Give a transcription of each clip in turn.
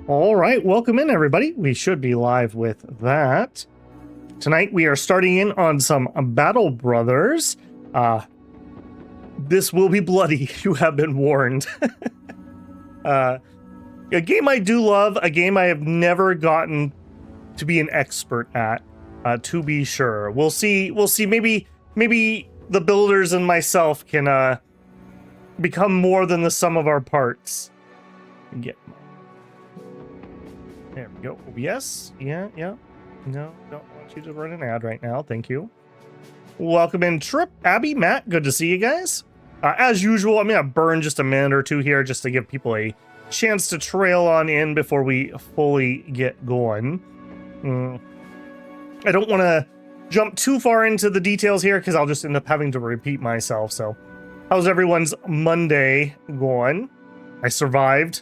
All right, welcome in everybody. We should be live with that. Tonight we are starting in on some Battle Brothers. This will be bloody, you have been warned. A game I do love, a game I have never gotten to be an expert at, to be sure. We'll see, maybe the builders and myself can become more than the sum of our parts. There we go. Yes. Yeah. No, don't want you to run an ad right now. Thank you. Welcome in, Trip, Abby, Matt. Good to see you guys. As usual, I'm going to burn just a minute or two here just to give people a chance to trail on in before we fully get going. I don't want to jump too far into the details here because I'll just end up having to repeat myself. So, how's everyone's Monday going? I survived.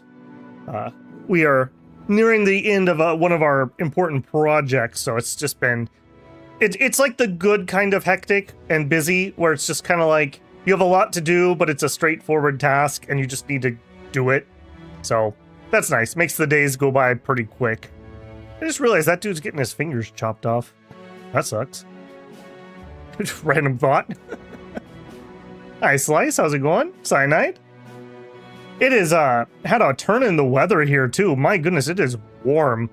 We are nearing the end of one of our important projects, so it's just been it's like the good kind of hectic and busy, where it's just kind of like you have a lot to do, but it's a straightforward task and you just need to do it. So that's nice. Makes the days go by pretty quick. I just realized that dude's getting his fingers chopped off. That sucks. Random thought. Hi Slice, how's it going? Cyanide. It is, had a turn in the weather here, too. My goodness, it is warm.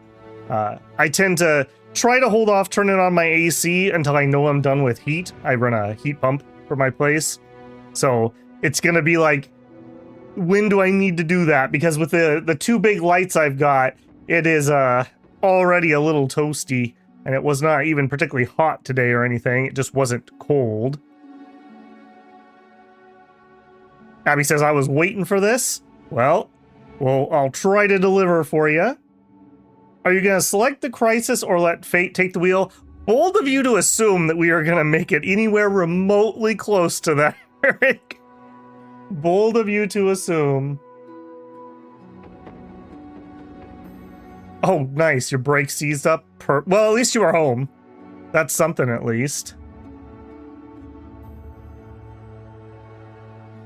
I tend to try to hold off turning on my AC until I know I'm done with heat. I run a heat pump for my place. So it's going to be like, when do I need to do that? Because with the two big lights I've got, it is already a little toasty. And it was not even particularly hot today or anything. It just wasn't cold. Abby says, I was waiting for this. Well, I'll try to deliver for you. Are you going to select the crisis or let fate take the wheel? Bold of you to assume that we are going to make it anywhere remotely close to that, Eric. Bold of you to assume. Oh, nice. Your brake seized up. Well, at least you are home. That's something, at least.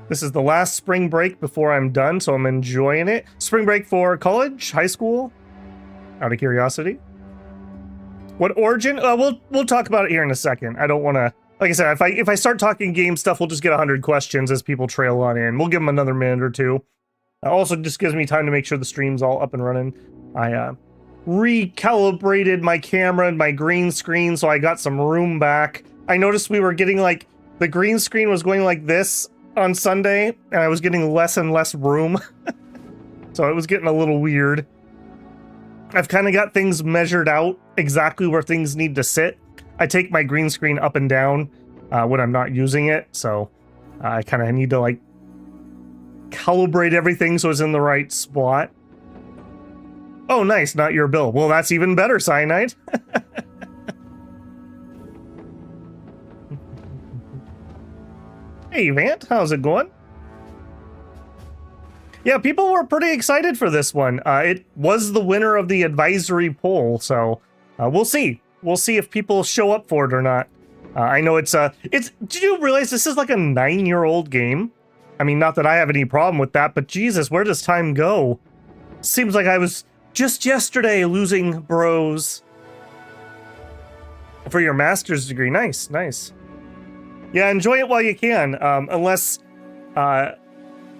This is the last spring break before I'm done, so I'm enjoying it. Spring break for college, high school, out of curiosity. What origin? We'll talk about it here in a second. I don't want to, like I said, if I start talking game stuff, we'll just get 100 questions as people trail on in. We'll give them another minute or two. Also, just gives me time to make sure the stream's all up and running. I recalibrated my camera and my green screen, so I got some room back. I noticed we were getting like the green screen was going like this on Sunday, and I was getting less and less room. So it was getting a little weird. I've kind of got things measured out exactly where things need to sit. I take my green screen up and down when I'm not using it, so I kind of need to like calibrate everything so it's in the right spot. Oh, nice, not your bill. Well, that's even better, Cyanide. Hey, Vant, how's it going? Yeah, people were pretty excited for this one. It was the winner of the advisory poll, so we'll see. We'll see if people show up for it or not. I know it's did you realize this is like a 9-year-old game? I mean, not that I have any problem with that, but Jesus, where does time go? Seems like I was just yesterday losing bros. For your master's degree, nice. Yeah, enjoy it while you can, unless, how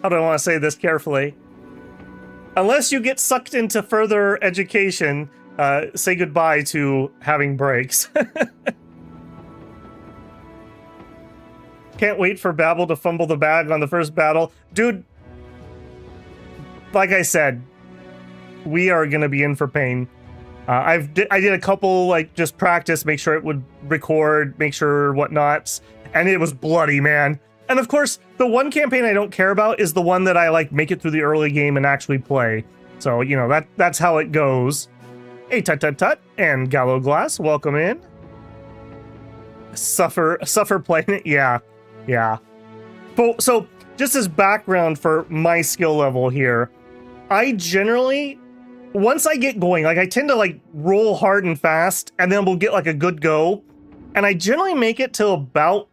do I want to say this carefully? Unless you get sucked into further education, say goodbye to having breaks. Can't wait for Babel to fumble the bag on the first battle. Dude, like I said, we are going to be in for pain. I did a couple, like, just practice, make sure it would record, make sure whatnots. And it was bloody, man. And of course, the one campaign I don't care about is the one that I like make it through the early game and actually play. So, you know, that's how it goes. Hey, Tut, and Gallo Glass, welcome in. Suffer playing it, yeah. So, just as background for my skill level here, I generally, once I get going, like I tend to like roll hard and fast, and then we'll get like a good go. And I generally make it till about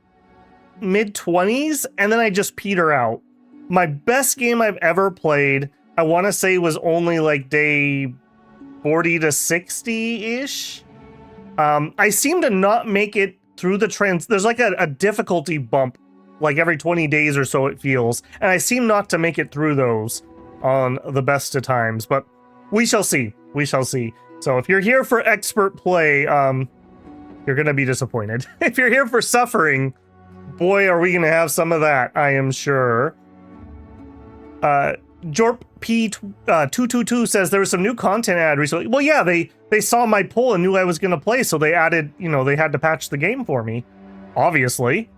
mid-20s, and then I just peter out. My best game I've ever played, I want to say was only like day 40 to 60-ish. I seem to not make it through the trends. There's like a difficulty bump like every 20 days or so, it feels. And I seem not to make it through those on the best of times, but we shall see. We shall see. So if you're here for expert play, you're going to be disappointed. If you're here for suffering, boy, are we going to have some of that, I am sure. Jorp P222 says there was some new content added recently. Well, yeah, they saw my poll and knew I was going to play, so they added, they had to patch the game for me, obviously.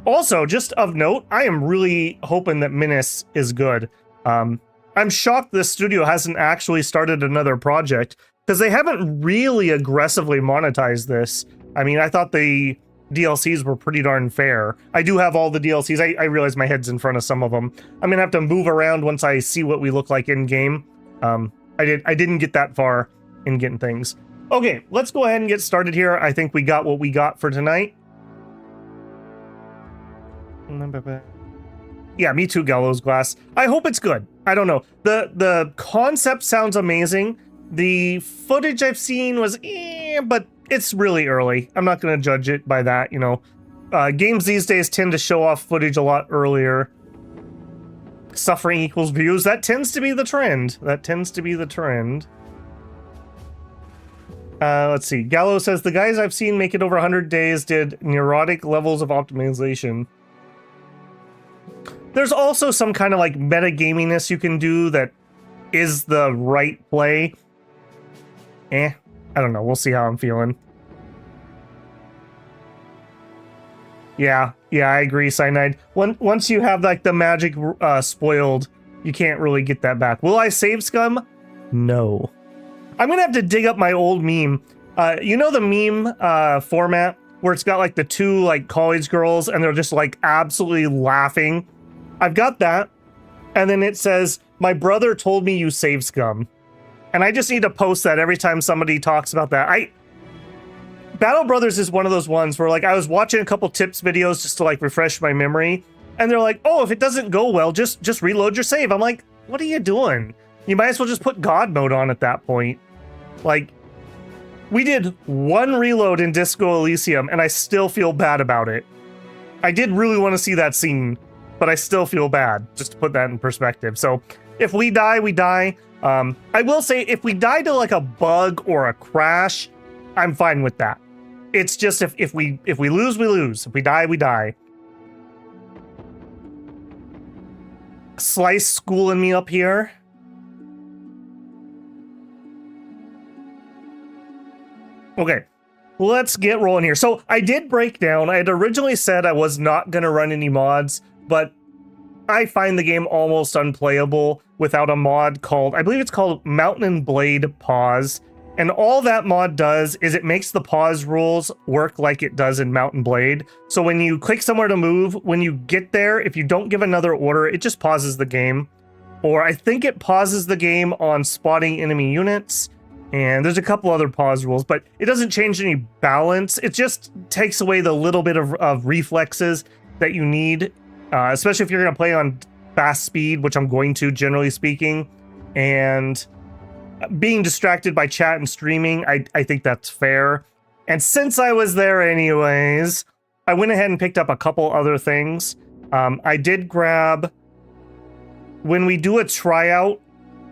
Also, just of note, I am really hoping that Minas is good. I'm shocked this studio hasn't actually started another project, because they haven't really aggressively monetized this. I mean, I thought the DLCs were pretty darn fair. I do have all the DLCs. I realize my head's in front of some of them. I'm gonna have to move around once I see what we look like in game. I didn't get that far in getting things. Okay, let's go ahead and get started here. I think we got what we got for tonight. Yeah, me too, Gallows Glass. I hope it's good. I don't know. The concept sounds amazing. The footage I've seen was but it's really early. I'm not going to judge it by that, Games these days tend to show off footage a lot earlier. Suffering equals views. That tends to be the trend. Let's see. Gallo says, the guys I've seen make it over 100 days did neurotic levels of optimization. There's also some kind of like metagaminess you can do that is the right play. I don't know. We'll see how I'm feeling. Yeah, I agree, Cyanide. Once you have like the magic spoiled, you can't really get that back. Will I save scum? No. I'm gonna have to dig up my old meme. You know the meme format where it's got like the two like college girls and they're just like absolutely laughing? I've got that. And then it says, my brother told me you save scum. And I just need to post that every time somebody talks about that. Battle Brothers is one of those ones where like I was watching a couple tips videos just to like refresh my memory. And they're like, oh, if it doesn't go well, just reload your save. I'm like, what are you doing? You might as well just put God mode on at that point. Like, we did one reload in Disco Elysium and I still feel bad about it. I did really want to see that scene, but I still feel bad, just to put that in perspective. So if we die, we die. I will say if we die to like a bug or a crash, I'm fine with that. It's just if we lose, we lose. If we die, we die. Slice schooling me up here. Okay, let's get rolling here. So I did break down. I had originally said I was not going to run any mods, but I find the game almost unplayable without a mod called, I believe it's called Mountain and Blade Pause. And all that mod does is it makes the pause rules work like it does in Mountain Blade. So when you click somewhere to move, when you get there, if you don't give another order, it just pauses the game. Or I think it pauses the game on spotting enemy units. And there's a couple other pause rules, but it doesn't change any balance. It just takes away the little bit of reflexes that you need, especially if you're going to play on fast speed, which I'm going to, generally speaking. And being distracted by chat and streaming, I think that's fair. And since I was there anyways, I went ahead and picked up a couple other things. I did grab, when we do a tryout,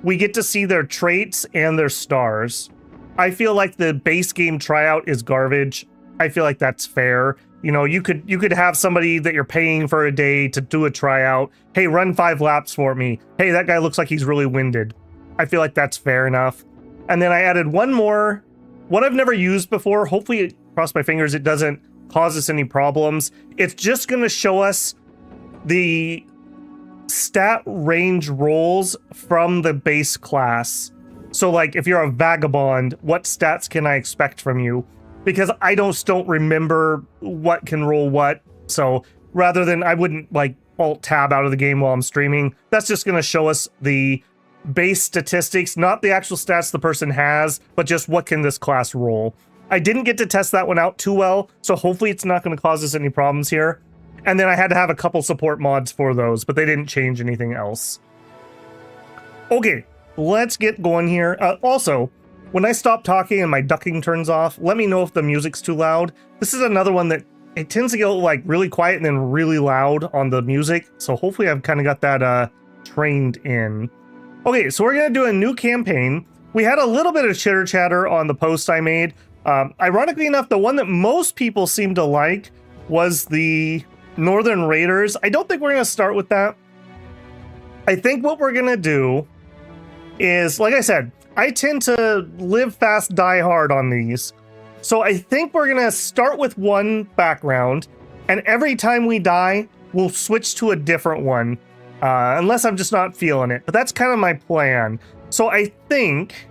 we get to see their traits and their stars. I feel like the base game tryout is garbage. I feel like that's fair. You could have somebody that you're paying for a day to do a tryout. Hey, run 5 laps for me. Hey, that guy looks like he's really winded. I feel like that's fair enough. And then I added one more, one I've never used before. Hopefully, cross my fingers, it doesn't cause us any problems. It's just going to show us the stat range rolls from the base class. So like if you're a vagabond, what stats can I expect from you? Because I don't remember what can roll what. So rather than, I wouldn't like alt tab out of the game while I'm streaming. That's just going to show us the base statistics, not the actual stats the person has, but just what can this class roll. I didn't get to test that one out too well, so hopefully it's not going to cause us any problems here. And then I had to have a couple support mods for those, but they didn't change anything else. Okay, let's get going here. Also, when I stop talking and my ducking turns off, let me know if the music's too loud. This is another one that it tends to get like really quiet and then really loud on the music. So hopefully I've kind of got that trained in. Okay, so we're going to do a new campaign. We had a little bit of chitter chatter on the post I made. Ironically enough, the one that most people seem to like was the Northern Raiders. I don't think we're going to start with that. I think what we're going to do is, like I said, I tend to live fast, die hard on these. So I think we're going to start with one background, and every time we die, we'll switch to a different one, unless I'm just not feeling it. But that's kind of my plan. So I think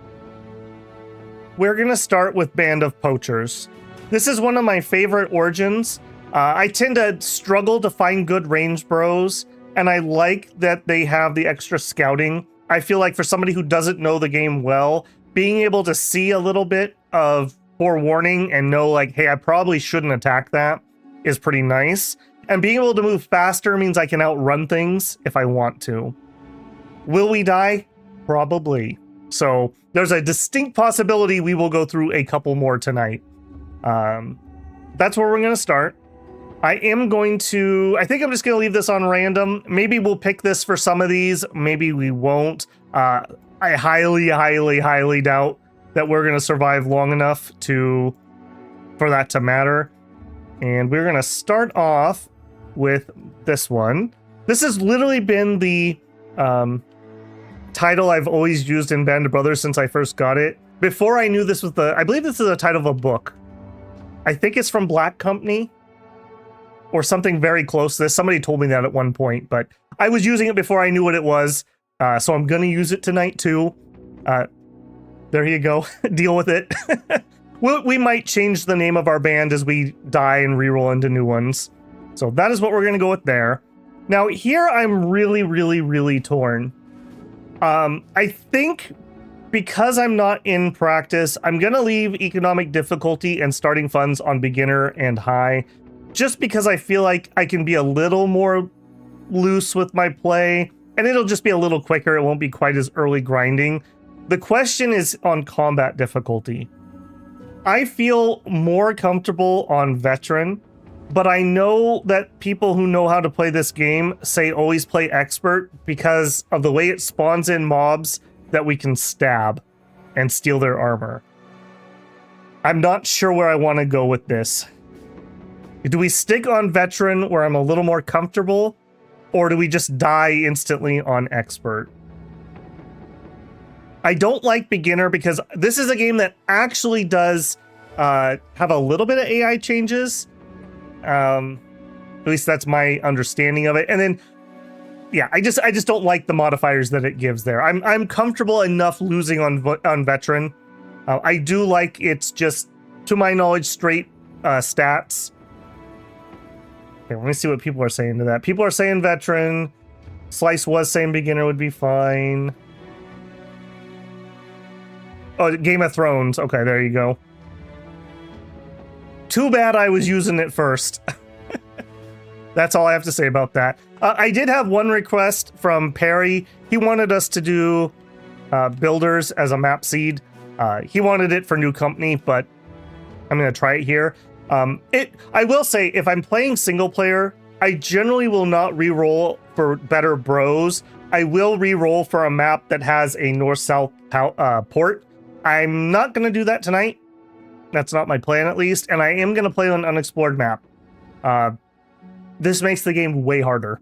we're going to start with Band of Poachers. This is one of my favorite origins. I tend to struggle to find good range bros, and I like that they have the extra scouting. I feel like for somebody who doesn't know the game well, being able to see a little bit of forewarning and know like, hey, I probably shouldn't attack that is pretty nice. And being able to move faster means I can outrun things if I want to. Will we die? Probably. So there's a distinct possibility we will go through a couple more tonight. That's where we're going to start. I think I'm just going to leave this on random. Maybe we'll pick this for some of these. Maybe we won't. I highly, highly, highly doubt that we're going to survive long enough for that to matter. And we're going to start off with this one. This has literally been the title I've always used in Band of Brothers since I first got it. Before I knew this was I believe this is the title of a book. I think it's from Black Company or something very close to this. Somebody told me that at one point, but I was using it before I knew what it was. So I'm going to use it tonight too. There you go. Deal with it. We might change the name of our band as we die and reroll into new ones. So that is what we're going to go with there. Now here I'm really, really, really torn. I think because I'm not in practice, I'm going to leave economic difficulty and starting funds on beginner and high, just because I feel like I can be a little more loose with my play and it'll just be a little quicker. It won't be quite as early grinding. The question is on combat difficulty. I feel more comfortable on veteran, but I know that people who know how to play this game say always play expert because of the way it spawns in mobs that we can stab and steal their armor. I'm not sure where I want to go with this. Do we stick on veteran where I'm a little more comfortable, or do we just die instantly on expert? I don't like beginner because this is a game that actually does have a little bit of AI changes. At least that's my understanding of it. And then, yeah, I just don't like the modifiers that it gives there. I'm comfortable enough losing on veteran. I do like it's just, to my knowledge, straight stats. Okay, let me see what people are saying to that. People are saying veteran. Slice was saying beginner would be fine. Oh, Game of Thrones. Okay, there you go. Too bad I was using it first. That's all I have to say about that. I did have one request from Perry. He wanted us to do builders as a map seed. He wanted it for new company, but I'm going to try it here. I will say, if I'm playing single player, I generally will not reroll for better bros. I will reroll for a map that has a north-south port. I'm not going to do that tonight. That's not my plan, at least. And I am going to play on an unexplored map. This makes the game way harder.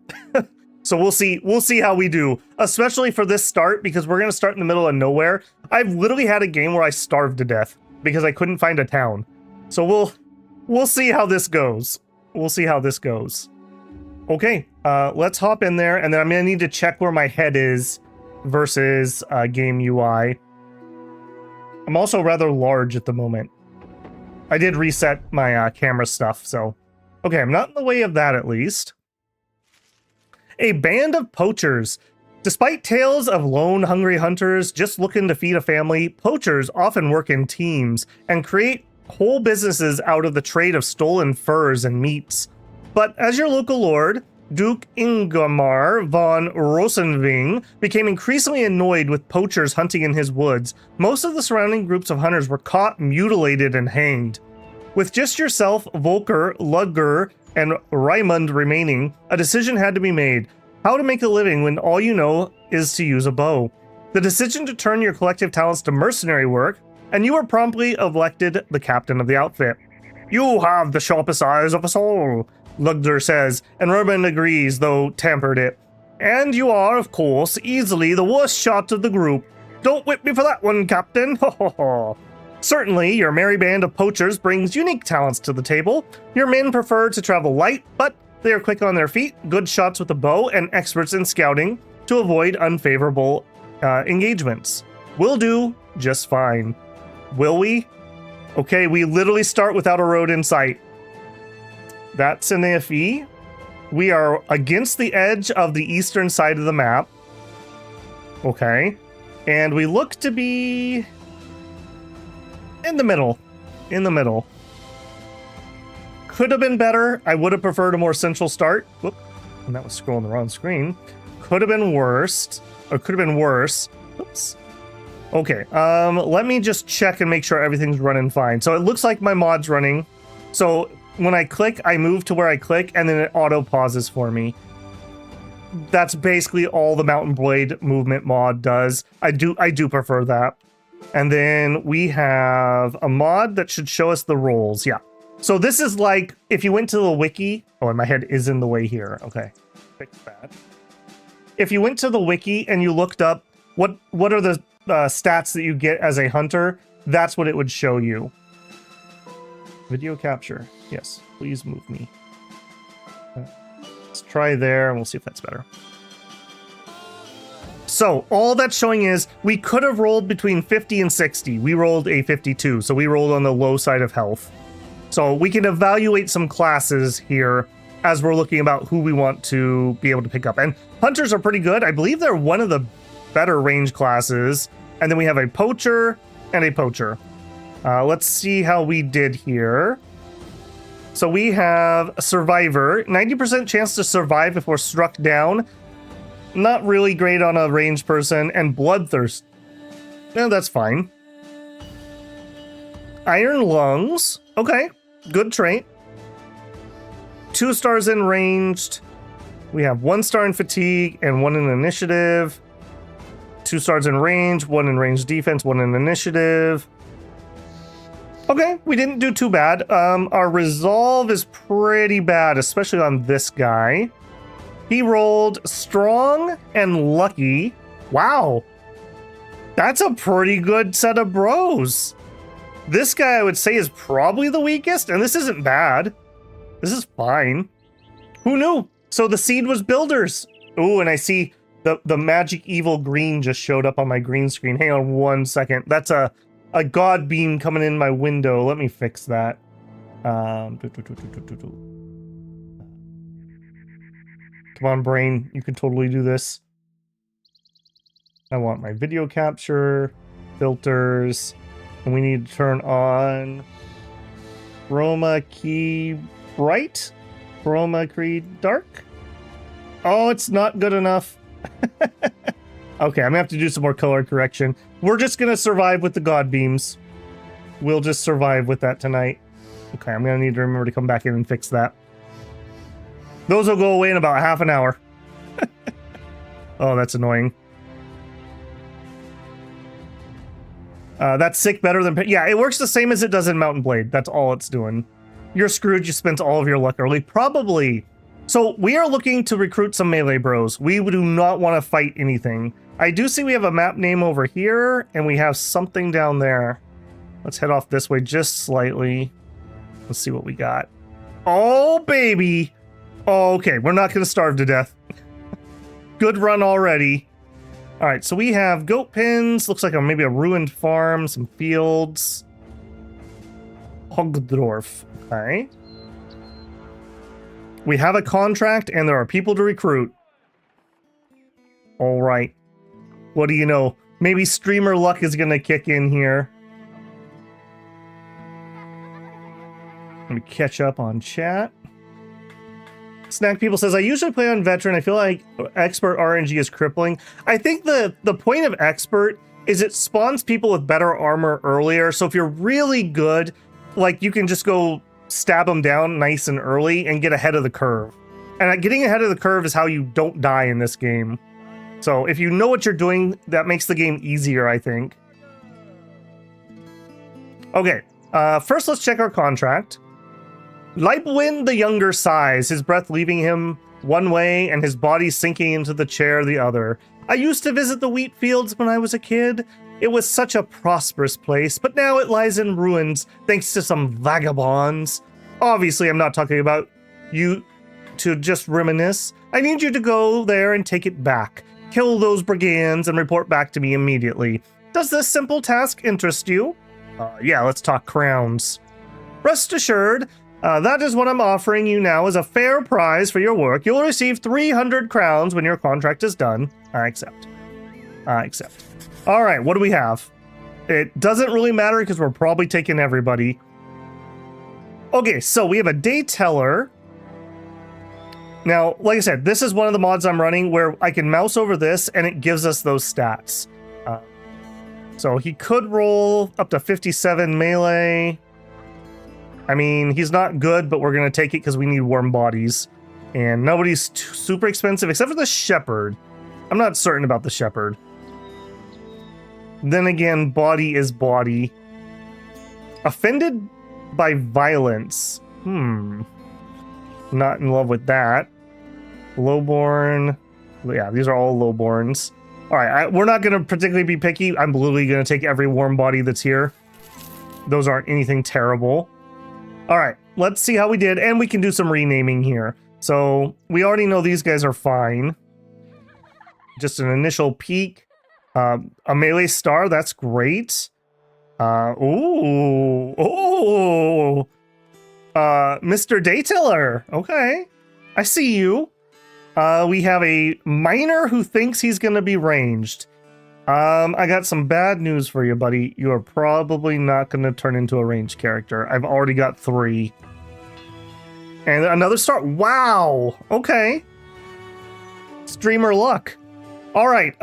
So we'll see how we do, especially for this start, because we're going to start in the middle of nowhere. I've literally had a game where I starved to death because I couldn't find a town. So we'll see how this goes. We'll see how this goes. Okay, let's hop in there, and then I'm going to need to check where my head is versus game UI. I'm also rather large at the moment. I did reset my camera stuff, so... Okay, I'm not in the way of that, at least. A band of poachers. Despite tales of lone, hungry hunters just looking to feed a family, poachers often work in teams and create whole businesses out of the trade of stolen furs and meats. But as your local lord, Duke Ingemar von Rosenving became increasingly annoyed with poachers hunting in his woods. Most of the surrounding groups of hunters were caught, mutilated, and hanged. With just yourself, Volker, Ludger, and Raimund remaining, a decision had to be made. How to make a living when all you know is to use a bow. The decision to turn your collective talents to mercenary work, and you were promptly elected the captain of the outfit. You have the sharpest eyes of us all, Ludger says, and Raimund agrees, though tempered it. And you are, of course, easily the worst shot of the group. Don't whip me for that one, Captain. Ho ho ho. Certainly, your merry band of poachers brings unique talents to the table. Your men prefer to travel light, but they are quick on their feet, good shots with the bow, and experts in scouting to avoid unfavorable engagements. We'll do just fine. Will we? Okay, we literally start without a road in sight. That's an iffy. We are against the edge of the eastern side of the map. Okay. And we look to be in the middle. In the middle. Could have been better. I would have preferred a more central start. Whoop. And that was scrolling the wrong screen. Could have been worse. Or could have been worse. Oops. Okay. Let me just check and make sure everything's running fine. So it looks like my mod's running. So when I click, I move to where I click, and then it auto pauses for me. That's basically all the Mountain Blade movement mod does. I do prefer that. And then we have a mod that should show us the rolls. Yeah. So this is like if you went to the wiki. Oh, and my head is in the way here. Okay. Fix that. If you went to the wiki and you looked up what are the stats that you get as a hunter, that's what it would show you. Video capture. Yes, please move me. Let's try there and we'll see if that's better. So all that's showing is we could have rolled between 50 and 60. We rolled a 52, so we rolled on the low side of health. So we can evaluate some classes here as we're looking about who we want to be able to pick up. And hunters are pretty good. I believe they're one of the better range classes. And then we have a poacher and a poacher. Let's see how we did here. So we have a survivor, 90% chance to survive if we're struck down. Not really great on a ranged person, and bloodthirst. Yeah, that's fine. Iron lungs. Okay, good trait. 2 stars in ranged. We have 1 star in fatigue and 1 in initiative. 2 stars in range, 1 in range defense, 1 in initiative. Okay, we didn't do too bad. Our resolve is pretty bad, especially on this guy. He rolled strong and lucky. Wow. That's a pretty good set of bros. This guy I would say is probably the weakest, and this isn't bad. This is fine. Who knew? So the seed was builders. Ooh, and I see the magic evil green just showed up on my green screen. Hang on 1 second. That's a god beam coming in my window. Let me fix that. Come on, brain. You can totally do this. I want my video capture, filters, and we need to turn on chroma key bright, chroma key dark. Oh, it's not good enough. Okay, I'm gonna have to do some more color correction. We're just gonna survive with the god beams. We'll just survive with that tonight. Okay, I'm gonna need to remember to come back in and fix that. Those will go away in about half an hour. Oh, that's annoying. That's sick better than... Yeah, it works the same as it does in Mountain Blade. That's all it's doing. You're screwed. You spent all of your luck early. Probably. So we are looking to recruit some melee bros. We do not want to fight anything. I do see we have a map name over here, and we have something down there. Let's head off this way just slightly. Let's see what we got. Oh, baby. Oh, okay, we're not going to starve to death. Good run already. All right, so we have goat pens. Looks like maybe a ruined farm, some fields. Hogdorf. Okay. We have a contract, and there are people to recruit. All right. What do you know? Maybe streamer luck is going to kick in here. Let me catch up on chat. Snack People says, I usually play on veteran. I feel like expert RNG is crippling. I think the point of expert is it spawns people with better armor earlier. So if you're really good, like you can just go stab them down nice and early and get ahead of the curve. And getting ahead of the curve is how you don't die in this game. So if you know what you're doing, that makes the game easier, I think. Okay, first let's check our contract. Leibwin the Younger sighs, his breath leaving him one way and his body sinking into the chair the other. I used to visit the wheat fields when I was a kid. It was such a prosperous place, but now it lies in ruins thanks to some vagabonds. Obviously, I'm not talking about you to just reminisce. I need you to go there and take it back. Kill those brigands and report back to me immediately. Does this simple task interest you? Yeah, let's talk crowns. Rest assured, that is what I'm offering you now as a fair prize for your work. You'll receive 300 crowns when your contract is done. I accept. I accept. All right, what do we have? It doesn't really matter because we're probably taking everybody. Okay, so we have a day teller. Now, like I said, this is one of the mods I'm running where I can mouse over this and it gives us those stats. So he could roll up to 57 melee. I mean, he's not good, but we're going to take it because we need warm bodies. And nobody's super expensive except for the shepherd. I'm not certain about the shepherd. Then again, body is body. Offended by violence. Not in love with that. Lowborn. Yeah, these are all lowborns. All right, we're not going to particularly be picky. I'm literally going to take every warm body that's here. Those aren't anything terrible. All right, let's see how we did. And we can do some renaming here. So we already know these guys are fine. Just an initial peek. A melee star, that's great. Mr. Daytiller. Okay, I see you. We have a miner who thinks he's going to be ranged. I got some bad news for you, buddy. You are probably not going to turn into a ranged character. I've already got 3. And another star. Wow. Okay. Streamer luck. All right.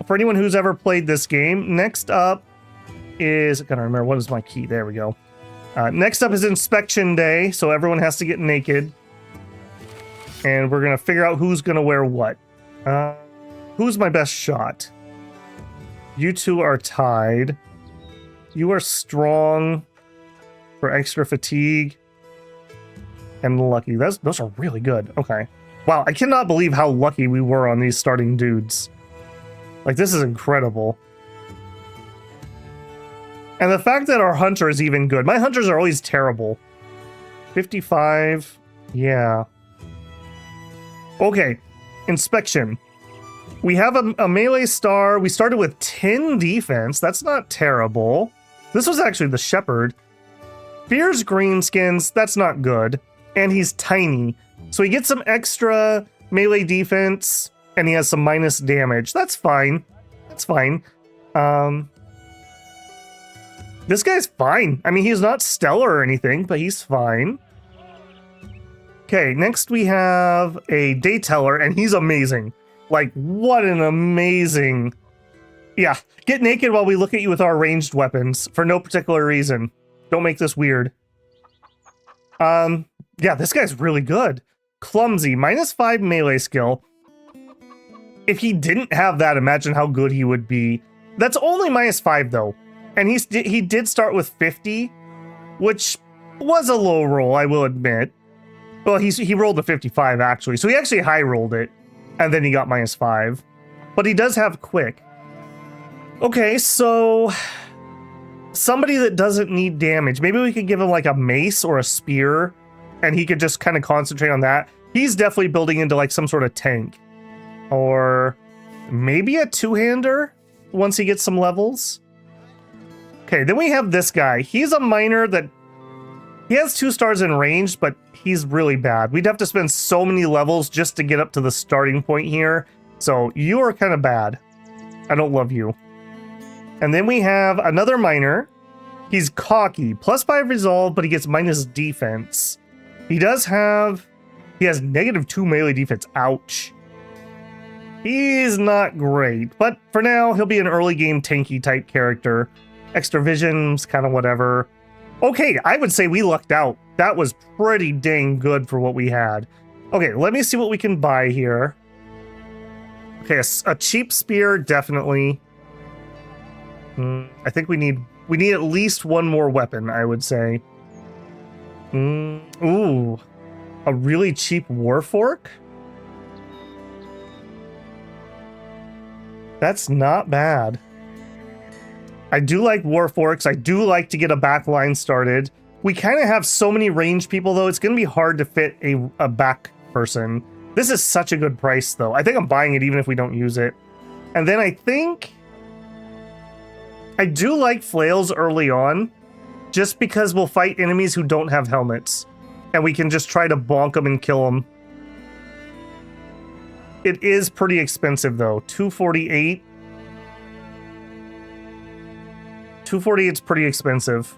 For anyone who's ever played this game, next up is... I gotta remember, what is my key? There we go. Next up is Inspection Day, so everyone has to get naked. And we're going to figure out who's going to wear what. Who's my best shot? You two are tied. You are strong for extra fatigue. And lucky. Those are really good. Okay. Wow, I cannot believe how lucky we were on these starting dudes. Like, this is incredible. And the fact that our hunter is even good. My hunters are always terrible. 55. Yeah. Okay, inspection. We have a melee star. We started with 10 defense. That's not terrible. This was actually the shepherd. Fears greenskins. That's not good. And he's tiny. So he gets some extra melee defense. And he has some minus damage. That's fine. That's fine. This guy's fine. I mean, he's not stellar or anything, but he's fine. Okay, next we have a day teller, and he's amazing. Like, what an amazing... Yeah, get naked while we look at you with our ranged weapons, for no particular reason. Don't make this weird. Yeah, this guy's really good. Clumsy, -5 melee skill. If he didn't have that, imagine how good he would be. That's only -5, though. And he did start with 50, which was a low roll, I will admit. Well, he rolled a 55, actually. So he actually high rolled it, and then he got -5. But he does have quick. Okay, so... somebody that doesn't need damage. Maybe we could give him like a mace or a spear, and he could just kind of concentrate on that. He's definitely building into like some sort of tank. Or maybe a two-hander once he gets some levels. Okay, then we have this guy. He's a miner that... he has 2 stars in range, but he's really bad. We'd have to spend so many levels just to get up to the starting point here. So you are kind of bad. I don't love you. And then we have another miner. He's cocky. +5 resolve, but he gets minus defense. He does have He has -2 melee defense. Ouch. He's not great, but for now, he'll be an early game tanky type character. Extra visions, kind of whatever. Okay, I would say we lucked out. That was pretty dang good for what we had. Okay, let me see what we can buy here. Okay, a cheap spear, definitely. I think we need at least one more weapon, I would say. Ooh, a really cheap warfork? That's not bad. I do like warforks. I do like to get a back line started. We kind of have so many ranged people, though. It's going to be hard to fit a back person. This is such a good price, though. I think I'm buying it even if we don't use it. And then I think I do like flails early on, just because we'll fight enemies who don't have helmets, and we can just try to bonk them and kill them. It is pretty expensive, though. 248. 248 is pretty expensive.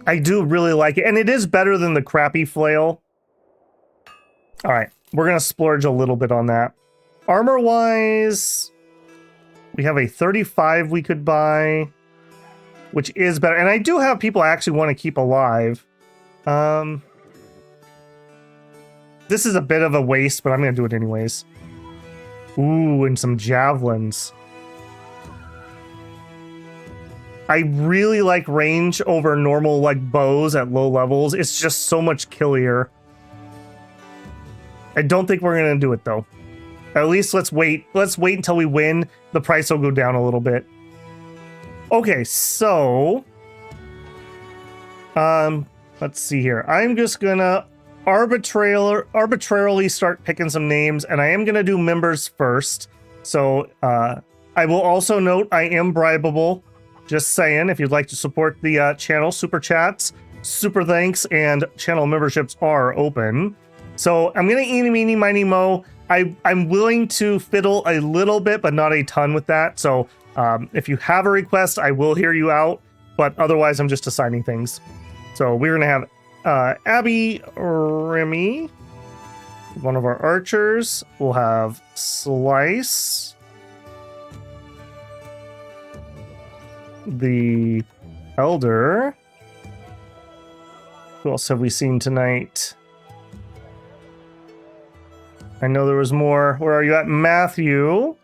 I do really like it, and it is better than the crappy flail. All right, we're gonna splurge a little bit on that. Armor-wise, we have a 35 we could buy, which is better. And I do have people I actually want to keep alive. This is a bit of a waste, but I'm gonna do it anyways. Ooh, and some javelins. I really like range over normal like bows at low levels. It's just so much killier. I don't think we're gonna do it though. At least let's wait. Let's wait until we win. The price will go down a little bit. Okay, so let's see here. I'm just gonna arbitrarily start picking some names, and I am gonna do members first. So I will also note I am bribable. Just saying, if you'd like to support the channel, super chats, super thanks, and channel memberships are open. So I'm gonna eeny, meeny, miny, mo. I'm willing to fiddle a little bit, but not a ton with that. So if you have a request, I will hear you out. But otherwise, I'm just assigning things. So we're gonna have Abby Remy, one of our archers. We'll have Slice, the Elder. Who else have we seen tonight? I know there was more. Where are you at? Matthew.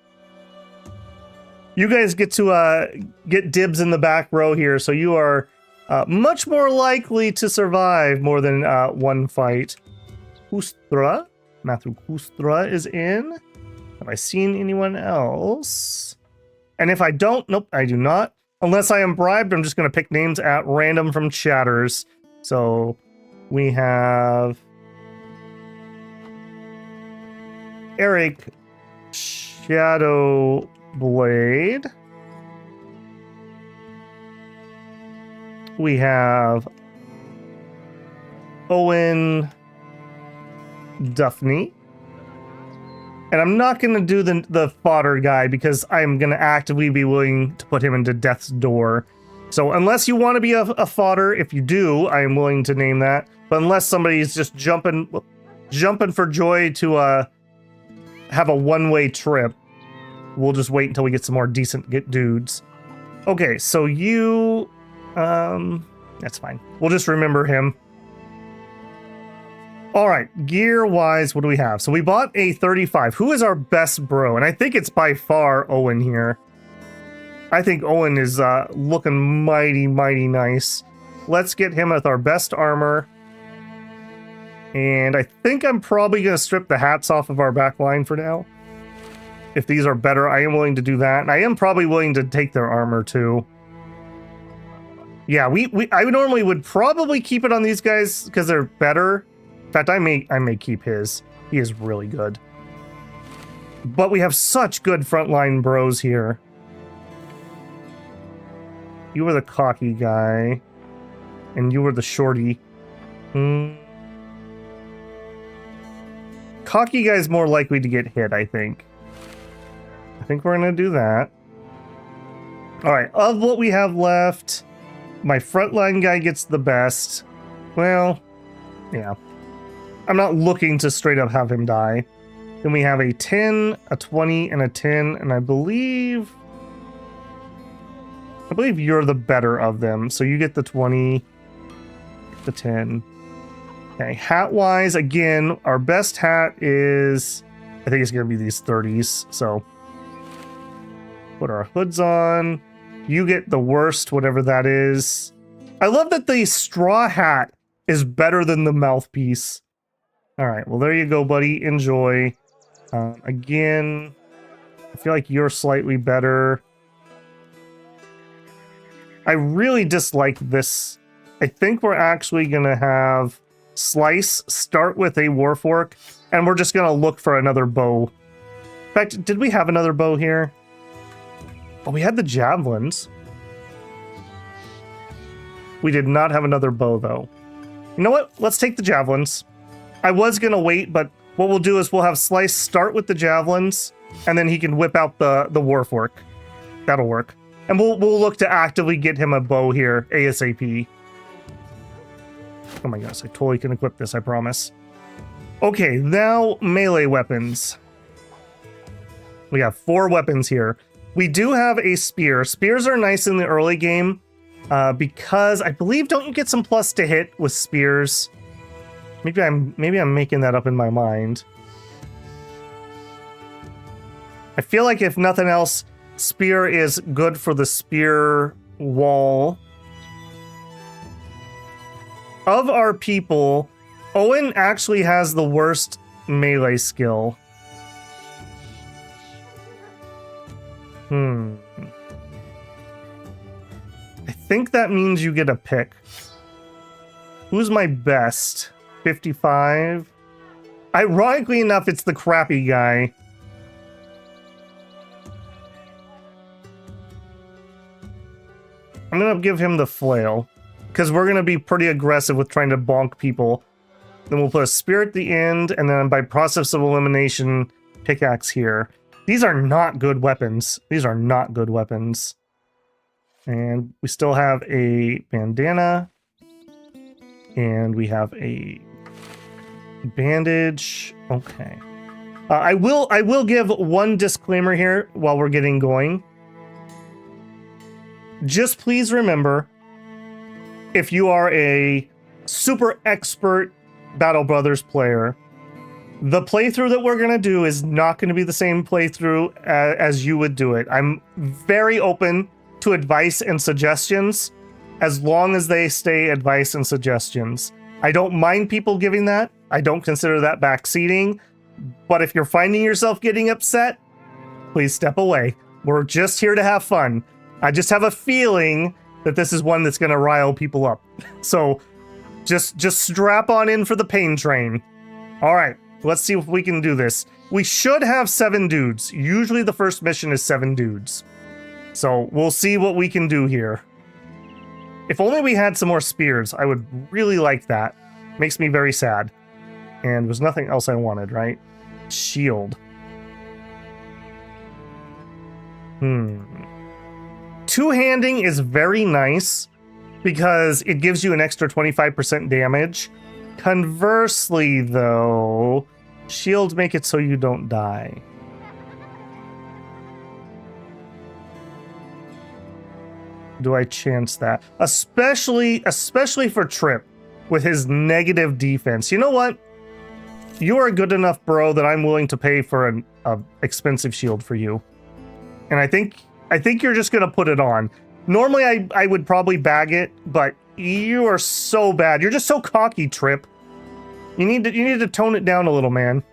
You guys get to get dibs in the back row here, so you are much more likely to survive more than one fight. Kustra. Matthew Kustra is in. Have I seen anyone else? And if I don't, nope, I do not. Unless I am bribed, I'm just going to pick names at random from chatters. So we have Eric Shadowblade. We have Owen Duffney. And I'm not going to do the fodder guy because I'm going to actively be willing to put him into death's door. So unless you want to be a fodder, if you do, I am willing to name that. But unless somebody's just jumping for joy to have a one-way trip, we'll just wait until we get some more decent dudes. Okay, so you... that's fine. We'll just remember him. All right, gear-wise, what do we have? So we bought a 35. Who is our best bro? And I think it's by far Owen here. I think Owen is looking mighty, mighty nice. Let's get him with our best armor. And I think I'm probably going to strip the hats off of our back line for now. If these are better, I am willing to do that. And I am probably willing to take their armor too. Yeah, I normally would probably keep it on these guys because they're better. In fact, I may keep his. He is really good. But we have such good frontline bros here. You were the cocky guy. And you were the shorty. Cocky guy's more likely to get hit, I think. I think we're going to do that. Alright, of what we have left, My frontline guy gets the best. Well, yeah. I'm not looking to straight up have him die. Then we have a 10, a 20, and a 10, and I believe you're the better of them. So you get the 20, the 10. Okay, hat-wise, again, our best hat is, I think it's going to be these 30s. So put our hoods on. You get the worst, whatever that is. I love that the straw hat is better than the mouthpiece. All right, well, there you go, buddy. Enjoy. Again, I feel like you're slightly better. I really dislike this. I think we're actually going to have Slice start with a Warfork, and we're just going to look for another bow. In fact, did we have another bow here? Oh, we had the javelins. We did not have another bow, though. You know what? Let's take the javelins. I was going to wait, but what we'll do is we'll have Slice start with the javelins, and then he can whip out the Warfork. That'll work. And we'll look to actively get him a bow here, ASAP. Oh my gosh, I totally can equip this, I promise. Okay, now melee weapons. We have 4 weapons here. We do have a spear. Spears are nice in the early game because I believe, don't you get some plus to hit with spears? Maybe I'm making that up in my mind. I feel like if nothing else, spear is good for the spear wall. Of our people, Owen actually has the worst melee skill. I think that means you get a pick. Who's my best? 55? Ironically enough, it's the crappy guy. I'm gonna give him the flail, because we're gonna be pretty aggressive with trying to bonk people. Then we'll put a spear at the end, and then by process of elimination, pickaxe here. These are not good weapons. These are not good weapons. And we still have a bandana. And we have a bandage. Okay. I will give one disclaimer here while we're getting going. Just please remember, if you are a super expert Battle Brothers player, the playthrough that we're going to do is not going to be the same playthrough as you would do it. I'm very open to advice and suggestions, as long as they stay advice and suggestions. I don't mind people giving that. I don't consider that backseating. But if you're finding yourself getting upset, please step away. We're just here to have fun. I just have a feeling that this is one that's going to rile people up. So just strap on in for the pain train. All right, let's see if we can do this. We should have 7 dudes. Usually the first mission is 7 dudes. So we'll see what we can do here. If only we had some more spears, I would really like that. Makes me very sad. And there's nothing else I wanted, right? Shield. Two-handing is very nice because it gives you an extra 25% damage. Conversely, though, shields make it so you don't die. Do I chance that? Especially for Trip with his negative defense. You know what? You are good enough, bro, that I'm willing to pay for an expensive shield for you. And I think you're just gonna put it on. Normally I would probably bag it, but you are so bad. You're just so cocky, Trip. You need to tone it down a little, man.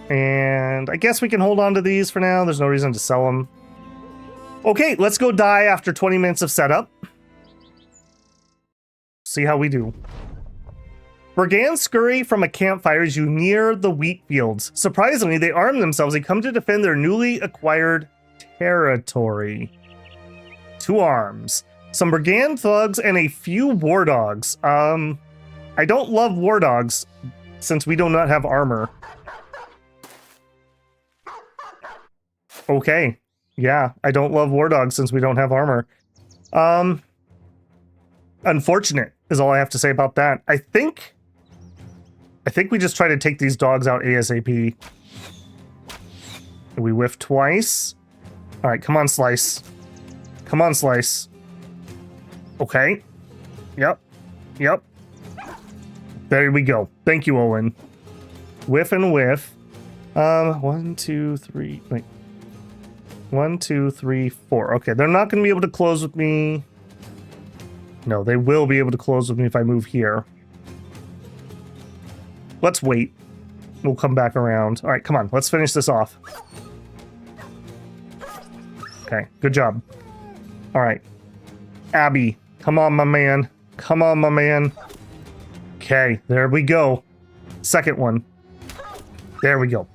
And I guess we can hold on to these for now. There's no reason to sell them. Okay, let's go die after 20 minutes of setup. See how we do. Brigands scurry from a campfire as you near the wheat fields. Surprisingly, they arm themselves and come to defend their newly acquired territory. 2 arms. Some brigand thugs and a few war dogs. I don't love war dogs since we do not have armor. Okay. Yeah, I don't love war dogs since we don't have armor. Unfortunate is all I have to say about that. I think we just try to take these dogs out ASAP. We whiff twice. All right, come on, Slice. Come on, Slice. Okay. Yep. Yep. There we go. Thank you, Owen. Whiff and whiff. 1, 2, 3. Wait. 1, 2, 3, 4. Okay, they're not going to be able to close with me. No, they will be able to close with me if I move here. Let's wait. We'll come back around. All right, come on. Let's finish this off. Okay, good job. All right. Abby, come on, my man. Come on, my man. Okay, there we go. Second one. There we go.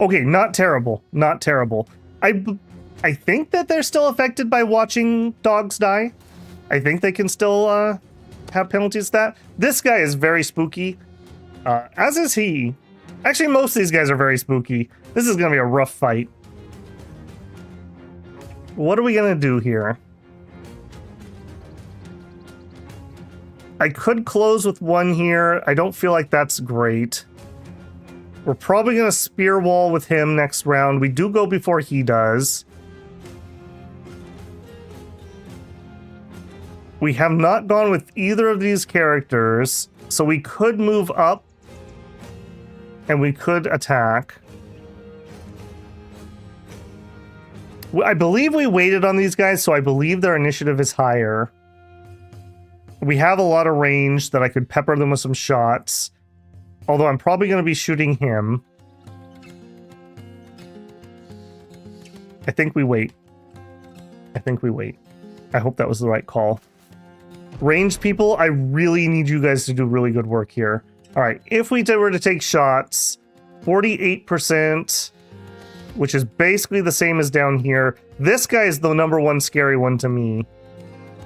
Okay, not terrible. Not terrible. I think that they're still affected by watching dogs die. I think they can still have penalties to that. This guy is very spooky. As is he. Actually, most of these guys are very spooky. This is going to be a rough fight. What are we going to do here? I could close with one here. I don't feel like that's great. We're probably going to spear wall with him next round. We do go before he does. We have not gone with either of these characters, so we could move up and we could attack. I believe we waited on these guys, so I believe their initiative is higher. We have a lot of range that I could pepper them with some shots. Although I'm probably going to be shooting him. I think we wait. I think we wait. I hope that was the right call. Ranged people, I really need you guys to do really good work here. All right, if we were to take shots, 48%, which is basically the same as down here. This guy is the number one scary one to me.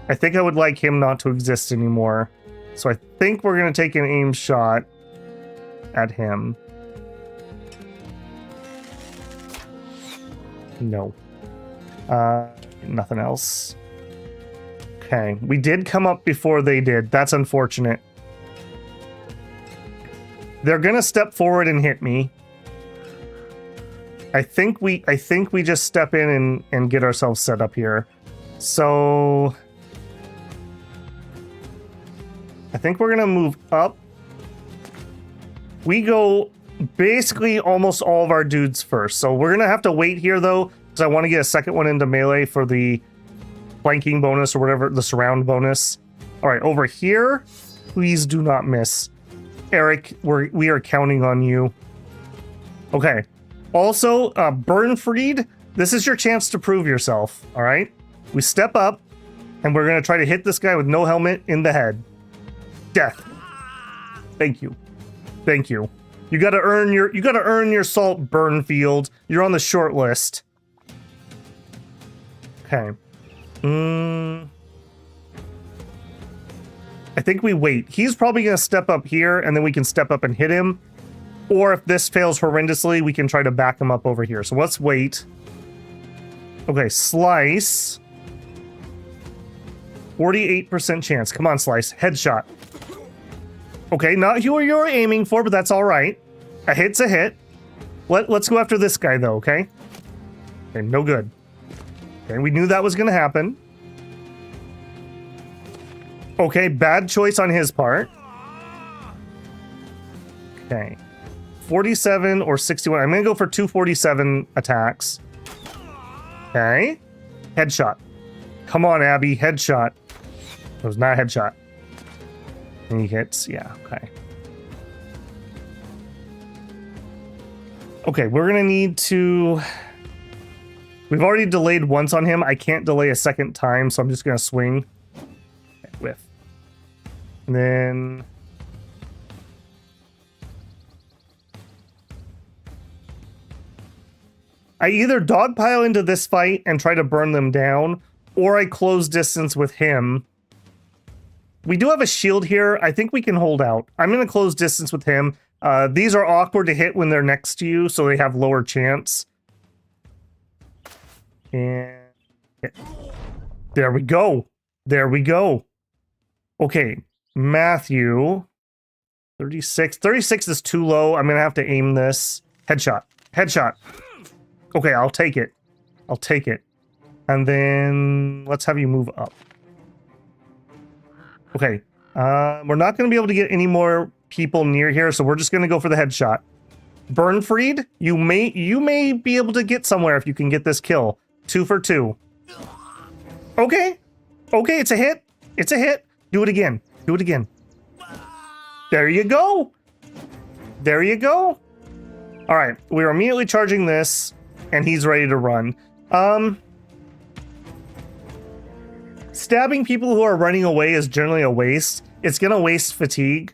I think I would like him not to exist anymore. So I think we're going to take an aim shot at him. No. Nothing else. Okay, we did come up before they did. That's unfortunate. They're gonna step forward and hit me. I think we just step in and get ourselves set up here. So I think we're gonna move up. We go basically almost all of our dudes first. So we're gonna have to wait here though, because I want to get a second one into melee for the flanking bonus or whatever, the surround bonus. All right, over here, please do not miss. Eric, we are counting on you. Okay. Also, Burnfried, this is your chance to prove yourself, all right? We step up, and we're going to try to hit this guy with no helmet in the head. Death. Thank you. Thank you. You got to earn your salt, Burnfield. You're on the short list. Okay. I think we wait. He's probably going to step up here, and then we can step up and hit him. Or if this fails horrendously, we can try to back him up over here. So let's wait. Okay, Slice. 48% chance. Come on, Slice. Headshot. Okay, not who you're aiming for, but that's all right. A hit's a hit. Let's go after this guy, though, okay? Okay, no good. Okay, we knew that was going to happen. Okay, bad choice on his part. Okay. 47 or 61. I'm going to go for 247 attacks. Okay. Headshot. Come on, Abby. Headshot. It was not a headshot. And he hits. Yeah, okay. Okay, we're going to need to... We've already delayed once on him. I can't delay a second time, so I'm just going to swing. Okay, whiff. And then... I either dogpile into this fight and try to burn them down, or I close distance with him. We do have a shield here. I think we can hold out. I'm going to close distance with him. These are awkward to hit when they're next to you, so they have lower chance. And there we go. There we go. Okay, Matthew. 36. 36 is too low. I'm going to have to aim this. Headshot. Headshot. Okay, I'll take it. I'll take it. And then let's have you move up. Okay. We're not going to be able to get any more people near here, so we're just going to go for the headshot. Burnfried, you may be able to get somewhere if you can get this kill. 2 for 2. Okay. Okay, it's a hit. It's a hit. Do it again. Do it again. There you go. There you go. All right, we're immediately charging this, and he's ready to run. Stabbing people who are running away is generally a waste. It's gonna waste fatigue.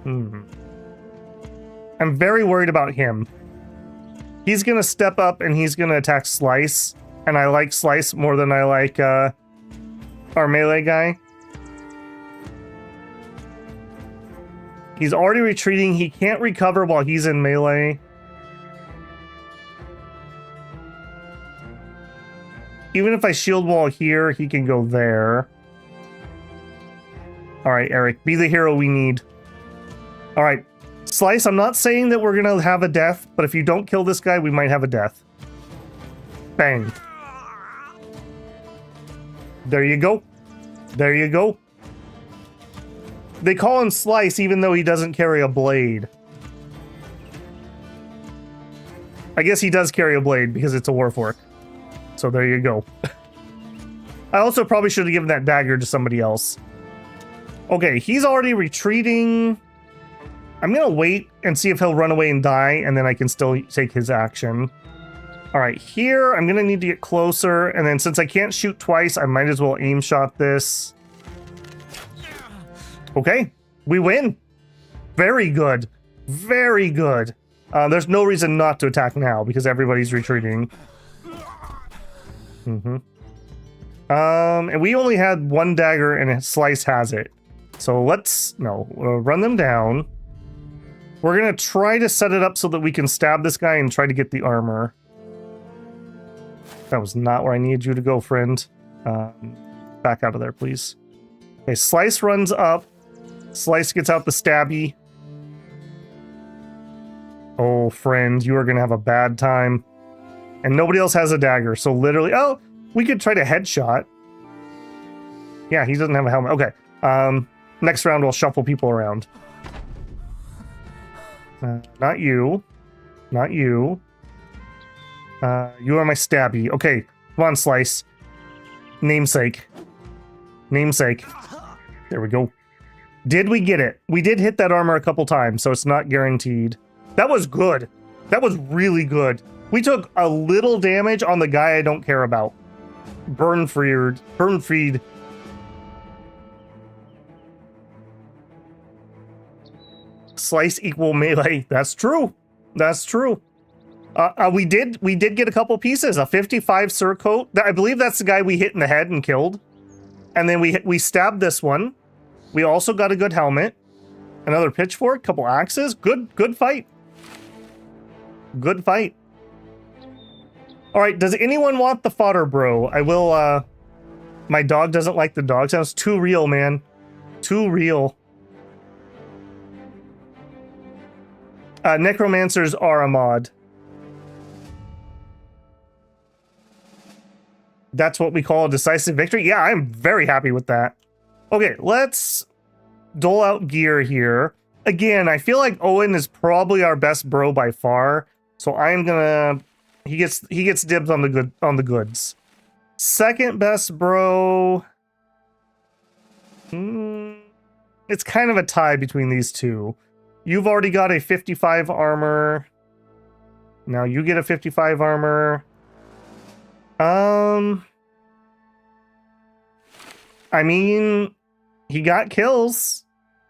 I'm very worried about him. He's gonna step up and he's gonna attack Slice, and I like Slice more than I like our melee guy. He's already retreating. He can't recover while he's in melee. Even if I shield wall here, he can go there. All right, Eric, be the hero we need. All right, Slice, I'm not saying that we're gonna have a death, but if you don't kill this guy, we might have a death. Bang. There you go. There you go. They call him Slice even though he doesn't carry a blade. I guess he does carry a blade because it's a Warfork. So there you go. I also probably should have given that dagger to somebody else. Okay, he's already retreating. I'm gonna wait and see if he'll run away and die, and then I can still take his action. All right, here, I'm gonna need to get closer, and then since I can't shoot twice, I might as well aim shot this. Okay, we win. Very good. Very good. There's no reason not to attack now because everybody's retreating. And we only had one dagger and Slice has it. So let's, run them down. We're gonna try to set it up so that we can stab this guy and try to get the armor. That was not where I needed you to go, friend. Back out of there, please. Okay, Slice runs up. Slice gets out the stabby. Oh, friend, you are gonna have a bad time. And nobody else has a dagger, so literally... Oh, we could try to headshot. Yeah, he doesn't have a helmet. Okay, next round we'll shuffle people around. Not you. Not you. You are my stabby. Okay, come on, Slice. Namesake. Namesake. There we go. Did we get it? We did hit that armor a couple times, so it's not guaranteed. That was good. That was really good. We took a little damage on the guy I don't care about. Burnfried. Slice equal melee. That's true. That's true. We did get a couple pieces. A 55 surcoat. I believe that's the guy we hit in the head and killed. And then we stabbed this one. We also got a good helmet. Another pitchfork, couple axes. Good fight. Good fight. All right, does anyone want the fodder, bro? I will, my dog doesn't like the dog sounds. Too real, man. Too real. Necromancers are a mod. That's what we call a decisive victory? Yeah, I'm very happy with that. Okay, let's dole out gear here. Again, I feel like Owen is probably our best bro by far. So I'm gonna... He gets dibs on the goods. Second best bro... It's kind of a tie between these two. You've already got a 55 armor. Now you get a 55 armor. I mean, he got kills.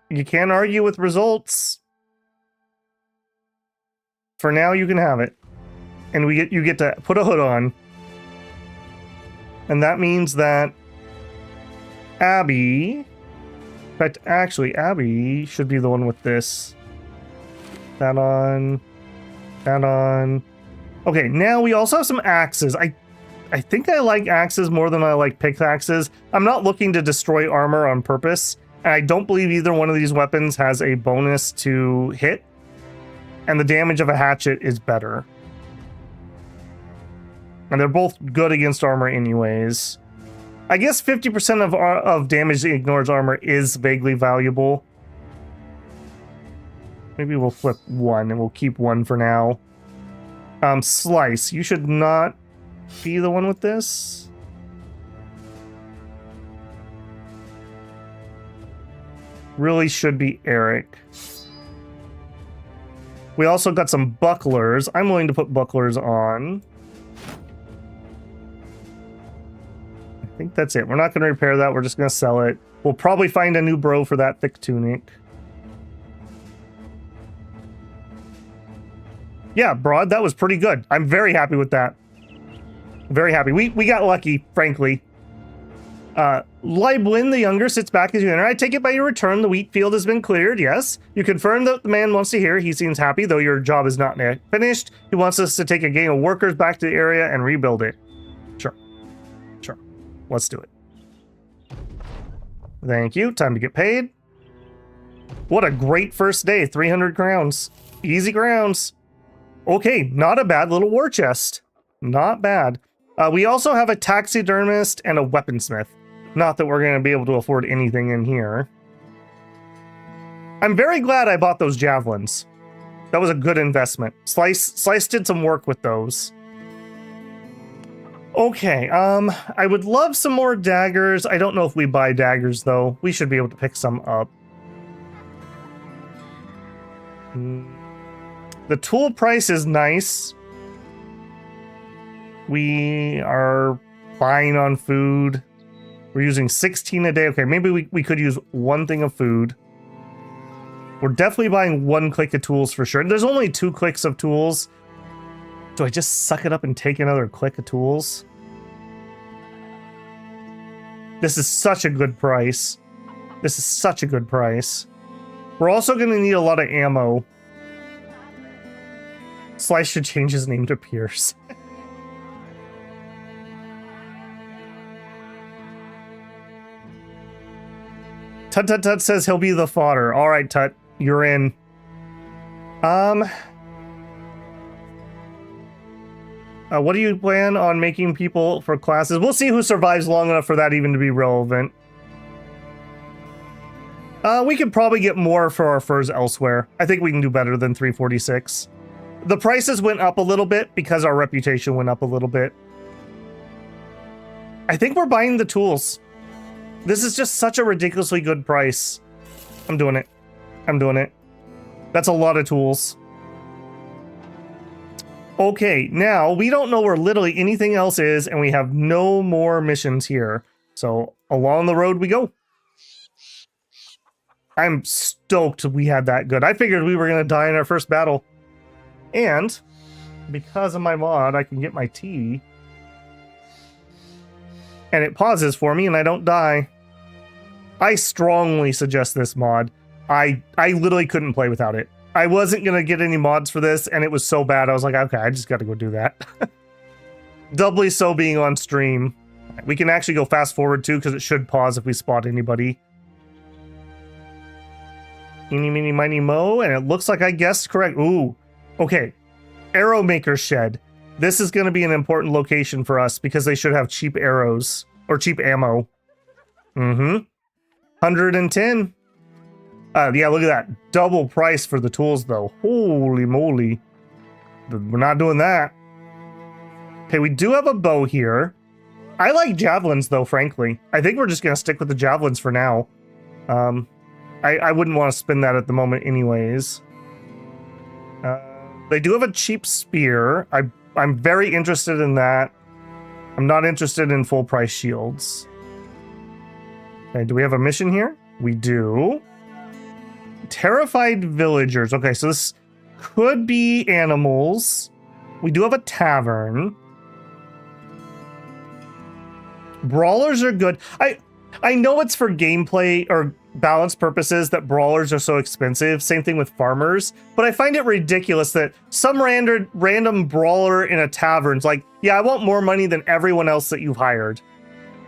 You can't argue with results. For now, you can have it. And you get to put a hood on. And that means that Abby... In fact, actually, Abby should be the one with this. That on. That on. Okay, now we also have some axes. I think I like axes more than I like pickaxes. I'm not looking to destroy armor on purpose. And I don't believe either one of these weapons has a bonus to hit. And the damage of a hatchet is better. And they're both good against armor anyways. I guess 50% of damage that ignores armor is vaguely valuable. Maybe we'll flip one and we'll keep one for now. Slice, you should not be the one with this. Really should be Eric. We also got some bucklers. I'm willing to put bucklers on. I think that's it. We're not going to repair that. We're just going to sell it. We'll probably find a new bro for that thick tunic. Yeah, Broad, that was pretty good. I'm very happy with that. Very happy. We got lucky, frankly. Libwin the Younger sits back as you enter. I take it by your return, the wheat field has been cleared, yes. You confirm that the man wants to hear. He seems happy, though your job is not finished. He wants us to take a gang of workers back to the area and rebuild it. Sure. Sure. Let's do it. Thank you. Time to get paid. What a great first day. 300 crowns. Easy crowns. Okay, not a bad little war chest. Not bad. We also have a taxidermist and a weaponsmith. Not that we're going to be able to afford anything in here. I'm very glad I bought those javelins. That was a good investment. Slice did some work with those. Okay, I would love some more daggers. I don't know if we buy daggers, though. We should be able to pick some up. The tool price is nice. We are buying on food. We're using 16 a day. Okay, maybe we could use one thing of food. We're definitely buying one click of tools for sure. There's only 2 clicks of tools. Do I just suck it up and take another click of tools? This is such a good price. This is such a good price. We're also going to need a lot of ammo. Slice should change his name to Pierce. Tut Tut Tut says he'll be the fodder. All right, Tut, you're in. What do you plan on making people for classes? We'll see who survives long enough for that even to be relevant. We could probably get more for our furs elsewhere. I think we can do better than 346. The prices went up a little bit because our reputation went up a little bit. I think we're buying the tools. This is just such a ridiculously good price. I'm doing it. I'm doing it. That's a lot of tools. Okay, now we don't know where literally anything else is, and we have no more missions here. So along the road we go. I'm stoked we had that good. I figured we were going to die in our first battle. And because of my mod, I can get my tea. And it pauses for me and I don't die. I strongly suggest this mod. I literally couldn't play without it. I wasn't going to get any mods for this, and it was so bad, I was like, okay, I just got to go do that. Doubly so being on stream. We can actually go fast forward too, because it should pause if we spot anybody. Eeny, meeny, miny, mo, and it looks like I guessed correct. Ooh, okay. Arrow Maker Shed. This is going to be an important location for us, because they should have cheap arrows, or cheap ammo. 110. Yeah, look at that. Double price for the tools, though. Holy moly. We're not doing that. Okay, we do have a bow here. I like javelins, though, frankly. I think we're just going to stick with the javelins for now. I wouldn't want to spin that at the moment anyways. They do have a cheap spear. I'm very interested in that. I'm not interested in full price shields. Okay, do we have a mission here? We do. Terrified villagers. Okay, so this could be animals. We do have a tavern. Brawlers are good. I know it's for gameplay or balance purposes that brawlers are so expensive. Same thing with farmers. But I find it ridiculous that some random brawler in a tavern's like, yeah, I want more money than everyone else that you've hired.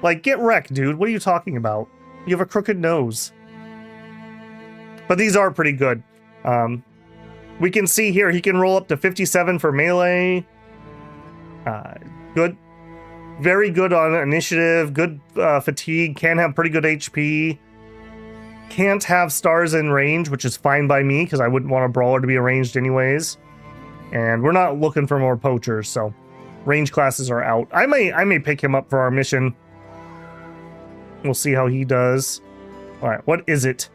Like, get wrecked, dude. What are you talking about? You have a crooked nose. But these are pretty good. We can see here, he can roll up to 57 for melee. Good. Very good on initiative. Good fatigue. Can have pretty good HP. Can't have stars in range, which is fine by me, because I wouldn't want a brawler to be arranged anyways. And we're not looking for more poachers, so range classes are out. I may pick him up for our mission. We'll see how he does. All right, what is it?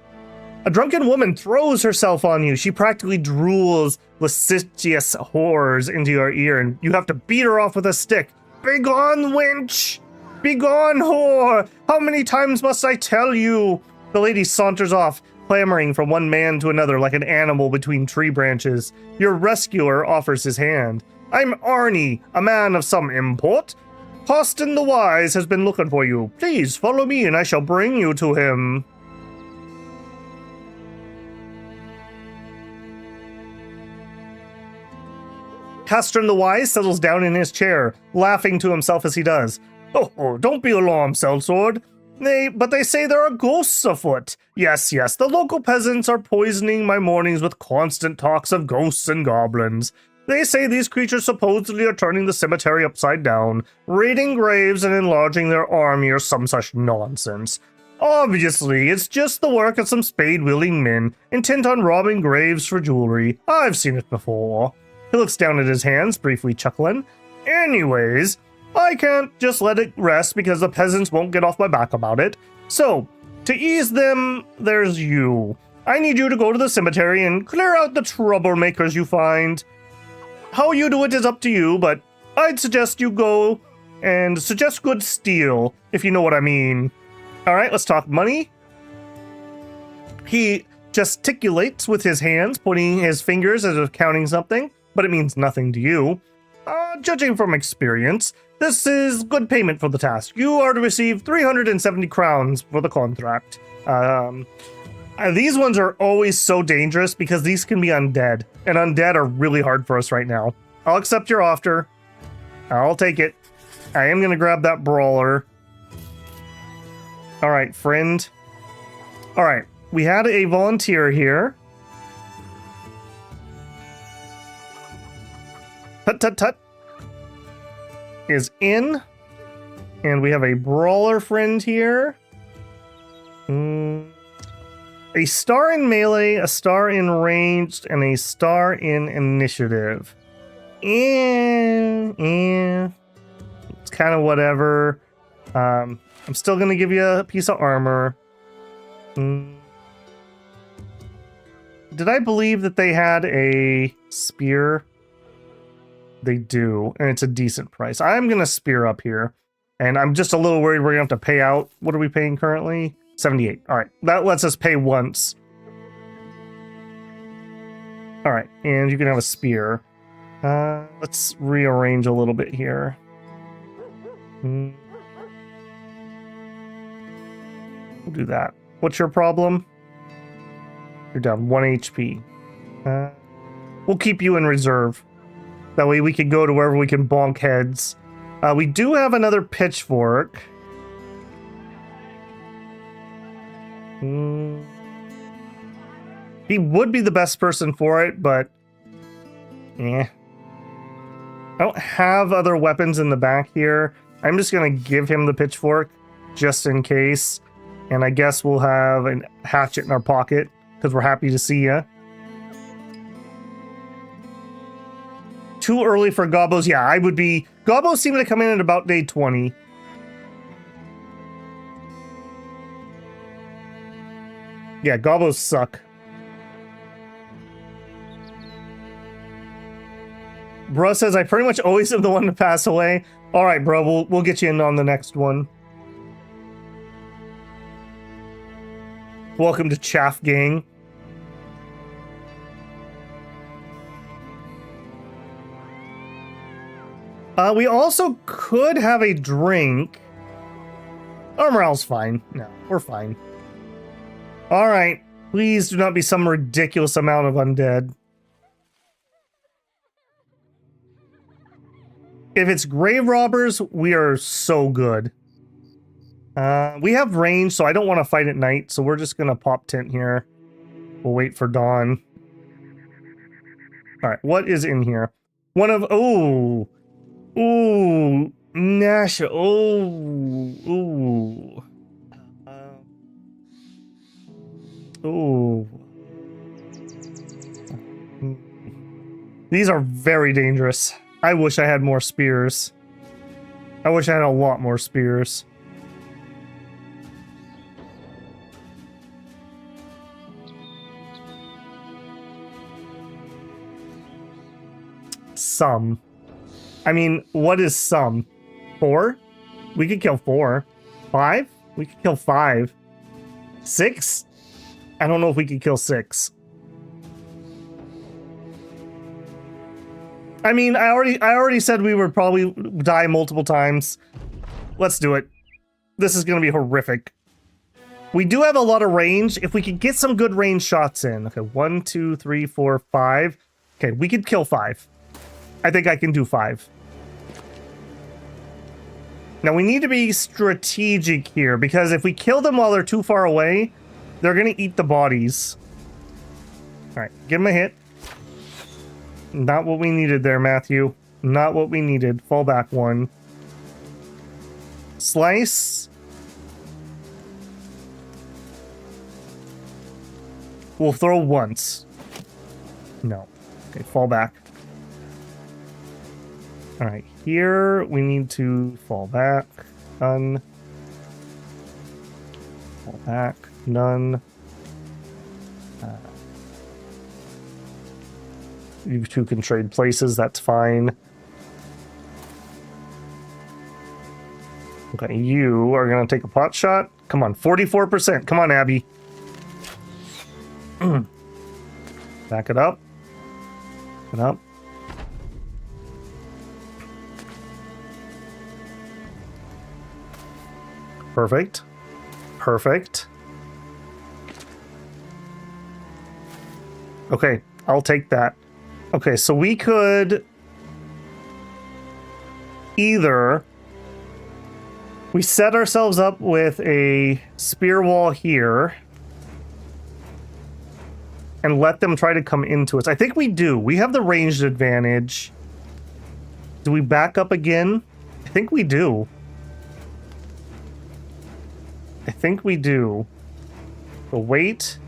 A drunken woman throws herself on you. She practically drools lascivious horrors into your ear, and you have to beat her off with a stick. Begone, wench! Begone, whore! How many times must I tell you? The lady saunters off, clamoring from one man to another like an animal between tree branches. Your rescuer offers his hand. I'm Arnie, a man of some import. Austin the Wise has been looking for you. Please follow me and I shall bring you to him. Castron the Wise settles down in his chair, laughing to himself as he does. Oh, don't be alarmed, Sellsword. But they say there are ghosts afoot. Yes, the local peasants are poisoning my mornings with constant talks of ghosts and goblins. They say these creatures supposedly are turning the cemetery upside down, raiding graves and enlarging their army or some such nonsense. Obviously, it's just the work of some spade-wielding men, intent on robbing graves for jewelry. I've seen it before. He looks down at his hands, briefly chuckling. Anyways, I can't just let it rest because the peasants won't get off my back about it. So, to ease them, there's you. I need you to go to the cemetery and clear out the troublemakers you find. How you do it is up to you, but I'd suggest you go and suggest good steel, if you know what I mean. Alright, let's talk money. He gesticulates with his hands, pointing his fingers as if counting something, but it means nothing to you. Judging from experience, this is good payment for the task. You are to receive 370 crowns for the contract. These ones are always so dangerous because these can be undead, and undead are really hard for us right now. I'll accept your offer. I'll take it. I am going to grab that brawler. All right, friend. All right, we had a volunteer here. Tut is in, and we have a brawler friend here. A star in melee, a star in ranged, and a star in initiative. It's kind of whatever. I'm still gonna give you a piece of armor. Did I believe that they had a spear? They do, and it's a decent price. I'm gonna spear up here, and I'm just a little worried we're gonna have to pay out. What are we paying currently? 78. All right, that lets us pay once. All right, and you can have a spear. Let's rearrange a little bit here. We'll do that. What's your problem? You're down 1 HP. We'll keep you in reserve. That way we can go to wherever we can bonk heads. We do have another pitchfork. He would be the best person for it, but I don't have other weapons in the back here. I'm just gonna give him the pitchfork just in case, and I guess we'll have a hatchet in our pocket because we're happy to see ya. Too early for gobos. Yeah, I would be. Gobos seem to come in at about day 20. Yeah, gobos suck. Bro says, I pretty much always am the one to pass away. Alright, bro, we'll get you in on the next one. Welcome to Chaff Gang. We also could have a drink. Our morale's fine. No, we're fine. All right. Please do not be some ridiculous amount of undead. If it's grave robbers, we are so good. We have range, so I don't want to fight at night, so we're just going to pop tent here. We'll wait for dawn. All right, what is in here? One of... Oh! Ooh! Nash... Oh! Ooh! Ooh. These are very dangerous. I wish I had more spears. I wish I had a lot more spears. Some. I mean, what is some? 4? We could kill 4. 5? We could kill 5. 6? I don't know if we could kill 6. I mean, I already said we would probably die multiple times. Let's do it. This is going to be horrific. We do have a lot of range. If we could get some good range shots in. Okay, 1, 2, 3, 4, 5. Okay, we could kill 5. I think I can do 5. Now, we need to be strategic here, because if we kill them while they're too far away, they're going to eat the bodies. All right, give him a hit. Not what we needed there, Matthew. Not what we needed. Fall back 1. Slice. We'll throw once. No. Okay, fall back. All right, here we need to fall back. None. Fall back. None. You two can trade places, that's fine. Okay, you are going to take a pot shot. Come on, 44%. Come on, Abby. Back it up. Back it up. Perfect. Perfect. Okay, I'll take that. Okay, so we could either we set ourselves up with a spear wall here and let them try to come into us. I think we do. We have the ranged advantage. Do we back up again? I think we do. I think we do. So wait.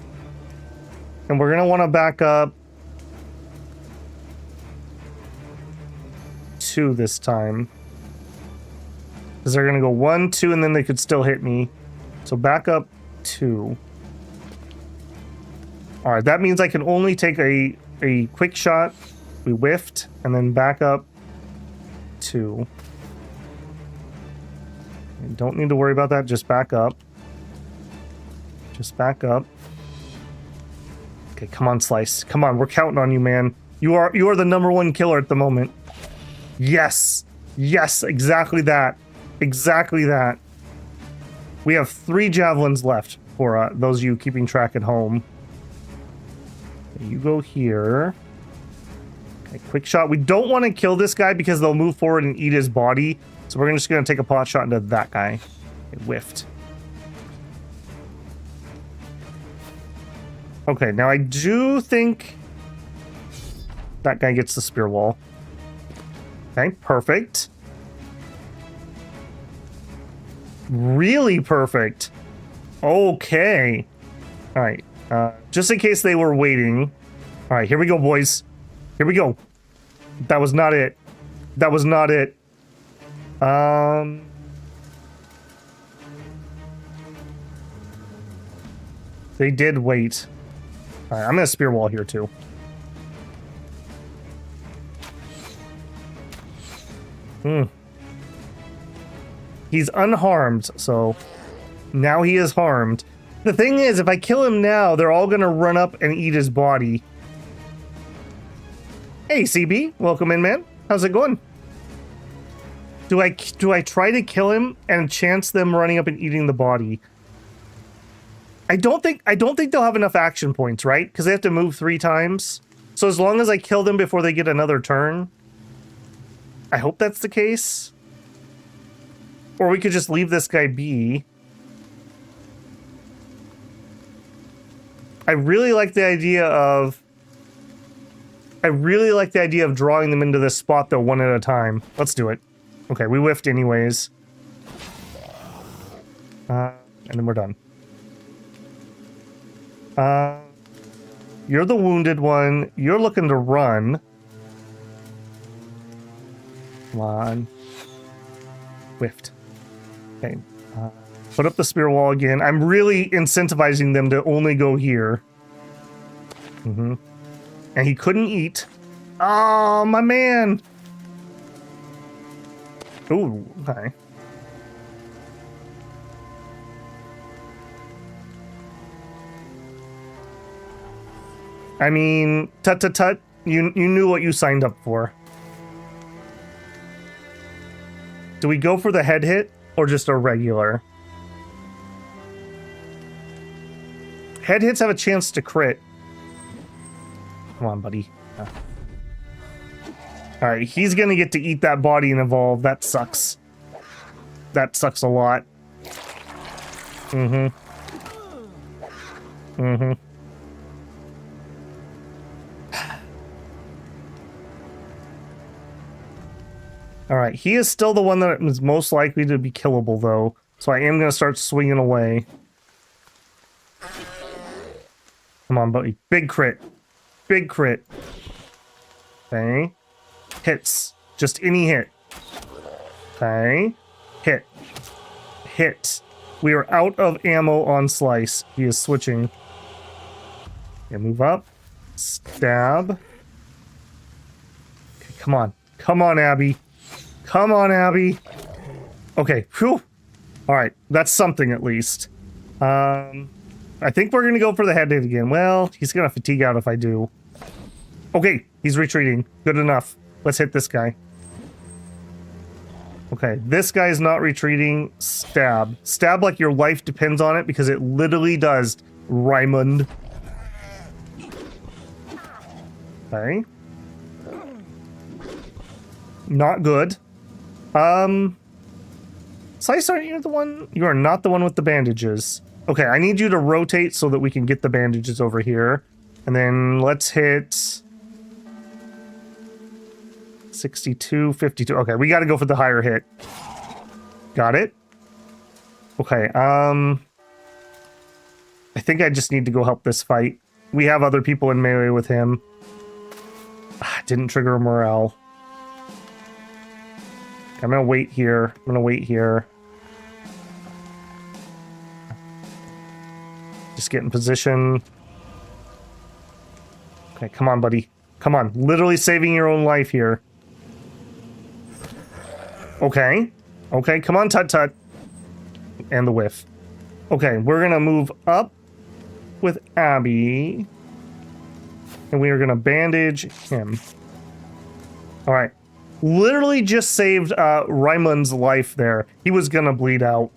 And we're going to want to back up 2 this time. Because they're going to go 1, 2, and then they could still hit me. So back up 2. All right, that means I can only take a quick shot. We whiffed, and then back up 2. You don't need to worry about that, just back up. Just back up. Okay, come on, Slice. Come on, we're counting on you, man. You are the #1 killer at the moment. Yes! Yes, exactly that. Exactly that. We have 3 javelins left for those of you keeping track at home. You go here. Okay, quick shot. We don't want to kill this guy because they'll move forward and eat his body. So we're just going to take a pot shot into that guy. It whiffed. Okay, now I do think that guy gets the spear wall. Okay, perfect. Really perfect. Okay. All right. Just in case they were waiting. All right, here we go, boys. Here we go. That was not it. That was not it. They did wait. All right, I'm gonna spear wall here too. He's unharmed, so now he is harmed. The thing is, if I kill him now, they're all gonna run up and eat his body. Hey, CB, welcome in, man. How's it going? Do I try to kill him and chance them running up and eating the body? I don't think they'll have enough action points, right? Because they have to move 3 times. So as long as I kill them before they get another turn, I hope that's the case. Or we could just leave this guy be. I really like the idea of drawing them into this spot, though, one at a time. Let's do it. Okay, we whiffed anyways. And then we're done. You're the wounded one. You're looking to run. Come on. Whiffed. Okay. Put up the spear wall again. I'm really incentivizing them to only go here. And he couldn't eat. Oh, my man. Ooh, okay. I mean, tut. You knew what you signed up for. Do we go for the head hit or just a regular? Head hits have a chance to crit. Come on, buddy. Alright, he's gonna get to eat that body and evolve. That sucks. That sucks a lot. Alright, he is still the one that is most likely to be killable, though. So I am going to start swinging away. Come on, buddy. Big crit. Big crit. Okay. Hits. Just any hit. Okay. Hit. Hit. We are out of ammo on Slice. He is switching. Okay, move up. Stab. Okay, come on. Come on, Abby. Come on, Abby. Okay, whew. Alright, that's something at least. I think we're gonna go for the head hit again. Well, he's gonna fatigue out if I do. Okay, he's retreating. Good enough. Let's hit this guy. Okay, this guy's not retreating. Stab. Stab like your life depends on it, because it literally does, Raymond. Okay. Not good. Slice, aren't you the one? You are not the one with the bandages. Okay, I need you to rotate so that we can get the bandages over here. And then let's hit 62, 52. Okay, we gotta go for the higher hit. Got it. Okay, I think I just need to go help this fight. We have other people in melee with him. Didn't trigger morale. I'm gonna wait here. Just get in position. Okay, come on, buddy. Come on. Literally saving your own life here. Okay. Okay, come on, Tut. And the whiff. Okay, we're gonna move up with Abby. And we are gonna bandage him. Alright. Literally just saved Raymond's life there. He was gonna bleed out.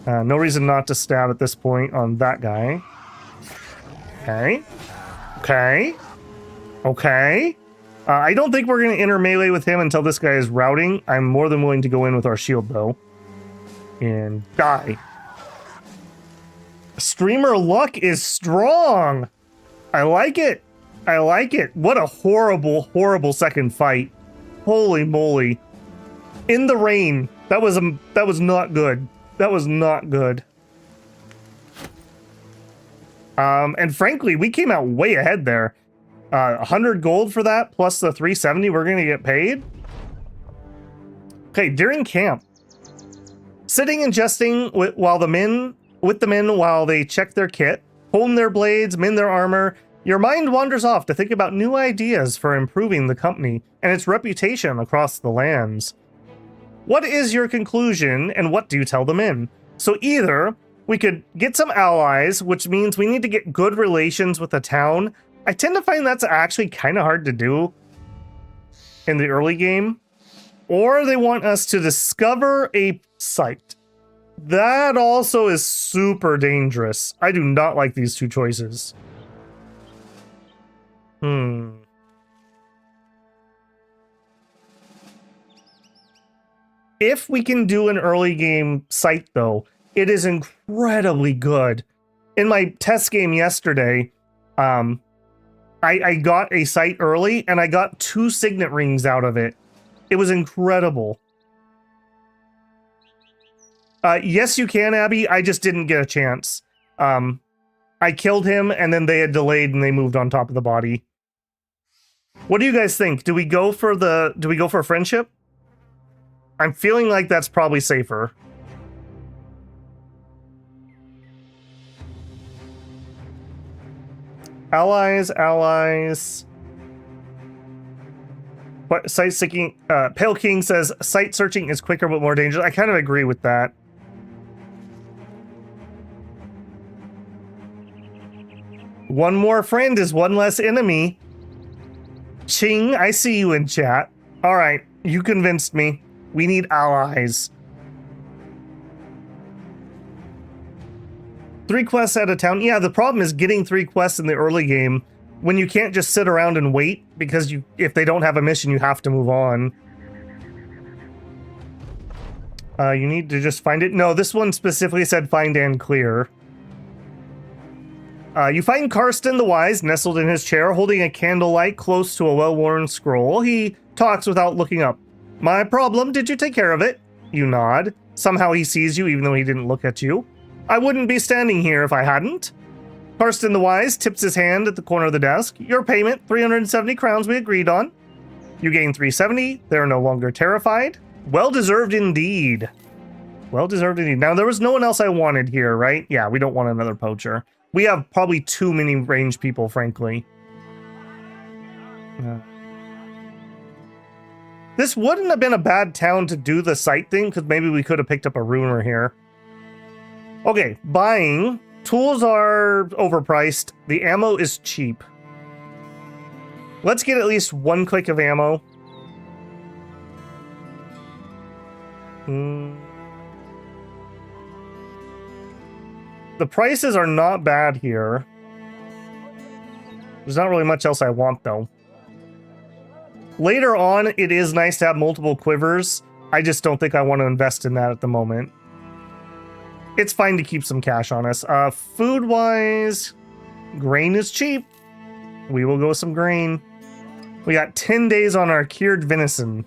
No reason not to stab at this point on that guy. Okay. Okay. Okay. I don't think we're gonna enter melee with him until this guy is routing. I'm more than willing to go in with our shield, though. And die. Streamer luck is strong! I like it! I like it! What a horrible, horrible second fight. Holy moly. In the rain. That was not good. That was not good. And frankly, we came out way ahead there. 100 gold for that, plus the 370 we're gonna get paid. Okay, during camp. Sitting and jesting with the men while they check their kit, hone their blades, mend their armor, your mind wanders off to think about new ideas for improving the company and its reputation across the lands. What is your conclusion, and what do you tell the men? So either we could get some allies, which means we need to get good relations with the town. I tend to find that's actually kind of hard to do in the early game. Or they want us to discover a site. That also is super dangerous. I do not like these two choices. If we can do an early game site, though, it is incredibly good. In my test game yesterday, I got a site early, and I got 2 signet rings out of it. It was incredible. Yes, you can, Abby. I just didn't get a chance. I killed him, and then they had delayed, and they moved on top of the body. What do you guys think? Do we go for friendship? I'm feeling like that's probably safer. Allies. What site seeking? Pale King says site searching is quicker but more dangerous. I kind of agree with that. One more friend is one less enemy. Ching, I see you in chat. All right, you convinced me. We need allies. 3 quests at a town. Yeah, the problem is getting 3 quests in the early game when you can't just sit around and wait because if they don't have a mission, you have to move on. You need to just find it. No, this one specifically said find and clear. You find Karsten the Wise nestled in his chair, holding a candlelight close to a well-worn scroll. He talks without looking up. My problem, did you take care of it? You nod. Somehow he sees you even though he didn't look at you. I wouldn't be standing here if I hadn't. Karsten the Wise tips his hand at the corner of the desk. Your payment, 370 crowns we agreed on. You gain 370. They're no longer terrified. Well-deserved indeed. Well-deserved indeed. Now, there was no one else I wanted here, right? Yeah, we don't want another poacher. We have probably too many ranged people, frankly. This wouldn't have been a bad town to do the site thing, because maybe we could have picked up a ruiner here. Okay, buying. Tools are overpriced. The ammo is cheap. Let's get at least 1 click of ammo. The prices are not bad here. There's not really much else I want, though. Later on, it is nice to have multiple quivers. I just don't think I want to invest in that at the moment. It's fine to keep some cash on us. Food-wise, grain is cheap. We will go with some grain. We got 10 days on our cured venison.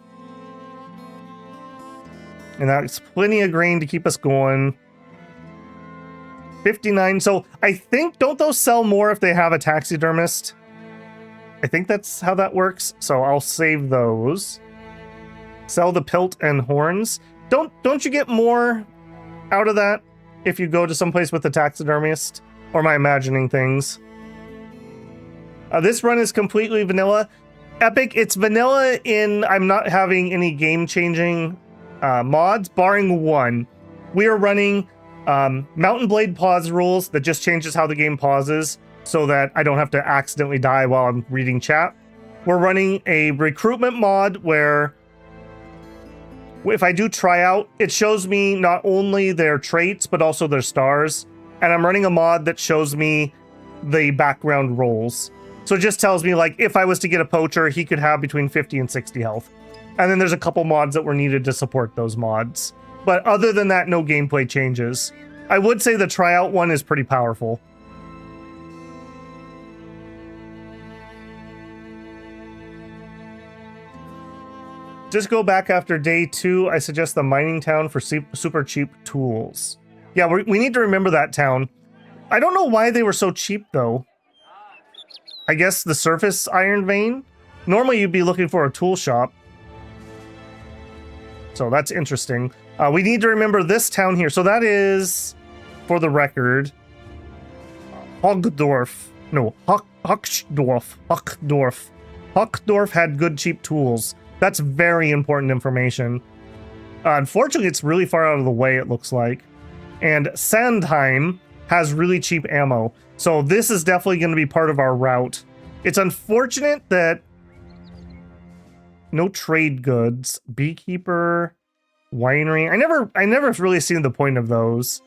And that's plenty of grain to keep us going. 59. So I think, don't those sell more if they have a taxidermist? I think that's how that works. So I'll save those. Sell the pilt and horns. Don't you get more out of that if you go to someplace with a taxidermist? Or am I imagining things? This run is completely vanilla. Epic, it's vanilla in I'm not having any game-changing mods, barring one. We are running Mountain Blade pause rules that just changes how the game pauses so that I don't have to accidentally die while I'm reading chat. We're running a recruitment mod where if I do tryout, it shows me not only their traits, but also their stars. And I'm running a mod that shows me the background roles. So it just tells me, like, if I was to get a poacher, he could have between 50 and 60 health. And then there's a couple mods that were needed to support those mods. But other than that, no gameplay changes. I would say the tryout one is pretty powerful. Just go back after day 2. I suggest the mining town for super cheap tools. Yeah, we need to remember that town. I don't know why they were so cheap, though. I guess the surface iron vein? Normally you'd be looking for a tool shop. So that's interesting. We need to remember this town here. So that is, for the record, Hogdorf. No, Huckdorf. Huckdorf. Huckdorf had good cheap tools. That's very important information. Unfortunately, it's really far out of the way, it looks like. And Sandheim has really cheap ammo. So this is definitely going to be part of our route. It's unfortunate that no trade goods. Beekeeper. Winery. I never really seen the point of those.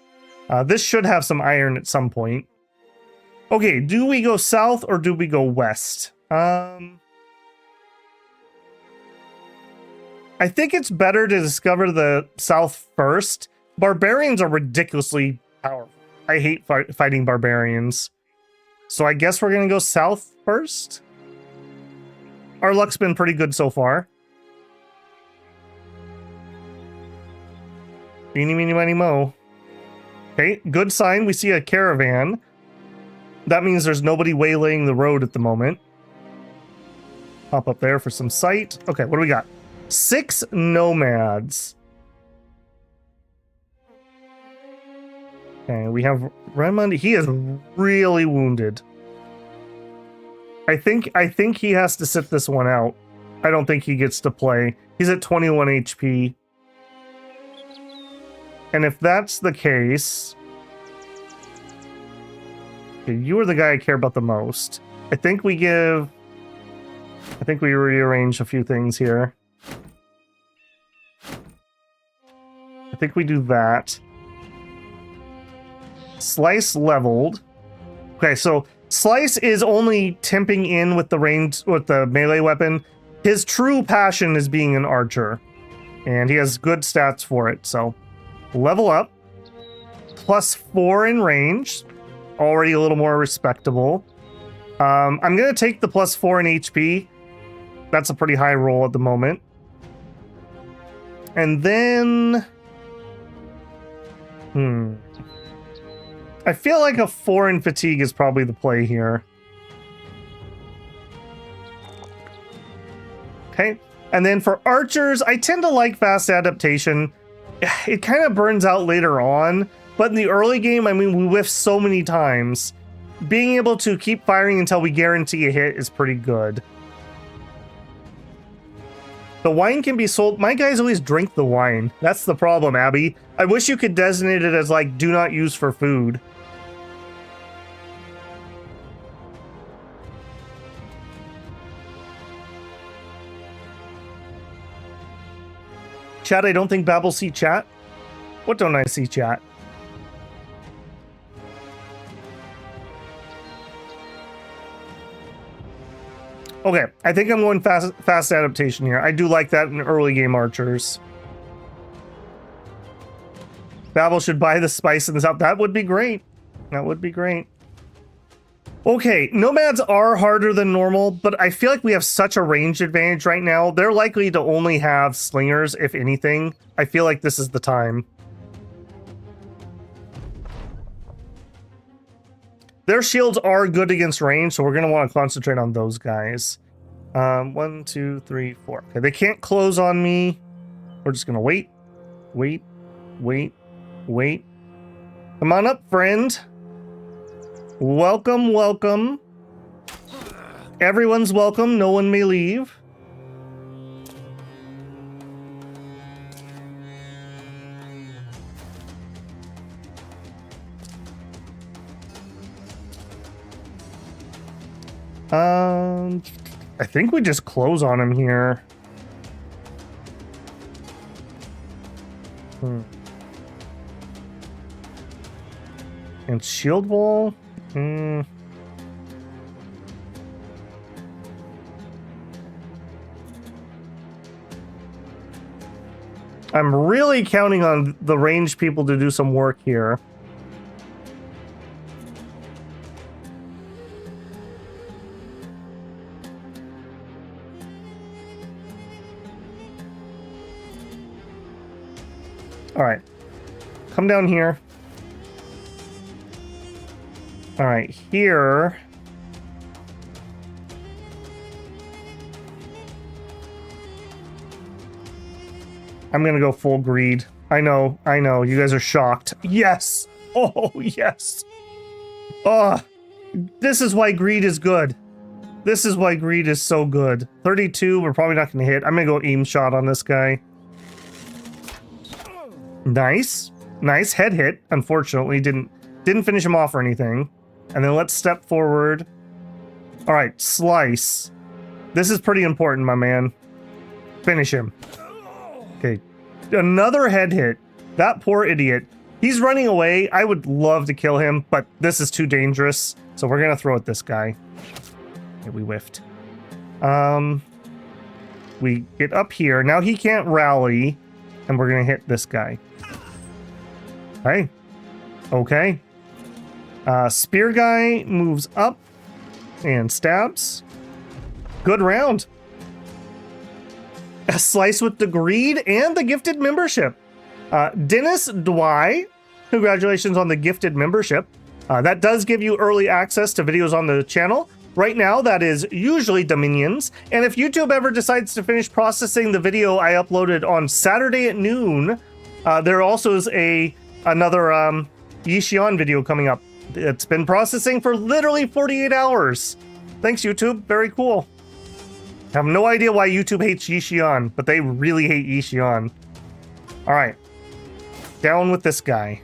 This should have some iron at some point. Okay, do we go south or do we go west? I think it's better to discover the south first. Barbarians are ridiculously powerful. I hate fighting barbarians. So I guess we're gonna go south first. Our luck's been pretty good so far. Eeny, meeny, miny, mo. Okay, good sign. We see a caravan. That means there's nobody waylaying the road at the moment. Hop up there for some sight. Okay, what do we got? 6 nomads. Okay, we have Raymond. He is really wounded. I think he has to sit this one out. I don't think he gets to play. He's at 21 HP. And if that's the case, okay, you are the guy I care about the most. I think we rearrange a few things here. I think we do that. Slice leveled. Okay, so Slice is only temping in with the range with the melee weapon. His true passion is being an archer, and he has good stats for it. So level up, +4 in range, already a little more respectable. I'm gonna take the +4 in HP. That's a pretty high roll at the moment. And then, I feel like a 4 in fatigue is probably the play here. Okay, and then for archers, I tend to like fast adaptation. It kind of burns out later on, but in the early game, I mean, we whiff so many times. Being able to keep firing until we guarantee a hit is pretty good. The wine can be sold. My guys always drink the wine. That's the problem, Abby. I wish you could designate it as like, do not use for food. Chat, I don't think Babel see chat. What don't I see chat? Okay, I think I'm going fast adaptation here. I do like that in early game archers. Babel should buy the spice in the south. That would be great. That would be great. Okay, nomads are harder than normal, but I feel like we have such a range advantage right now. They're likely to only have slingers, if anything. I feel like this is the time. Their shields are good against range, so we're going to want to concentrate on those guys. 1, 2, 3, 4. Okay, they can't close on me. We're just going to wait. Wait. Wait. Wait. Come on up, friend. Welcome, welcome. Everyone's welcome. No one may leave. I think we just close on him here. And shield wall. I'm really counting on the ranged people to do some work here. All right, come down here. All right, here. I'm gonna go full greed. I know, you guys are shocked. Yes! Oh, yes! Oh, this is why greed is good. This is why greed is so good. 32, we're probably not gonna hit. I'm gonna go aim shot on this guy. Nice. Nice head hit. Unfortunately, didn't finish him off or anything. And then let's step forward. All right, slice. This is pretty important, my man. Finish him. Okay. Another head hit. That poor idiot. He's running away. I would love to kill him, but this is too dangerous. So we're gonna throw at this guy. Okay, we whiffed. We get up here. Now he can't rally, and we're gonna hit this guy. Hey. Okay. Spear guy moves up and stabs. Good round. A slice with the greed and the gifted membership. Dennis Dwy, congratulations on the gifted membership. That does give you early access to videos on the channel. Right now, that is usually Dominions. And if YouTube ever decides to finish processing the video I uploaded on Saturday at noon, there also is another Yishion video coming up. It's been processing for literally 48 hours. Thanks, YouTube. Very cool. I have no idea why YouTube hates Yishion, but they really hate Yishion. All right. Down with this guy.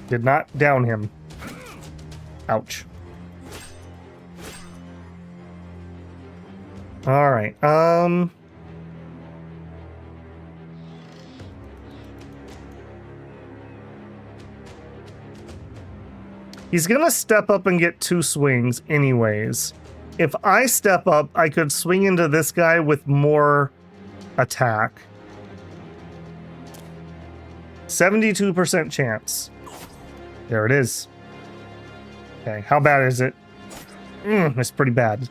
Did not down him. Ouch. All right. He's gonna step up and get 2 swings anyways. If I step up, I could swing into this guy with more attack. 72% chance. There it is. Okay, how bad is it? It's pretty bad.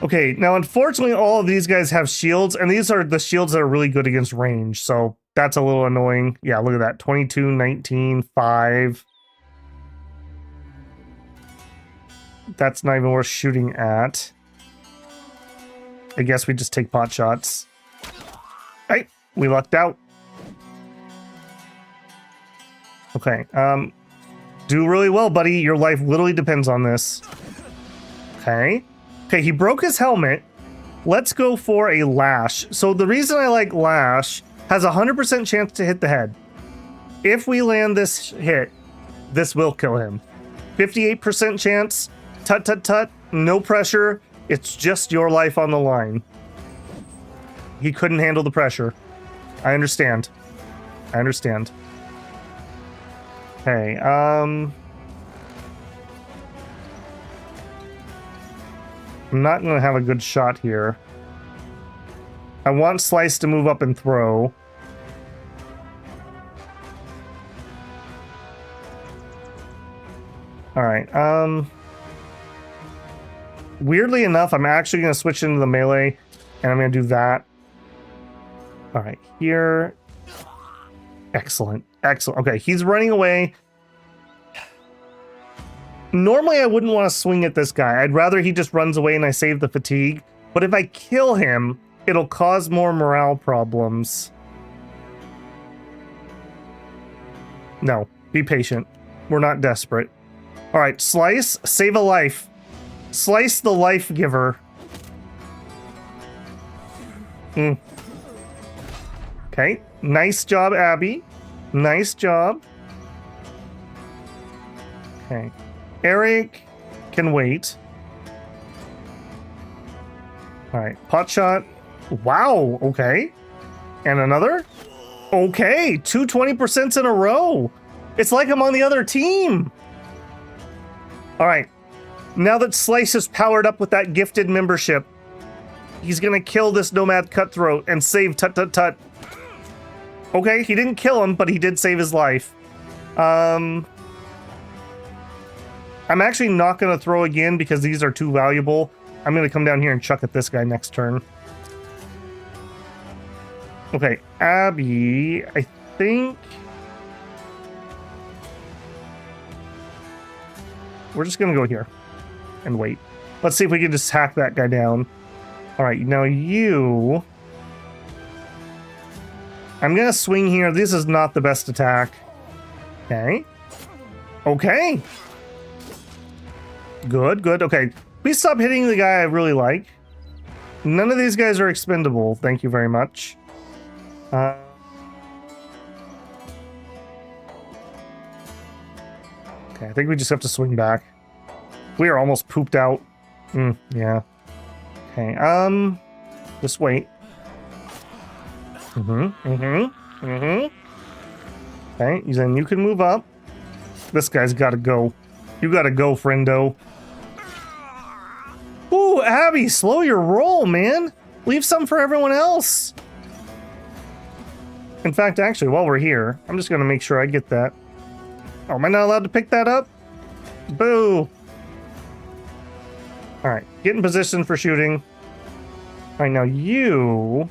Okay, now unfortunately all of these guys have shields, and these are the shields that are really good against range, so that's a little annoying. Yeah, look at that. 22, 19, 5. That's not even worth shooting at. I guess we just take pot shots. Hey, we lucked out. Okay, do really well, buddy. Your life literally depends on this. Okay. Okay, he broke his helmet. Let's go for a lash. So the reason I like lash has a 100% chance to hit the head. If we land this hit, this will kill him. 58% chance. Tut, tut, tut. No pressure. It's just your life on the line. He couldn't handle the pressure. I understand. I understand. Okay, I'm not gonna have a good shot here. I want Slice to move up and throw. Alright, weirdly enough, I'm actually gonna switch into the melee, and I'm gonna do that. Alright, here. Excellent. Excellent. Okay, he's running away. Normally, I wouldn't want to swing at this guy. I'd rather he just runs away and I save the fatigue. But if I kill him, it'll cause more morale problems. No, be patient. We're not desperate. All right, Slice, save a life. Slice the life giver. Okay, nice job, Abby. Nice job. Okay. Eric can wait. Alright, pot shot. Wow, okay. And another? Okay, 220% in a row. It's like I'm on the other team. Alright. Now that Slice is powered up with that gifted membership, he's gonna kill this Nomad Cutthroat and save Tut Tut Tut. Okay, he didn't kill him, but he did save his life. I'm actually not going to throw again because these are too valuable. I'm going to come down here and chuck at this guy next turn. Okay, Abby, I think... we're just going to go here and wait. Let's see if we can just hack that guy down. All right, now you... I'm gonna swing here. This is not the best attack. Okay. Okay. Good, good. Okay. Please stop hitting the guy I really like. None of these guys are expendable. Thank you very much. Okay, I think we just have to swing back. We are almost pooped out. Yeah. Okay, Just wait. Okay, then you can move up. This guy's gotta go. You gotta go, friendo. Ooh, Abby, slow your roll, man. Leave some for everyone else. In fact, actually, while we're here, I'm just gonna make sure I get that. Oh, am I not allowed to pick that up? Boo. All right, get in position for shooting. All right, now you...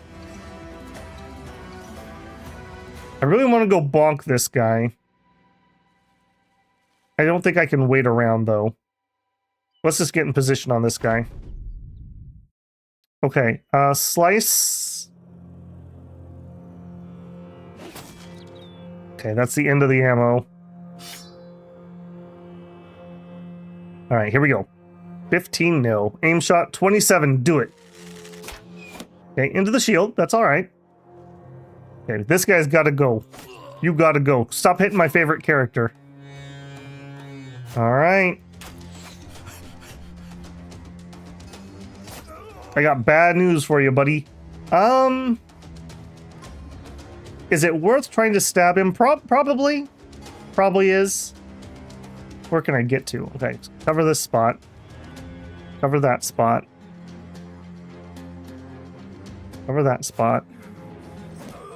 I really want to go bonk this guy. I don't think I can wait around, though. Let's just get in position on this guy. Okay, slice. Okay, that's the end of the ammo. All right, here we go. 15 no. Aim shot, 27, do it. Okay, into the shield, that's all right. Okay, this guy's gotta go. You gotta go. Stop hitting my favorite character. All right. I got bad news for you, buddy. Is it worth trying to stab him? Probably. Probably is. Where can I get to? Okay, cover this spot. Cover that spot. Cover that spot.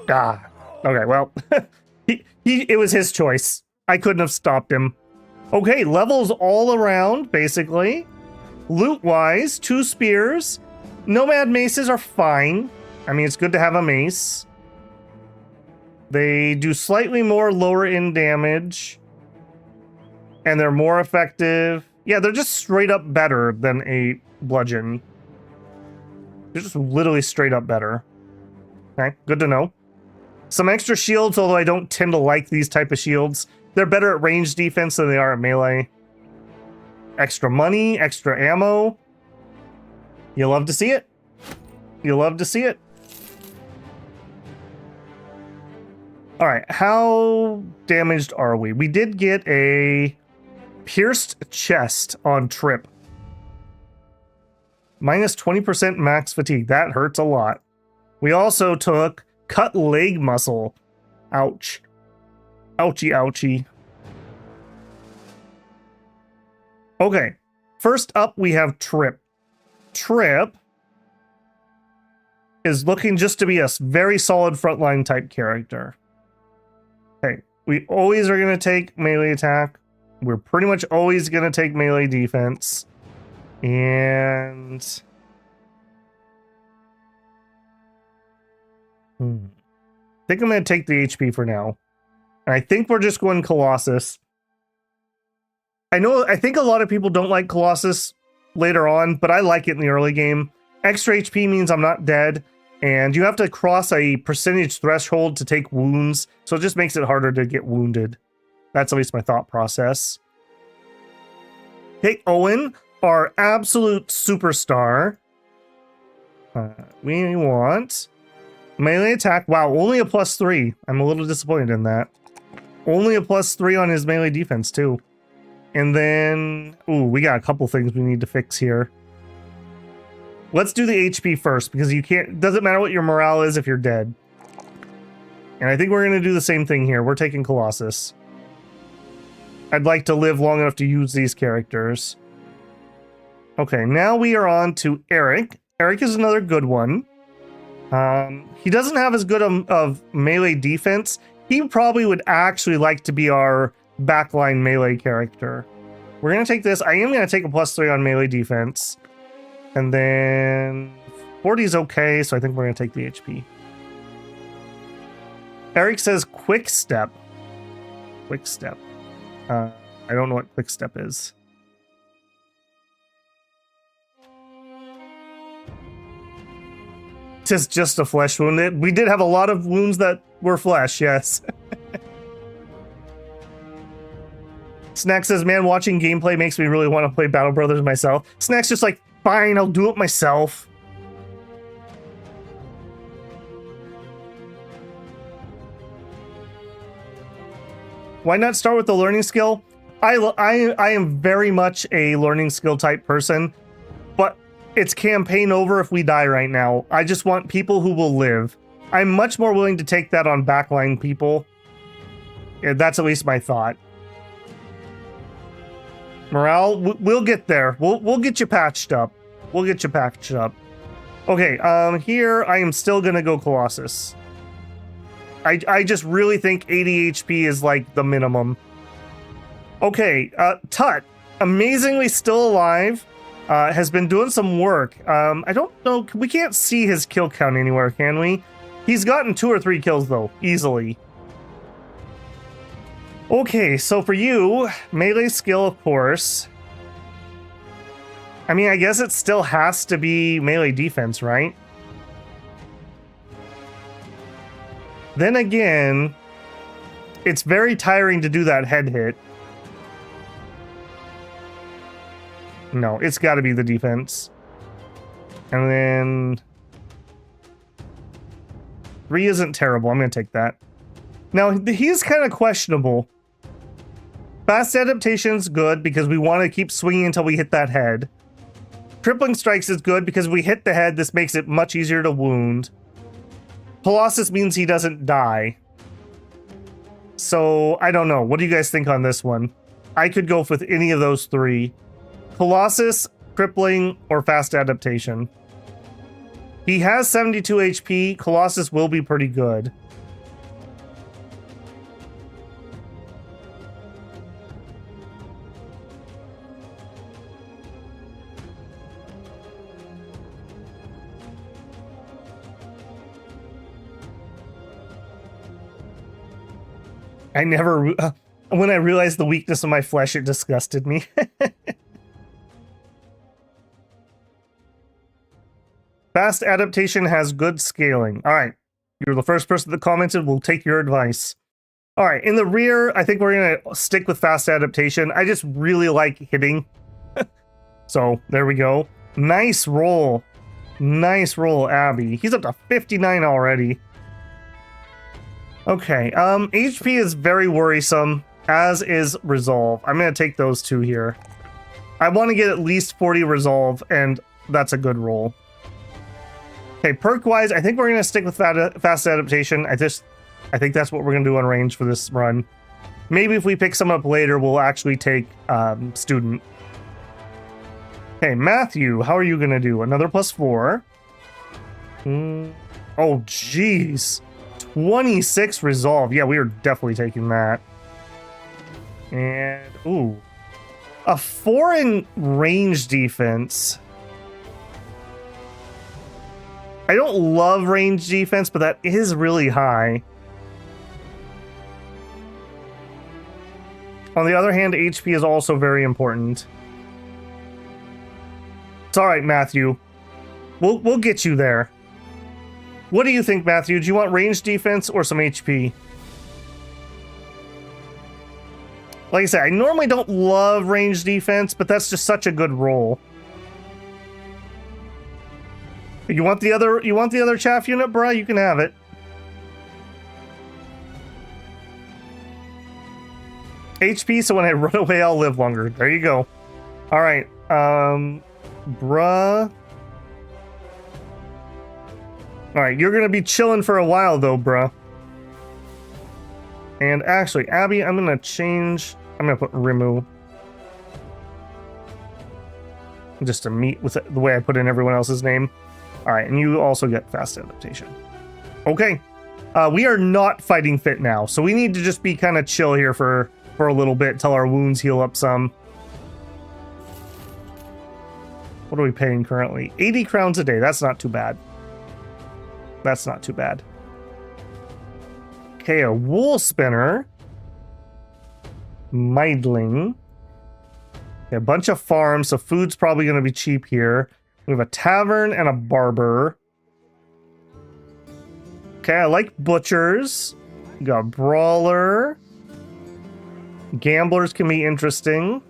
Ah. Okay, well, it was his choice. I couldn't have stopped him. Okay, levels all around, basically. Loot-wise, 2 spears. Nomad maces are fine. I mean, it's good to have a mace. They do slightly more lower end damage. And they're more effective. Yeah, they're just straight up better than a bludgeon. They're just literally straight up better. Okay, good to know. Some extra shields, although I don't tend to like these type of shields. They're better at range defense than they are at melee. Extra money, extra ammo. You love to see it. You love to see it. All right, how damaged are we? We did get a pierced chest on trip. Minus 20% max fatigue. That hurts a lot. We also took cut leg muscle. Ouch. Ouchie, ouchie. Okay, first up we have Trip. Trip is looking just to be a very solid frontline type character. Okay, we always are going to take melee attack. We're pretty much always going to take melee defense. And... I think I'm going to take the HP for now. And I think we're just going Colossus. I think a lot of people don't like Colossus later on, but I like it in the early game. Extra HP means I'm not dead, and you have to cross a percentage threshold to take wounds, so it just makes it harder to get wounded. That's at least my thought process. Take Owen, our absolute superstar. We want melee attack. Wow, only a +3. I'm a little disappointed in that. Only a +3 on his melee defense, too. And then, ooh, we got a couple things we need to fix here. Let's do the HP first, because you can't, doesn't matter what your morale is if you're dead. And I think we're going to do the same thing here. We're taking Colossus. I'd like to live long enough to use these characters. Okay, now we are on to Eric. Eric is another good one. He doesn't have as good of melee defense. He probably would actually like to be our backline melee character. We're going to take this. I am going to take a +3 on melee defense. And then 40 is okay, so I think we're going to take the HP. Eric says quick step. Quick step. I don't know what quick step is. Just a flesh wound. We did have a lot of wounds that were flesh, yes. Snack says, man, watching gameplay makes me really want to play Battle Brothers myself. Snack's just like, fine, I'll do it myself. Why not start with the learning skill? I am very much a learning skill type person, but it's campaign over if we die right now. I just want people who will live. I'm much more willing to take that on backline people. Yeah, that's at least my thought. Morale, we'll get there. We'll get you patched up. We'll get you patched up. Okay, here I am still gonna go Colossus. I just really think 80 HP is like the minimum. Okay, Tut, amazingly still alive, has been doing some work. I don't know, we can't see his kill count anywhere, can we? He's gotten 2 or 3 kills though, easily. Okay, so for you, melee skill, of course. I mean, I guess it still has to be melee defense, right? Then again, it's very tiring to do that head hit. No, it's got to be the defense. And then 3 isn't terrible. I'm going to take that. Now, he's kind of questionable. Fast adaptation's good because we want to keep swinging until we hit that head. Crippling strikes is good because we hit the head. This makes it much easier to wound. Colossus means he doesn't die. So, I don't know. What do you guys think on this one? I could go with any of those 3. Colossus, crippling, or fast adaptation. He has 72 HP. Colossus will be pretty good. I never, when I realized the weakness of my flesh, it disgusted me. Fast adaptation has good scaling. All right. You're the first person that commented. We'll take your advice. All right. In the rear, I think we're going to stick with fast adaptation. I just really like hitting. So there we go. Nice roll. Nice roll, Abby. He's up to 59 already. Okay, HP is very worrisome, as is Resolve. I'm going to take those 2 here. I want to get at least 40 Resolve, and that's a good roll. Okay, perk-wise, I think we're going to stick with Fast Adaptation. I think that's what we're going to do on range for this run. Maybe if we pick some up later, we'll actually take Student. Okay, Matthew, how are you going to do? Another +4. Oh, jeez. 26 Resolve. Yeah, we are definitely taking that. And, ooh. A 4 in range defense. I don't love range defense, but that is really high. On the other hand, HP is also very important. It's alright, Matthew. We'll get you there. What do you think, Matthew? Do you want range defense or some HP? Like I said, I normally don't love range defense, but that's just such a good roll. You want the other chaff unit, bruh? You can have it. HP, so when I run away, I'll live longer. There you go. All right, bruh. All right, you're gonna be chilling for a while, though, bruh. And actually, Abby, I'm gonna put Rimu. Just to meet with the way I put in everyone else's name. All right, and you also get fast adaptation. Okay, we are not fighting fit now, so we need to just be kind of chill here for a little bit till our wounds heal up some. What are we paying currently? 80 crowns a day. That's not too bad. That's not too bad. Okay, a wool spinner. Meidling. Okay, a bunch of farms, so food's probably going to be cheap here. We have a tavern and a barber. Okay, I like butchers. We got brawler. Gamblers can be interesting.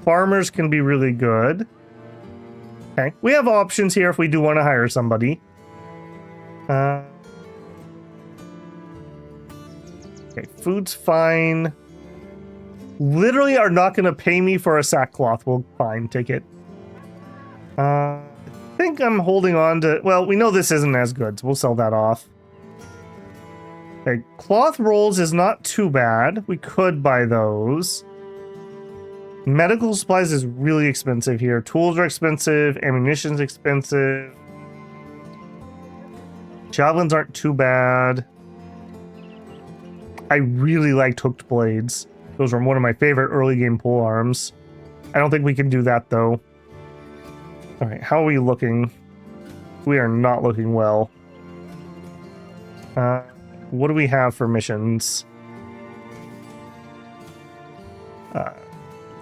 Farmers can be really good. Okay, we have options here if we do want to hire somebody. Okay, food's fine. Literally are not going to pay me for a sackcloth. Well, fine, take it. I think I'm holding on to... Well, we know this isn't as good, so we'll sell that off. Okay, cloth rolls is not too bad. We could buy those. Medical supplies is really expensive here. Tools are expensive. Ammunition's expensive. Javelins aren't too bad. I really liked hooked blades. Those were one of my favorite early game pole arms. I don't think we can do that though. All right, how are we looking? We are not looking well. What do we have for missions?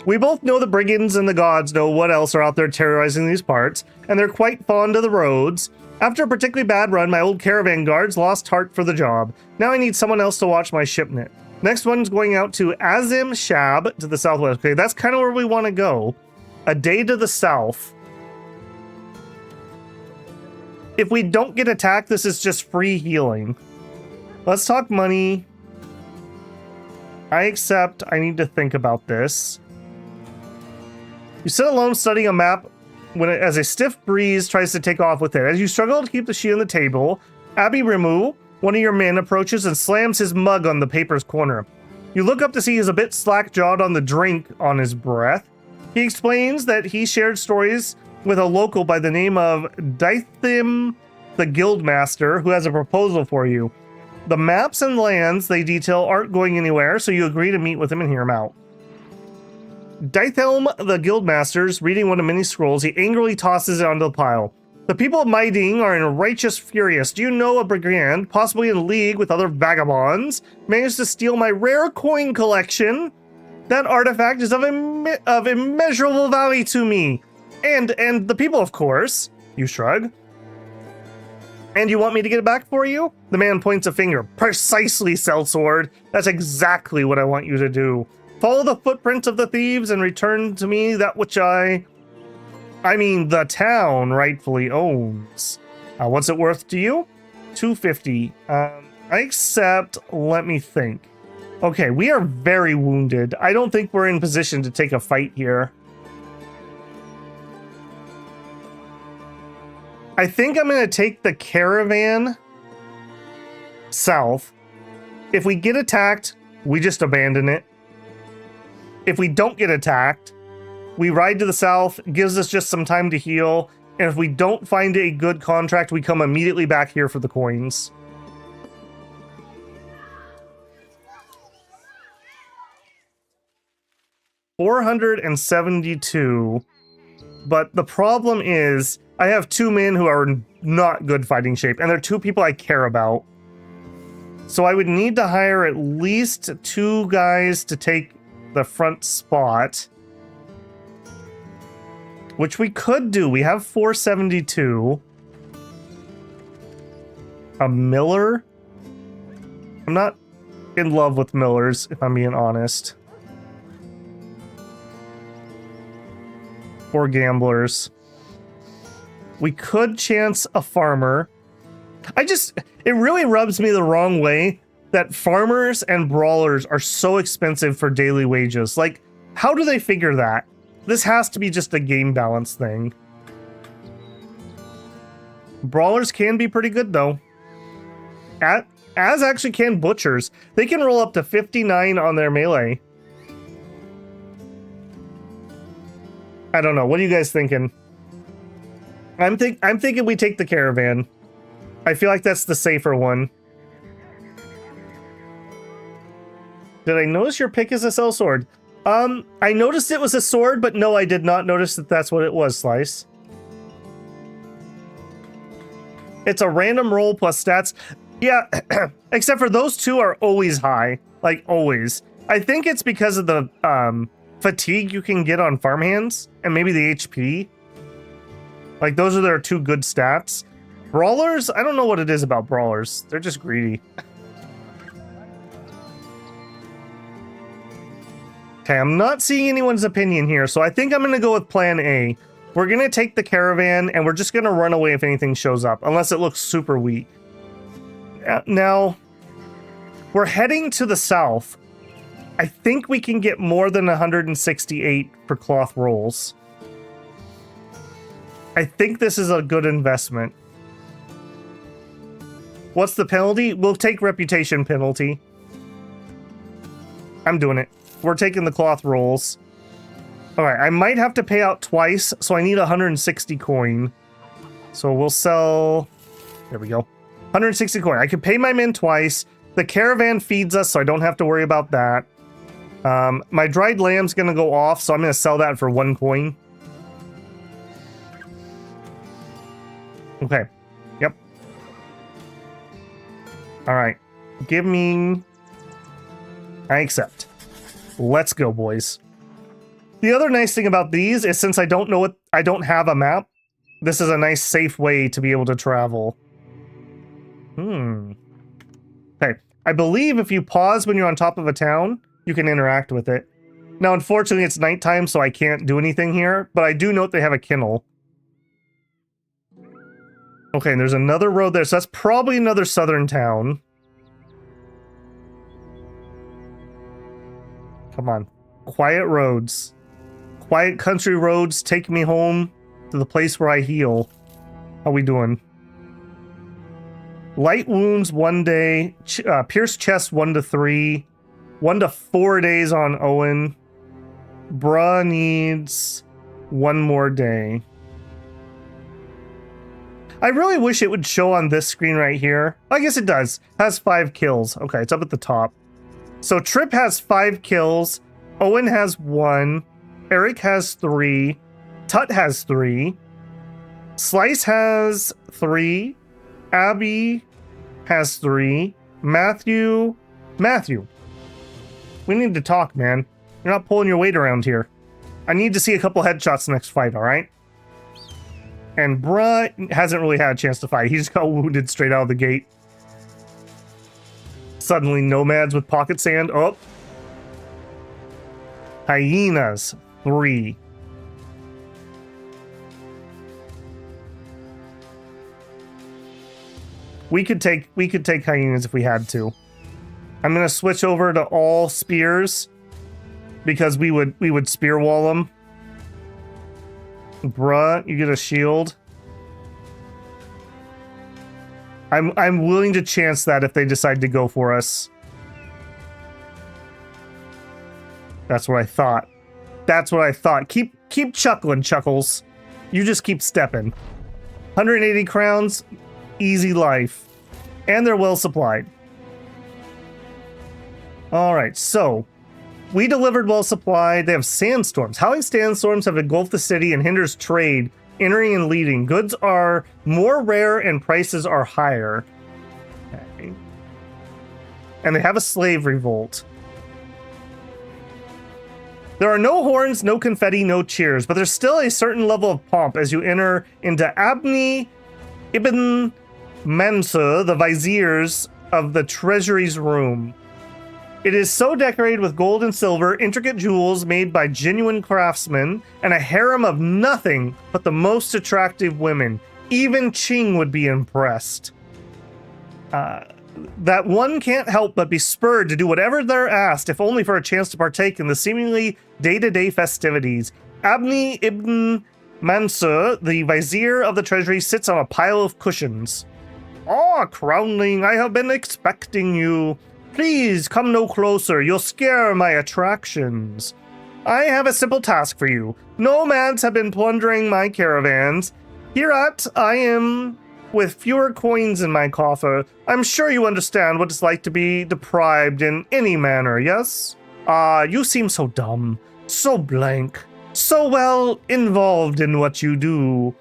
We both know the brigands and the gods know what else are out there terrorizing these parts, and they're quite fond of the roads. After a particularly bad run, my old caravan guards lost heart for the job. Now I need someone else to watch my shipment. Next one's going out to Azim Shab to the southwest. Okay, that's kind of where we want to go. A day to the south. If we don't get attacked, this is just free healing. Let's talk money. I accept. I need to think about this. You sit alone studying a map as a stiff breeze tries to take off with it. As you struggle to keep the sheet on the table, Abi Rimu, one of your men, approaches and slams his mug on the paper's corner. You look up to see he's a bit slack-jawed on the drink on his breath. He explains that he shared stories with a local by the name of Daithim the Guildmaster, who has a proposal for you. The maps and lands they detail aren't going anywhere, so you agree to meet with him and hear him out. Daithim the Guildmaster's reading one of many scrolls. He angrily tosses it onto the pile. The people of Maiding are in righteous furious. Do you know a brigand, possibly in league with other vagabonds, managed to steal my rare coin collection? That artifact is of immeasurable value to me. And the people, of course. You shrug. And you want me to get it back for you? The man points a finger. Precisely, sellsword. That's exactly what I want you to do. Follow the footprints of the thieves and return to me that which I mean, the town rightfully owns. What's it worth to you? 250. I accept. Let me think. Okay, we are very wounded. I don't think we're in position to take a fight here. I think I'm going to take the caravan south. If we get attacked, we just abandon it. If we don't get attacked, we ride to the south, gives us just some time to heal, and if we don't find a good contract, we come immediately back here for the coins. $472, but the problem is I have two men who are not good fighting shape, and they're two people I care about. So I would need to hire at least two guys to take the front spot, which we could do. We have 472. A miller? I'm not in love with millers, if I'm being honest. Or gamblers. We could chance a farmer. It really rubs me the wrong way that farmers and brawlers are so expensive for daily wages. Like, how do they figure that? This has to be just a game balance thing. Brawlers can be pretty good, though. As actually can butchers. They can roll up to 59 on their melee. I don't know. What are you guys thinking? I'm thinking we take the caravan. I feel like that's the safer one. Did I notice your pick is a sellsword? I noticed it was a sword, but no, I did not notice that that's what it was, Slice. It's a random roll plus stats. Yeah, except for those two are always high. Like, always. I think it's because of the fatigue you can get on farmhands, and maybe the HP. Like, those are their two good stats. Brawlers? I don't know what it is about brawlers. They're just greedy. Okay, I'm not seeing anyone's opinion here, so I think I'm going to go with plan A. We're going to take the caravan, and we're just going to run away if anything shows up, unless it looks super weak. Now, we're heading to the south. I think we can get more than 168 for cloth rolls. I think this is a good investment. What's the penalty? We'll take reputation penalty. I'm doing it. We're taking the cloth rolls. All right, I might have to pay out twice, so I need 160 coin. So we'll sell... There we go. 160 coin. I can pay my men twice. The caravan feeds us, so I don't have to worry about that. My dried lamb's going to go off, so I'm going to sell that for 1 coin. Okay. Yep. All right. Give me... I accept. Let's go, boys. The other nice thing about these is since I don't know what... I don't have a map, this is a nice, safe way to be able to travel. Okay. I believe if you pause when you're on top of a town, you can interact with it. Now, unfortunately, it's nighttime, so I can't do anything here, but I do note they have a kennel. Okay, and there's another road there, so that's probably another southern town. Come on. Quiet roads. Quiet country roads take me home to the place where I heal. How we doing? Light wounds 1 day. Pierced chest 1 to 3. 1 to 4 days on Owen. Bruh needs 1 more day. I really wish it would show on this screen right here. I guess it does. Has 5 kills. Okay, it's up at the top. So Trip has 5 kills. Owen has 1. Eric has 3. Tut has 3. Slice has 3. Abby has 3. Matthew. We need to talk, man. You're not pulling your weight around here. I need to see a couple headshots next fight, alright? And Bruh hasn't really had a chance to fight. He just got wounded straight out of the gate. Suddenly, nomads with pocket sand. Oh. Hyenas. 3. We could take hyenas if we had to. I'm gonna switch over to all spears because we would spear wall them. Bruh, you get a shield. I'm willing to chance that if they decide to go for us. That's what I thought. That's what I thought. Keep chuckling, Chuckles. You just keep stepping. 180 crowns, easy life. And they're well supplied. Alright, so we delivered well supplied. They have sandstorms. Howling sandstorms have engulfed the city and hinders trade, entering and leaving. Goods are more rare and prices are higher. Okay. And they have a slave revolt. There are no horns, no confetti, no cheers, but there's still a certain level of pomp as you enter into Abni ibn Mansur, the viziers of the treasury's room. It is so decorated with gold and silver, intricate jewels made by genuine craftsmen, and a harem of nothing but the most attractive women. Even Ching would be impressed. That one can't help but be spurred to do whatever they're asked, if only for a chance to partake in the seemingly day-to-day festivities. Abni ibn Mansur, the vizier of the treasury, sits on a pile of cushions. "Ah, Crownling, I have been expecting you. Please come no closer, you'll scare my attractions. I have a simple task for you. Nomads have been plundering my caravans. Hereat I am with fewer coins in my coffer. I'm sure you understand what it's like to be deprived in any manner, yes? Ah, you seem so dumb, so blank, so well involved in what you do.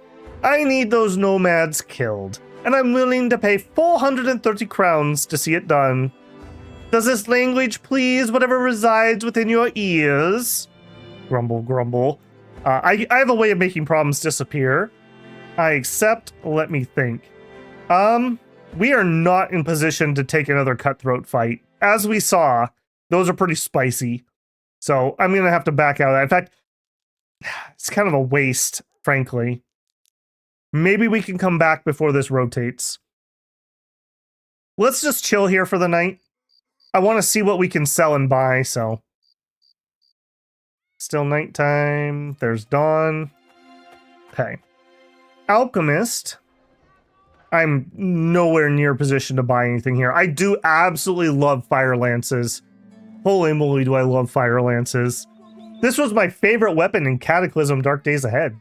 I need those nomads killed, and I'm willing to pay 430 crowns to see it done. Does this language please whatever resides within your ears?" Grumble, grumble. I have a way of making problems disappear. I accept. Let me think. We are not in position to take another cutthroat fight. As we saw, those are pretty spicy. So I'm going to have to back out of that. In fact, it's kind of a waste, frankly. Maybe we can come back before this rotates. Let's just chill here for the night. I want to see what we can sell and buy, so. Still nighttime. There's dawn. Okay. Alchemist. I'm nowhere near position to buy anything here. I do absolutely love fire lances. Holy moly, do I love fire lances. This was my favorite weapon in Cataclysm Dark Days Ahead.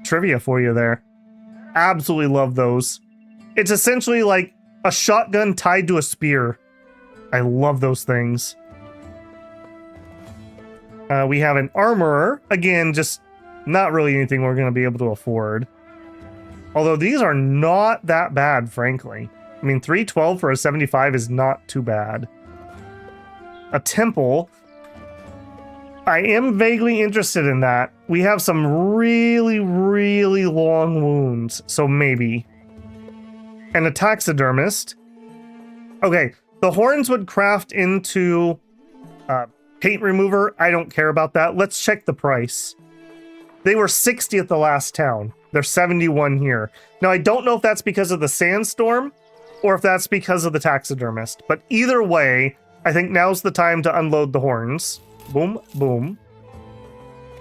Trivia for you there. Absolutely love those. It's essentially like a shotgun tied to a spear. I love those things. We have an armorer. Again, just not really anything we're going to be able to afford. Although these are not that bad, frankly. I mean, 312 for a 75 is not too bad. A temple. I am vaguely interested in that. We have some really, really long wounds, so maybe. And a taxidermist. Okay, the horns would craft into paint remover. I don't care about that. Let's check the price. They were 60 at the last town. They're 71 here. Now, I don't know if that's because of the sandstorm or if that's because of the taxidermist. But either way, I think now's the time to unload the horns. Boom, boom.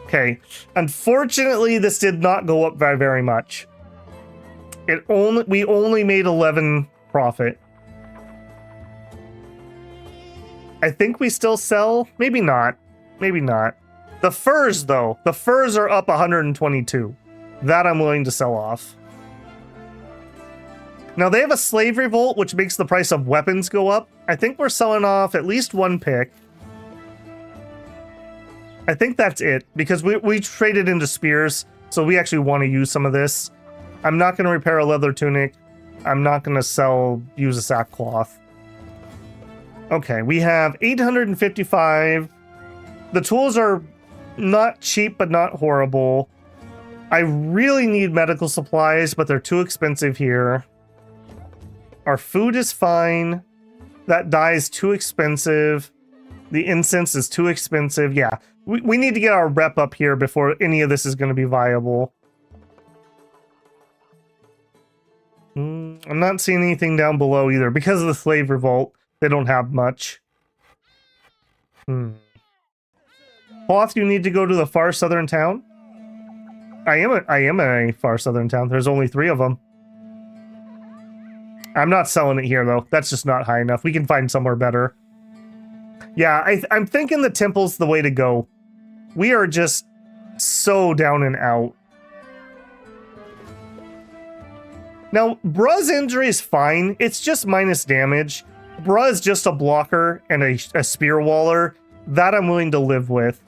Okay. Unfortunately, this did not go up by very much. We only made 11 profit. I think we still sell. Maybe not. Maybe not. The furs, though. The furs are up 122. That I'm willing to sell off. Now, they have a slave revolt, which makes the price of weapons go up. I think we're selling off at least one pick. I think that's it, because we traded into spears, so we actually want to use some of this. I'm not going to repair a leather tunic. I'm not going to use a sackcloth. Okay, we have 855. The tools are not cheap, but not horrible. I really need medical supplies, but they're too expensive here. Our food is fine. That dye is too expensive. The incense is too expensive. Yeah, we need to get our rep up here before any of this is going to be viable. I'm not seeing anything down below either. Because of the slave revolt, they don't have much. Cloth, you need to go to the far southern town? I am in a far southern town. There's only 3 of them. I'm not selling it here, though. That's just not high enough. We can find somewhere better. Yeah, I'm thinking the temple's the way to go. We are just so down and out. Now, Bruh's injury is fine. It's just minus damage. Bruh is just a blocker and a spear waller. That I'm willing to live with.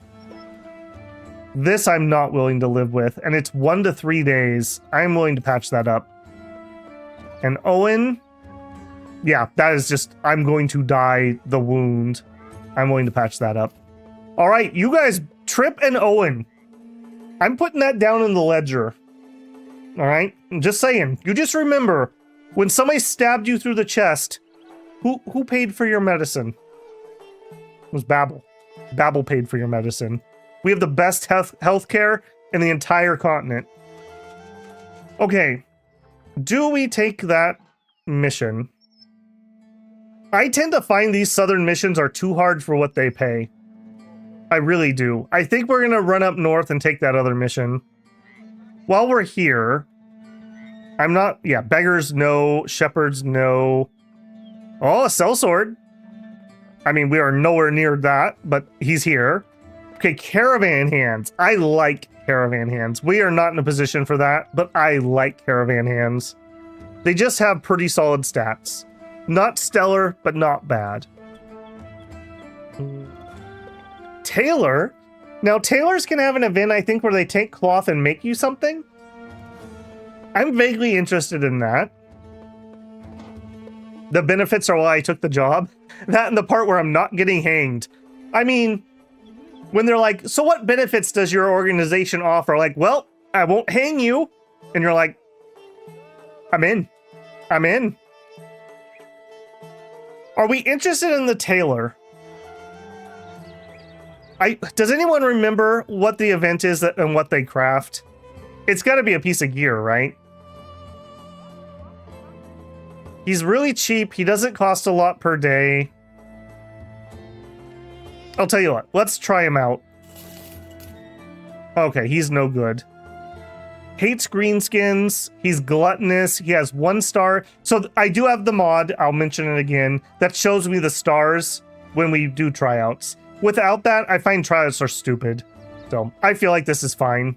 This I'm not willing to live with. And it's 1 to 3 days. I'm willing to patch that up. And Owen, yeah, that is just, I'm going to die the wound. I'm willing to patch that up. All right, you guys, Trip and Owen. I'm putting that down in the ledger. All right, I'm just saying. You just remember, when somebody stabbed you through the chest, who paid for your medicine? It was Babel. Babel paid for your medicine. We have the best healthcare in the entire continent. Okay. Do we take that mission? I tend to find these southern missions are too hard for what they pay. I really do. I think we're going to run up north and take that other mission. While we're here, I'm not... Yeah, beggars, no. Shepherds, no. Oh, a sellsword. I mean, we are nowhere near that, but he's here. Okay, caravan hands. I like caravan hands. We are not in a position for that, but I like caravan hands. They just have pretty solid stats. Not stellar, but not bad. Tailor. Now, tailors can have an event, I think, where they take cloth and make you something. I'm vaguely interested in that. The benefits are why I took the job. That and the part where I'm not getting hanged. I mean, when they're like, so what benefits does your organization offer? Like, well, I won't hang you. And you're like, I'm in. I'm in. Are we interested in the tailor? Does anyone remember what the event is and what they craft? It's got to be a piece of gear, right? He's really cheap. He doesn't cost a lot per day. I'll tell you what. Let's try him out. Okay, he's no good. hates greenskins. He's gluttonous. He has 1 star. So I do have the mod, I'll mention it again, that shows me the stars when we do tryouts. Without that, I find tryouts are stupid. So I feel like this is fine.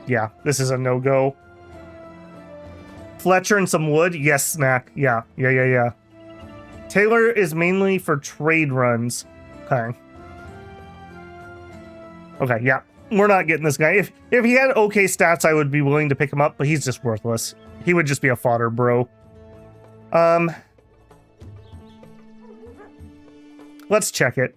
Yeah, this is a no-go. Fletcher and some wood? Yes, Snack. Yeah. Taylor is mainly for trade runs. Okay. Okay, yeah. We're not getting this guy. If he had okay stats, I would be willing to pick him up, but he's just worthless. He would just be a fodder bro. Let's check it.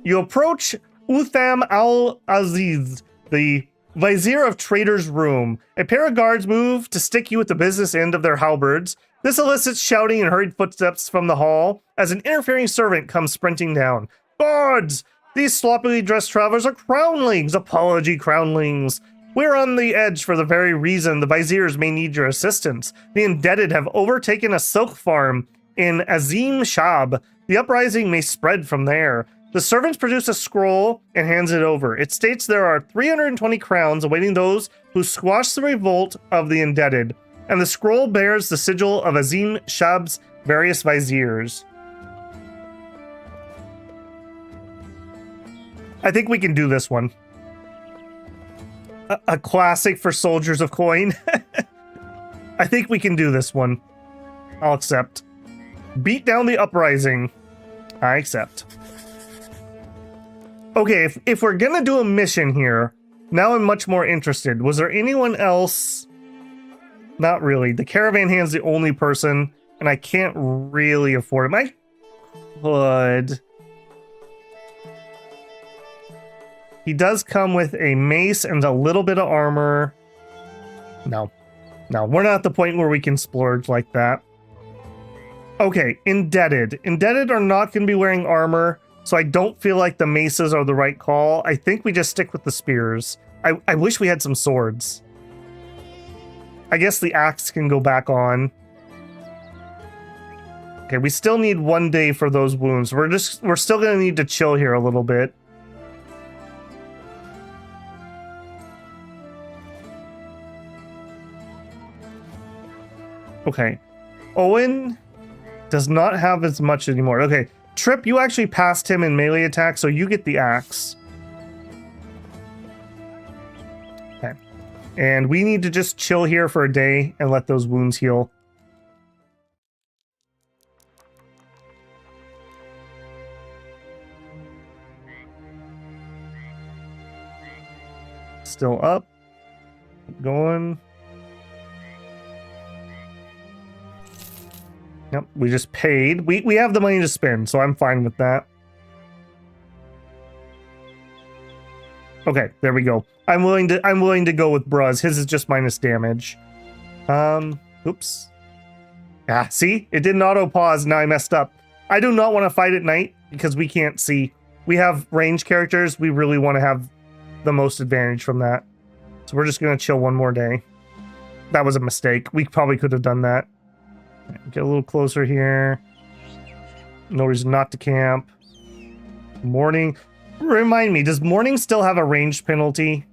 You approach Utham al-Aziz, the Vizier of Trader's Room. A pair of guards move to stick you at the business end of their halberds. This elicits shouting and hurried footsteps from the hall as an interfering servant comes sprinting down. Guards! These sloppily dressed travelers are crownlings! Apology, crownlings! We're on the edge for the very reason the Viziers may need your assistance. The indebted have overtaken a silk farm in Azim Shab. The uprising may spread from there. The servants produce a scroll and hands it over. It states there are 320 crowns awaiting those who squash the revolt of the indebted, and the scroll bears the sigil of Azim Shab's various viziers. I think we can do this one. A classic for soldiers of coin. I think we can do this one. I'll accept. Beat down the uprising. I accept. Okay, if we're gonna do a mission here, now I'm much more interested. Was there anyone else? Not really. The caravan hand's the only person, and I can't really afford him. I could. He does come with a mace and a little bit of armor. No, we're not at the point where we can splurge like that. Okay, indebted. Indebted are not going to be wearing armor, so I don't feel like the maces are the right call. I think we just stick with the spears. I wish we had some swords. I guess the axe can go back on. Okay, we still need 1 day for those wounds. We're still going to need to chill here a little bit. Okay. Owen does not have as much anymore. Okay. Trip, you actually passed him in melee attack, so you get the axe. Okay. And we need to just chill here for a day and let those wounds heal. Still up. Keep going. Yep, we just paid. We have the money to spend, so I'm fine with that. Okay, there we go. I'm willing to go with Bruz. His is just minus damage. Oops. Ah, see? It didn't auto pause. Now I messed up. I do not want to fight at night because we can't see. We have range characters. We really want to have the most advantage from that. So we're just going to chill 1 more day. That was a mistake. We probably could have done that. Get a little closer here. No reason not to camp. Morning. Remind me, does morning still have a ranged penalty?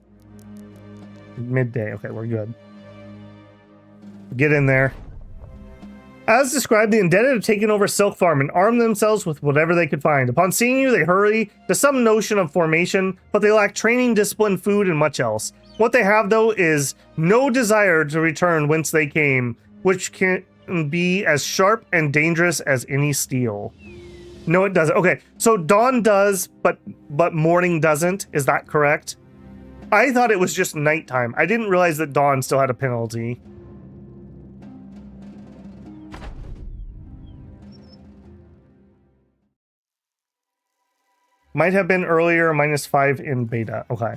Midday. Okay, we're good. Get in there. As described, the indebted have taken over Silk Farm and armed themselves with whatever they could find. Upon seeing you, they hurry to some notion of formation, but they lack training, discipline, food, and much else. What they have, though, is no desire to return whence they came, which can be as sharp and dangerous as any steel. No, it doesn't. Okay, so dawn does, but morning doesn't. Is that correct? I thought it was just nighttime. I didn't realize that dawn still had a penalty. Might have been earlier, -5 in beta. Okay.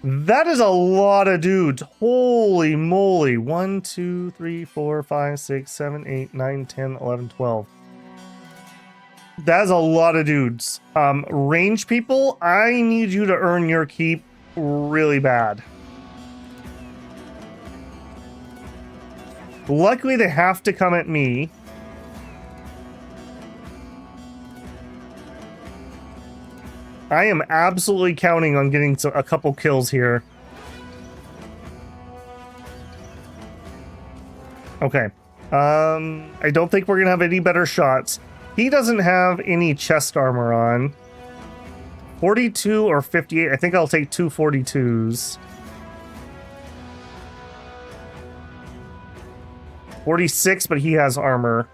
That is a lot of dudes. Holy moly. 1, 2, 3, 4, 5, 6, 7, 8, 9, 10, 11, 12. That's a lot of dudes. Range people, I need you to earn your keep really bad. Luckily, they have to come at me. I am absolutely counting on getting a couple kills here Okay. I don't think we're gonna have any better shots. He doesn't have any chest armor on. 42 or 58. I think I'll take two 42s. 46, but he has armor.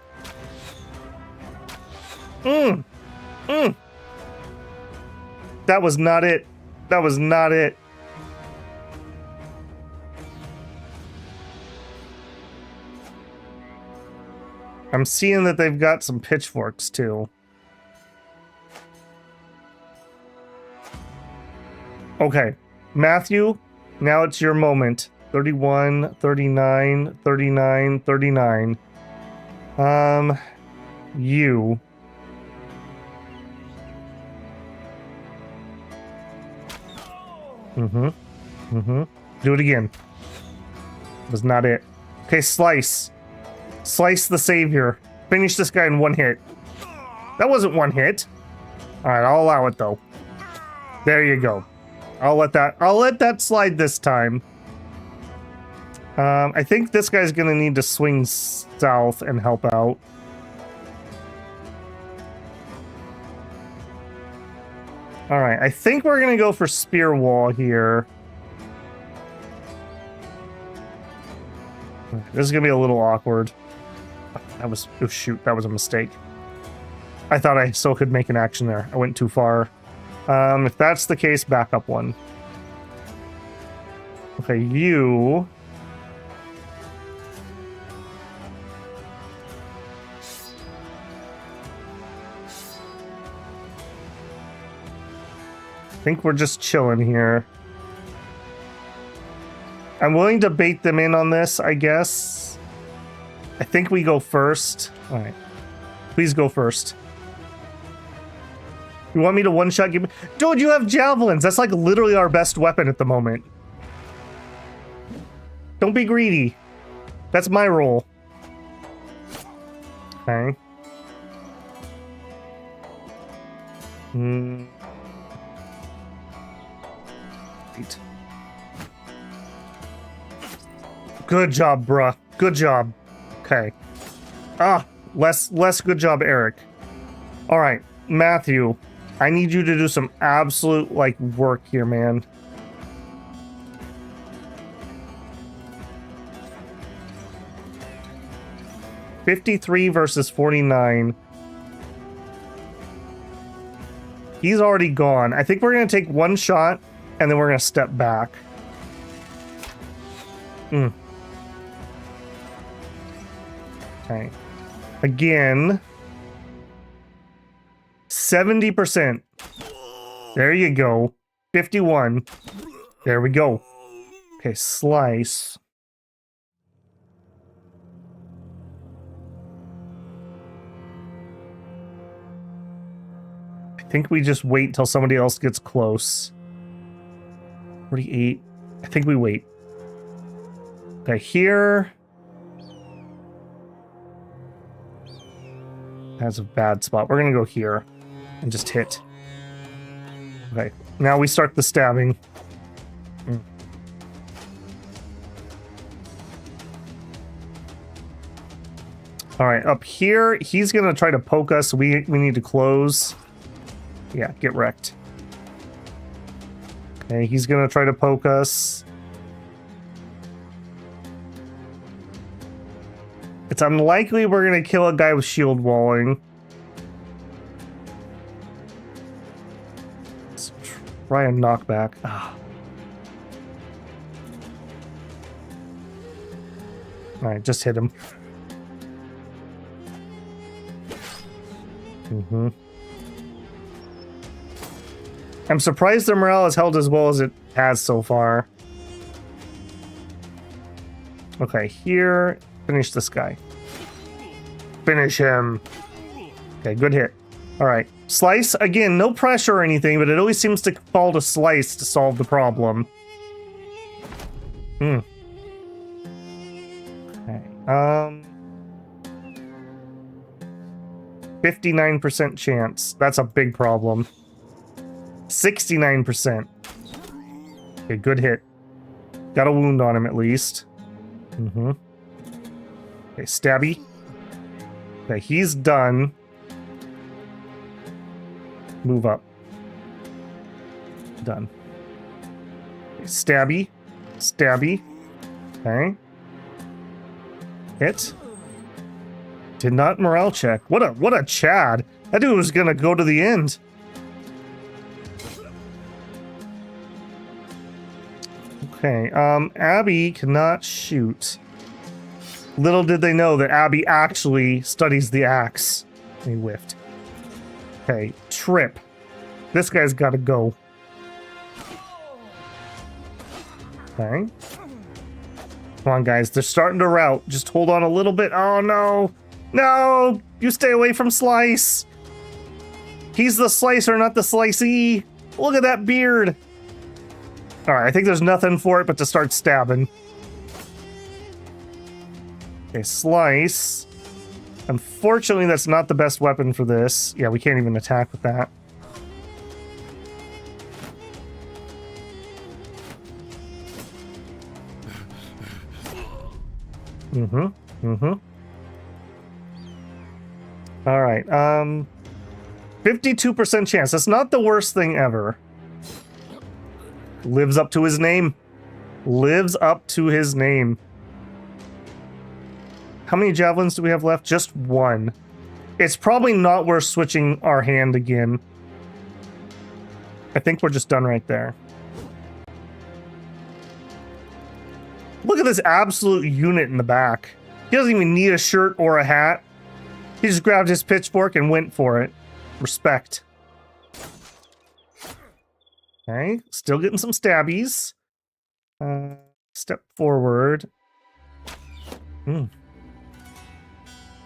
That was not it. That was not it. I'm seeing that they've got some pitchforks too. Okay, Matthew, now it's your moment. 31, 39, 39, 39. You. Do it again. Was not it. Okay, slice. Slice the savior. Finish this guy in one hit. That wasn't one hit. Alright, I'll allow it though. There you go. I'll let that slide this time. I think this guy's gonna need to swing south and help out. Alright, I think we're gonna go for spear wall here. This is gonna be a little awkward. That was, oh shoot, that was a mistake. I thought I still could make an action there. I went too far. If that's the case, back up one. Okay, you... I think we're just chilling here. I'm willing to bait them in on this, I guess. I think we go first. All right. Please go first. You want me to one-shot? Dude, you have javelins. That's like literally our best weapon at the moment. Don't be greedy. That's my role. Okay. Right. Good job, bruh. Good job. Okay. Less good job, Eric. All right, Matthew. I need you to do some absolute, like, work here, man. $53 versus 49. He's already gone. I think we're going to take one shot, and then we're going to step back. Okay. Again. 70%. There you go. 51. There we go. Okay, slice. I think we just wait until somebody else gets close. 48. I think we wait. Okay, here. That's a bad spot. We're gonna go here and just hit. Okay, now we start the stabbing. All right, up here, he's gonna try to poke us. We need to close. Yeah, get wrecked. Okay, he's gonna try to poke us. It's unlikely we're gonna kill a guy with shield walling. Let's try a knockback. Alright, just hit him. I'm surprised their morale has held as well as it has so far. Okay, here. Finish this guy. Finish him. Okay, good hit. Alright. Slice, again, no pressure or anything, but it always seems to fall to slice to solve the problem. Okay. 59% chance. That's a big problem. 69%. Okay, good hit. Got a wound on him at least. Okay, stabby. Okay, he's done. Move up. Done. Okay, stabby. Stabby. Okay. Hit. Did not morale check. What a Chad. That dude was gonna go to the end. Okay, Abby cannot shoot. Little did they know that Abby actually studies the axe. He whiffed. Okay, Trip. This guy's gotta go. Okay. Come on, guys. They're starting to rout. Just hold on a little bit. Oh, no. No! You stay away from Slice. He's the slicer, not the slicey. Look at that beard. All right, I think there's nothing for it but to start stabbing. Okay, Slice. Unfortunately, that's not the best weapon for this. Yeah, we can't even attack with that. All right, 52% chance. That's not the worst thing ever. Lives up to his name. Lives up to his name. How many javelins do we have left? Just one. It's probably not worth switching our hand again. I think we're just done right there. Look at this absolute unit in the back. He doesn't even need a shirt or a hat. He just grabbed his pitchfork and went for it. Respect. Okay, still getting some stabbies. Step forward.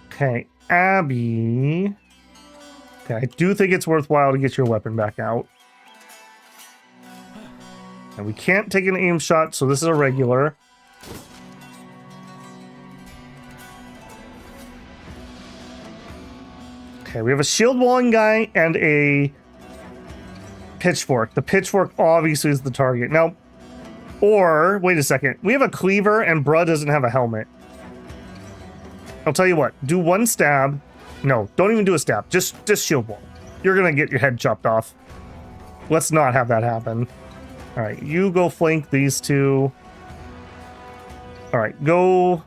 Okay, Abby. Okay, I do think it's worthwhile to get your weapon back out. And we can't take an aim shot, so this is a regular. Okay, we have a shield walling guy and a pitchfork. The pitchfork obviously is the target. Now, or, wait a second. We have a cleaver and Bruh doesn't have a helmet. I'll tell you what. Do one stab. No, don't even do a stab. Just shield wall. You're gonna get your head chopped off. Let's not have that happen. Alright, you go flank these two. Alright, go...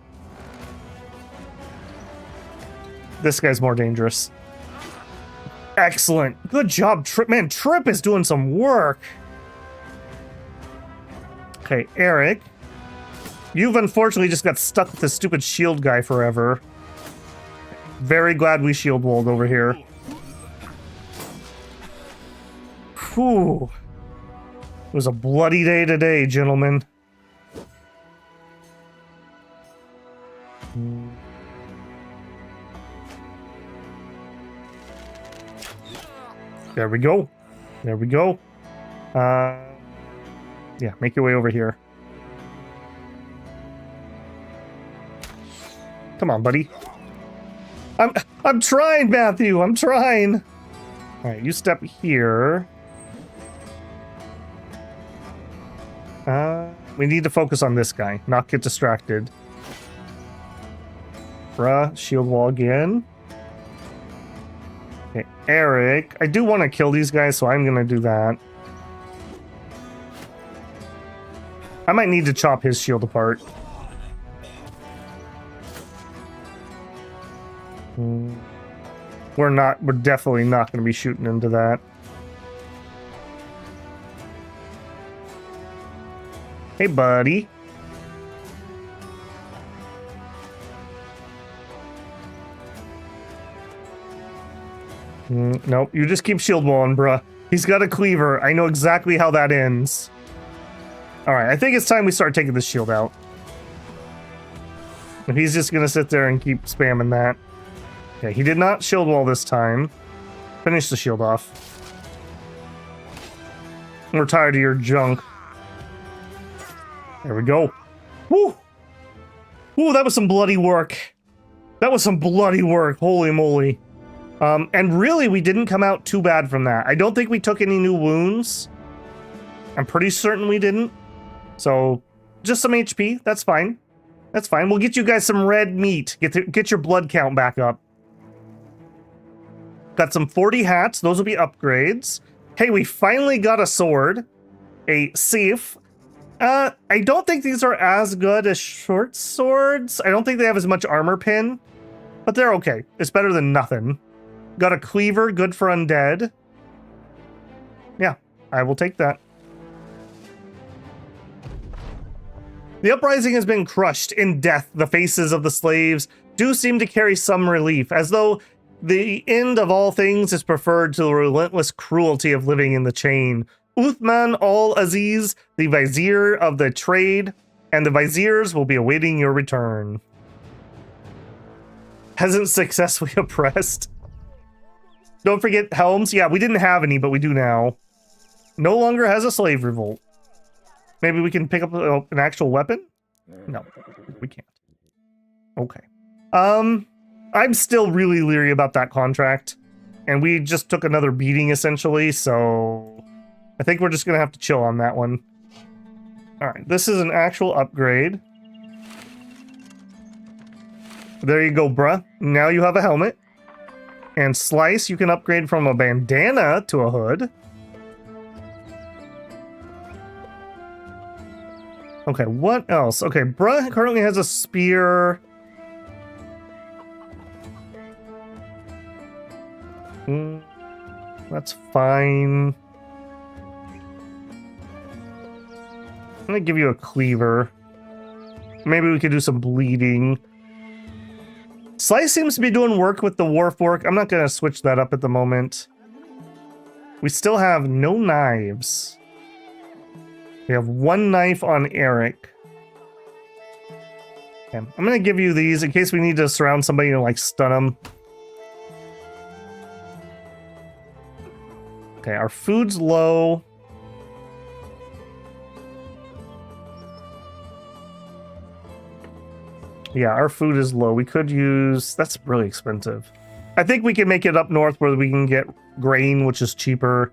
This guy's more dangerous. Excellent. Good job, Trip. Man, Trip is doing some work. Okay, Eric. You've unfortunately just got stuck with this stupid shield guy forever. Very glad we shield walled over here. Whew. It was a bloody day today, gentlemen. There we go. There we go. Yeah, make your way over here. Come on, buddy. I'm trying, Matthew. I'm trying. All right, you step here. We need to focus on this guy, not get distracted. Bruh, shield wall again. Okay, Eric. I do want to kill these guys, so I'm gonna do that. I might need to chop his shield apart. We're definitely not gonna be shooting into that. Hey, buddy. Nope, you just keep shield walling, bruh. He's got a cleaver. I know exactly how that ends. Alright, I think it's time we start taking this shield out. If he's just gonna sit there and keep spamming that. Okay, he did not shield wall this time. Finish the shield off. We're tired of your junk. There we go. Woo! Woo, that was some bloody work. That was some bloody work. Holy moly. And really, we didn't come out too bad from that. I don't think we took any new wounds. I'm pretty certain we didn't. So, just some HP. That's fine. That's fine. We'll get you guys some red meat. Get your blood count back up. Got some 40 hats. Those will be upgrades. Hey, we finally got a sword. A Sif. I don't think these are as good as short swords. I don't think they have as much armor pin. But they're okay. It's better than nothing. Got a cleaver. Good for undead. Yeah, I will take that. The uprising has been crushed in death. The faces of the slaves do seem to carry some relief, as though the end of all things is preferred to the relentless cruelty of living in the chain. Uthman al-Aziz, the vizier of the trade, and the viziers will be awaiting your return. Hasn't successfully oppressed. Don't forget helms. Yeah, we didn't have any, but we do now. No longer has a slave revolt. Maybe we can pick up an actual weapon? No, we can't. Okay. I'm still really leery about that contract. And we just took another beating, essentially, so I think we're just going to have to chill on that one. Alright, this is an actual upgrade. There you go, bruh. Now you have a helmet. And Slice, you can upgrade from a bandana to a hood. Okay, what else? Okay, bruh currently has a spear. That's fine. I'm gonna give you a cleaver. Maybe we could do some bleeding. Slice seems to be doing work with the warfork. I'm not gonna switch that up at the moment. We still have no knives. We have one knife on Eric. Okay, I'm gonna give you these in case we need to surround somebody and like stun them. Okay, our food's low. Yeah, our food is low. We could use... That's really expensive. I think we can make it up north where we can get grain, which is cheaper.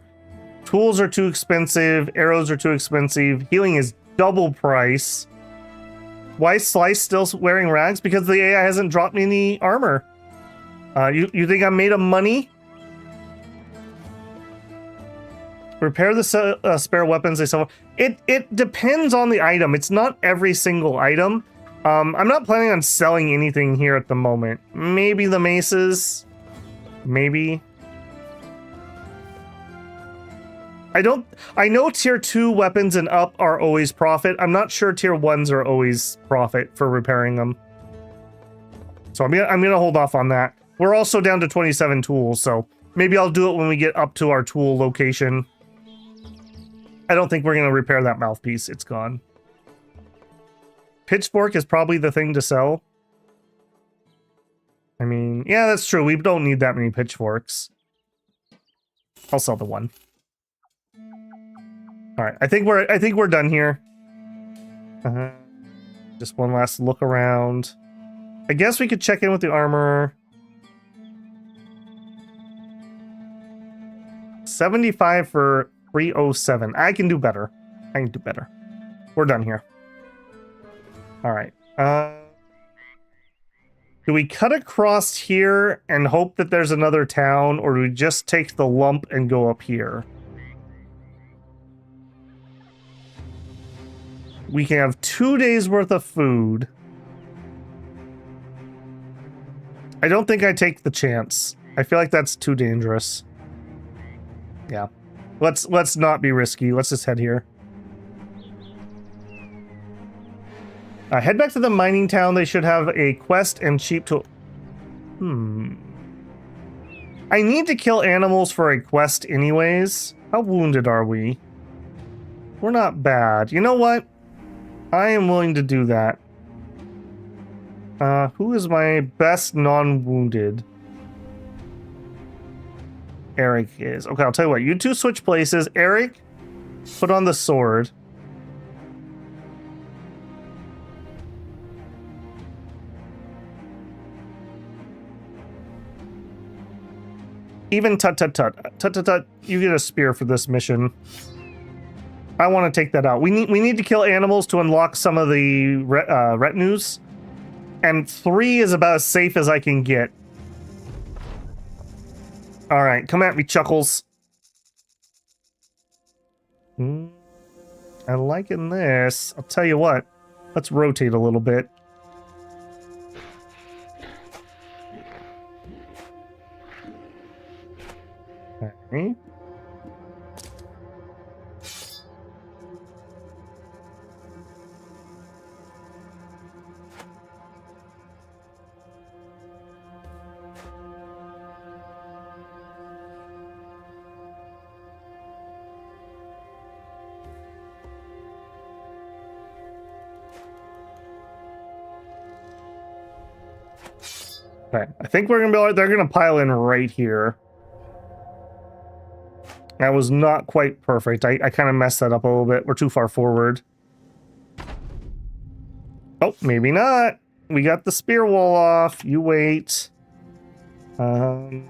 Tools are too expensive. Arrows are too expensive. Healing is double price. Why is Slice still wearing rags? Because the AI hasn't dropped me any armor. You think I'm made of money? Repair the spare weapons they sell. It depends on the item. It's not every single item. I'm not planning on selling anything here at the moment. Maybe the maces. Maybe. I know tier 2 weapons and up are always profit. I'm not sure tier 1s are always profit for repairing them. So I'm gonna hold off on that. We're also down to 27 tools, so maybe I'll do it when we get up to our tool location. I don't think we're gonna repair that mouthpiece. It's gone. Pitchfork is probably the thing to sell. I mean, yeah, that's true. We don't need that many pitchforks. I'll sell the one. All right, I think we're done here. Just one last look around. I guess we could check in with the armor. 75 for 307. I can do better. I can do better. We're done here. All right. Do we cut across here and hope that there's another town, or do we just take the lump and go up here? We can have 2 days worth of food. I don't think I take the chance. I feel like that's too dangerous. Yeah. Let's not be risky. Let's just head here. Head back to the mining town. They should have a quest and cheap tool. I need to kill animals for a quest anyways. How wounded are we? We're not bad. You know what? I am willing to do that. Who is my best non-wounded? Eric is. Okay, I'll tell you what. You two switch places. Eric, put on the sword. Even tut, you get a spear for this mission. I want to take that out. We need to kill animals to unlock some of the retinues. And 3 is about as safe as I can get. All right, come at me, Chuckles. I'm liking this. I'll tell you what. Let's rotate a little bit. Okay. Okay, I think we're gonna be. They're gonna pile in right here. That was not quite perfect. I kind of messed that up a little bit. We're too far forward. Oh, maybe not. We got the spear wall off. You wait. I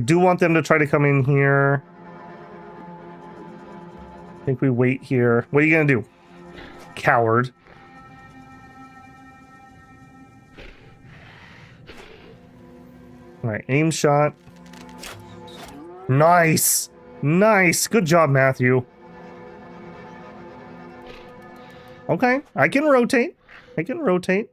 do want them to try to come in here. I think we wait here. What are you gonna do, coward? All right, aim shot. Nice. Nice. Good job, Matthew. Okay, I can rotate. I can rotate.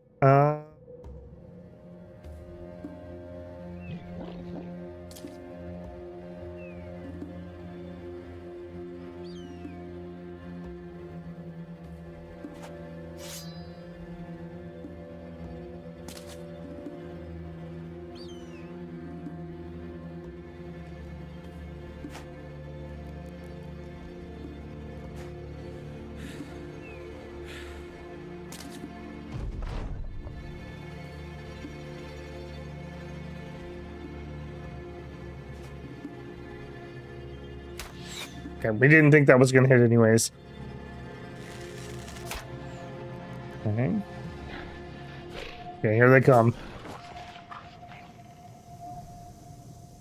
Okay, we didn't think that was going to hit anyways. Okay. Okay, here they come.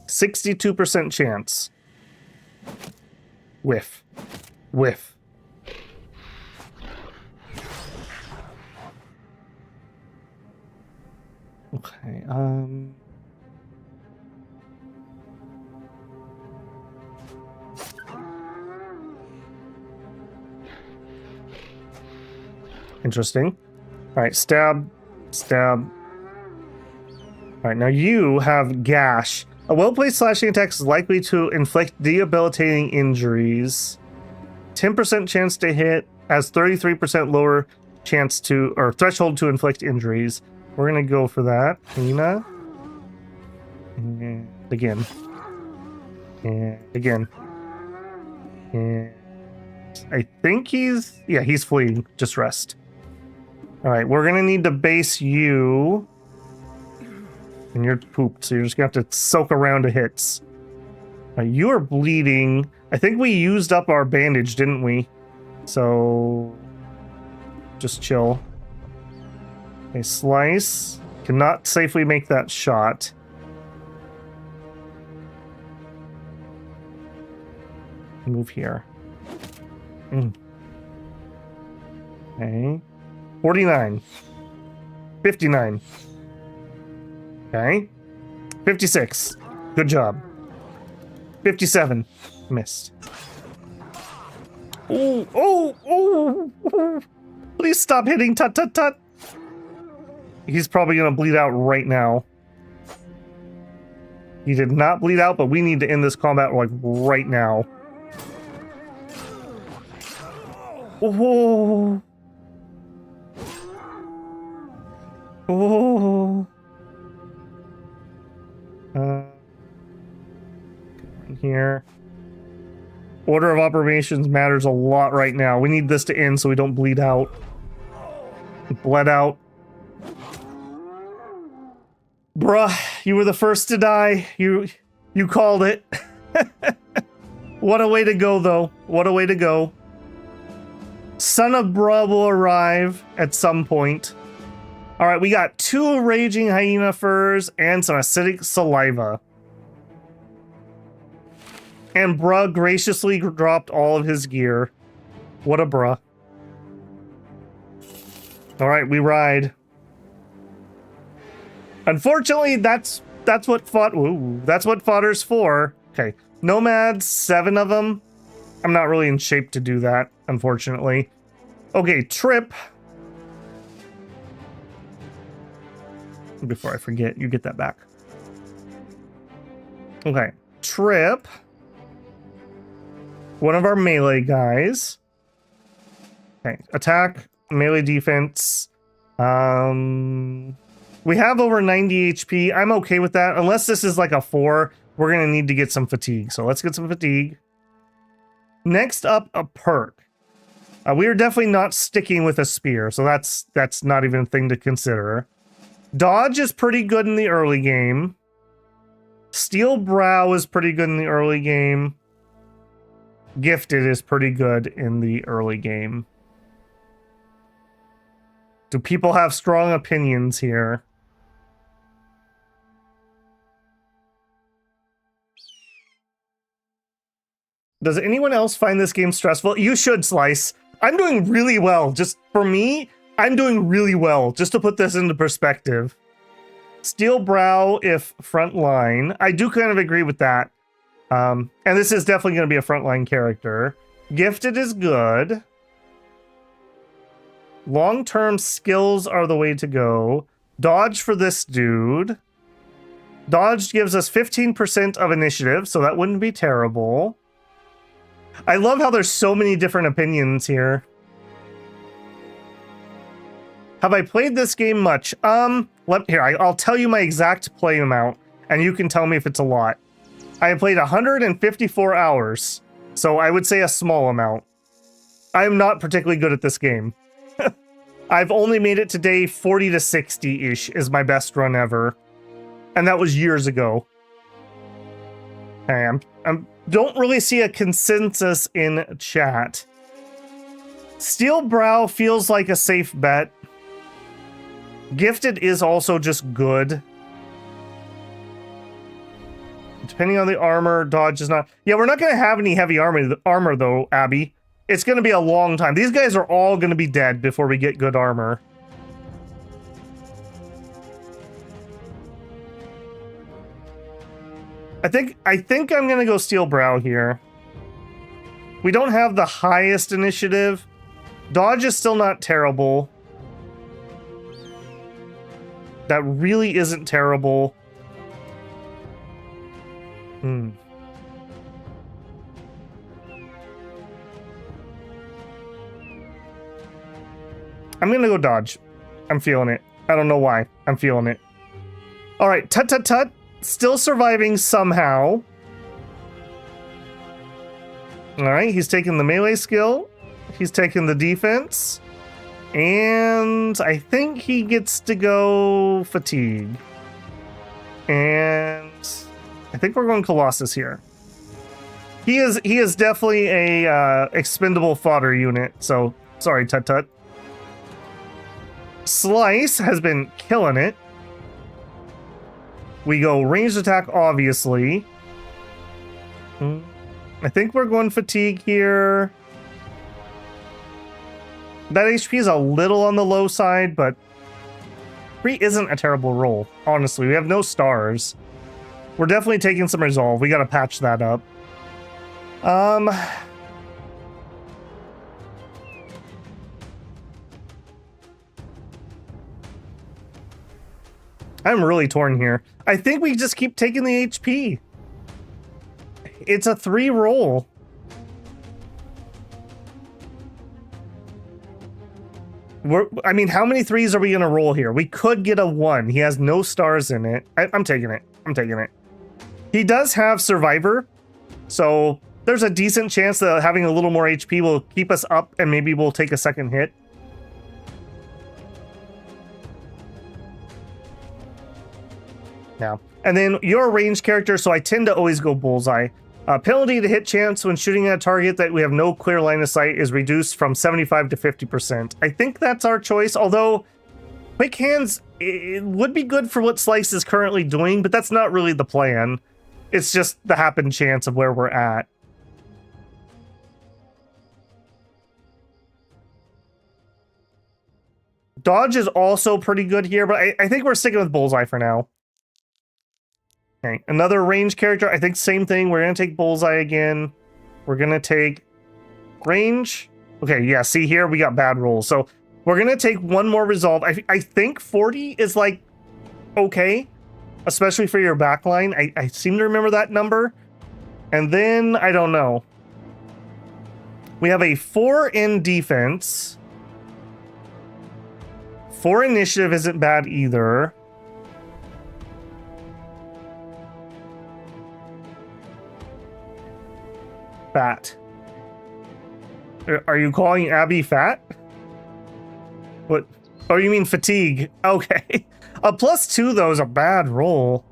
62% chance. Whiff. Whiff. Okay, interesting. All right, stab, stab. All right, now you have gash. A well-placed slashing attack is likely to inflict debilitating injuries. 10% chance to hit, has 33% lower chance to, or threshold to inflict injuries. We're gonna go for that. Hina. And again. And again. And I think he's, yeah, he's fleeing. Just rest. All right, we're gonna need to base you. And you're pooped, so you're just gonna have to soak around to hits. You are bleeding. I think we used up our bandage, didn't we? So just chill. Okay, slice. Cannot safely make that shot. Move here. Okay. 49. 59. Okay. 56. Good job. 57. Missed. Oh, oh, oh, oh. Please stop hitting. Tut, tut, tut. He's probably going to bleed out right now. He did not bleed out, but we need to end this combat like right now. Oh. Oh. Here. Order of operations matters a lot right now. We need this to end so we don't bleed out. Bled out. Bruh, you were the first to die. You called it. What a way to go, though. What a way to go. Son of Bruh will arrive at some point. All right, we got 2 raging hyena furs and some acidic saliva. And Bruh graciously dropped all of his gear. What a Bruh. All right, we ride. Unfortunately, that's what fodder's for. Okay, Nomads, 7 of them. I'm not really in shape to do that, unfortunately. Okay, Trip. Before I forget, you get that back. Okay, Trip. One of our melee guys. Okay, attack, melee defense. We have over 90 HP. I'm okay with that. Unless this is like a 4, we're going to need to get some fatigue. So let's get some fatigue. Next up, a perk. We are definitely not sticking with a spear, so that's not even a thing to consider. Dodge is pretty good in the early game. Steel Brow is pretty good in the early game. Gifted is pretty good in the early game. Do people have strong opinions here? Does anyone else find this game stressful? You should, Slice. I'm doing really well. Just for me, I'm doing really well. Just to put this into perspective. Steel Brow if frontline. I do kind of agree with that. And this is definitely going to be a frontline character. Gifted is good. Long-term skills are the way to go. Dodge for this dude. Dodge gives us 15% of initiative, so that wouldn't be terrible. I love how there's so many different opinions here. Have I played this game much? I'll tell you my exact play amount, and you can tell me if it's a lot. I have played 154 hours, so I would say a small amount. I'm not particularly good at this game. I've only made it to day 40 to 60-ish is my best run ever. And that was years ago. I don't really see a consensus in chat. Steel Brow feels like a safe bet. Gifted is also just good. Depending on the armor, dodge is not... Yeah, we're not going to have any heavy armor though, Abby. It's going to be a long time. These guys are all going to be dead before we get good armor. I think I'm going to go Steel Brow here. We don't have the highest initiative. Dodge is still not terrible. That really isn't terrible. I'm gonna go Dodge. I'm feeling it. I don't know why. I'm feeling it. All right, Tut Tut Tut. Still surviving somehow. All right, he's taking the melee skill. He's taking the defense. And I think he gets to go fatigue. And I think we're going Colossus here. He is definitely a expendable fodder unit. So sorry, Tut Tut. Slice has been killing it. We go ranged attack, obviously. I think we're going fatigue here. That HP is a little on the low side, but 3 isn't a terrible roll. Honestly, we have no stars. We're definitely taking some resolve. We got to patch that up. I'm really torn here. I think we just keep taking the HP. It's a 3 roll. I mean, how many 3s are we going to roll here? We could get a 1. He has no stars in it. I'm taking it. I'm taking it. He does have Survivor, so there's a decent chance that having a little more HP will keep us up and maybe we'll take a second hit. Now, and then you're a ranged character, so I tend to always go Bullseye. Penalty to hit chance when shooting at a target that we have no clear line of sight is reduced from 75 to 50%. I think that's our choice, although Quick Hands, it would be good for what Slice is currently doing, but that's not really the plan. It's just the happen chance of where we're at. Dodge is also pretty good here, but I think we're sticking with Bullseye for now. Okay, another range character. I think same thing. We're going to take Bullseye again. We're going to take range. Okay, yeah, see here, we got bad rolls. So we're going to take one more resolve. I think 40 is like okay, especially for your backline. I seem to remember that number. And then, I don't know. We have a 4 in defense. 4 initiative isn't bad either. Fat. Are you calling Abby fat? What? Oh, you mean fatigue. Okay. A +2, though, is a bad roll.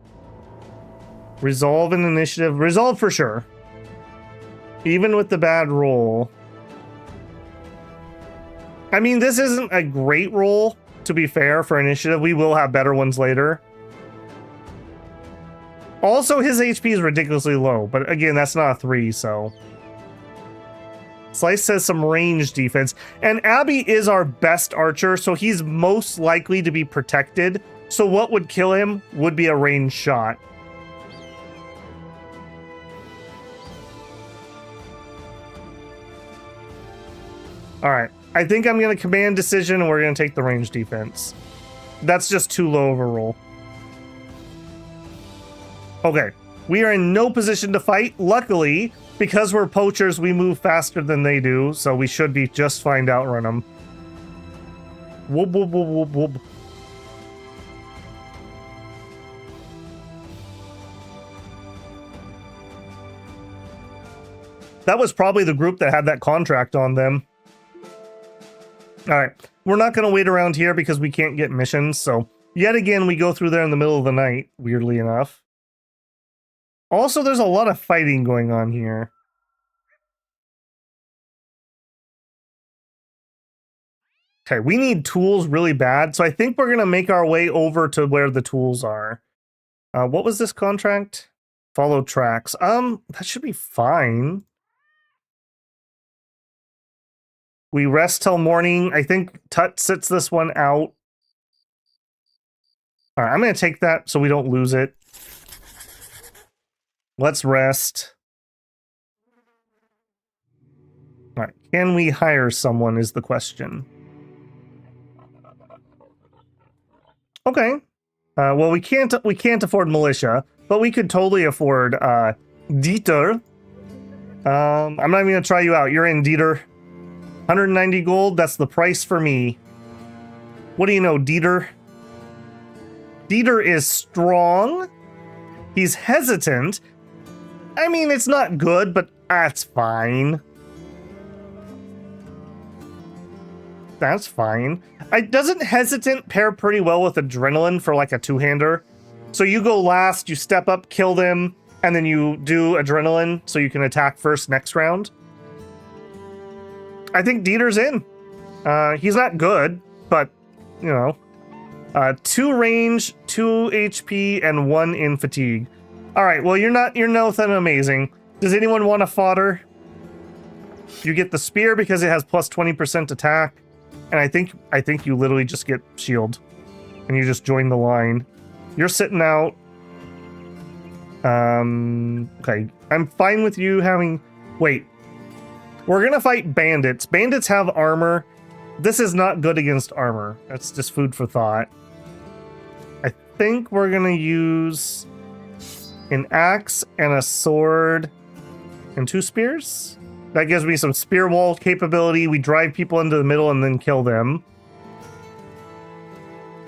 Resolve and initiative. Resolve for sure. Even with the bad roll. I mean, this isn't a great roll, to be fair, for initiative. We will have better ones later. Also, his HP is ridiculously low, but again, that's not a 3, so... Slice says some range defense. And Abby is our best archer, so he's most likely to be protected. So what would kill him would be a range shot. Alright, I think I'm going to command decision and we're going to take the range defense. That's just too low of a roll. Okay, we are in no position to fight. Luckily, because we're poachers, we move faster than they do, so we should be just fine to outrun them. Whoop, whoop, whoop, whoop, whoop. That was probably the group that had that contract on them. Alright, we're not going to wait around here because we can't get missions, so yet again we go through there in the middle of the night, weirdly enough. Also, there's a lot of fighting going on here. Okay, we need tools really bad, so I think we're going to make our way over to where the tools are. What was this contract? Follow tracks. That should be fine. We rest till morning. I think Tut sits this one out. All right, I'm going to take that so we don't lose it. Let's rest. All right, can we hire someone is the question. Okay. Well, we can't afford militia, but we could totally afford Dieter. I'm not even going to try you out. You're in, Dieter. 190 gold, that's the price for me. What do you know, Dieter? Dieter is strong. He's hesitant. I mean, it's not good, but that's fine. That's fine. Doesn't hesitant pair pretty well with adrenaline for like a two-hander? So you go last, you step up, kill them, and then you do adrenaline so you can attack first next round. I think Dieter's in. He's not good, but, you know. 2 range, 2 HP, and 1 in fatigue. Alright, well, you're nothing amazing. Does anyone want a fodder? You get the spear because it has plus 20% attack. And I think you literally just get shield. And you just join the line. You're sitting out. Okay. I'm fine with you having... Wait. We're gonna fight bandits. Bandits have armor. This is not good against armor. That's just food for thought. I think we're gonna use an axe and a sword and 2 spears. That gives me some spear wall capability. We drive people into the middle and then kill them.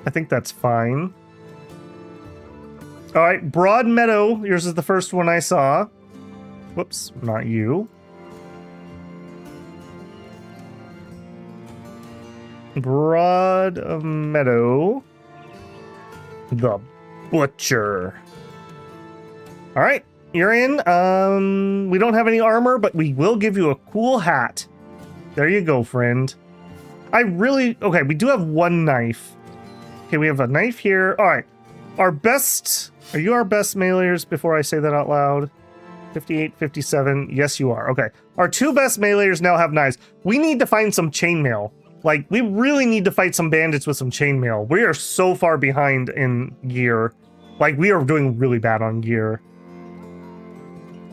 I think that's fine. All right, Broad Meadow. Yours is the first one I saw. Whoops, not you. Broad Meadow. The Butcher. All right, you're in. We don't have any armor, but we will give you a cool hat. There you go, friend. Okay, we do have 1 knife. Okay, we have a knife here. All right, our best... Are you our best meleeers before I say that out loud? 58, 57. Yes, you are. Okay, our 2 best meleeers now have knives. We need to find some chainmail. Like, we really need to fight some bandits with some chainmail. We are so far behind in gear. Like, we are doing really bad on gear.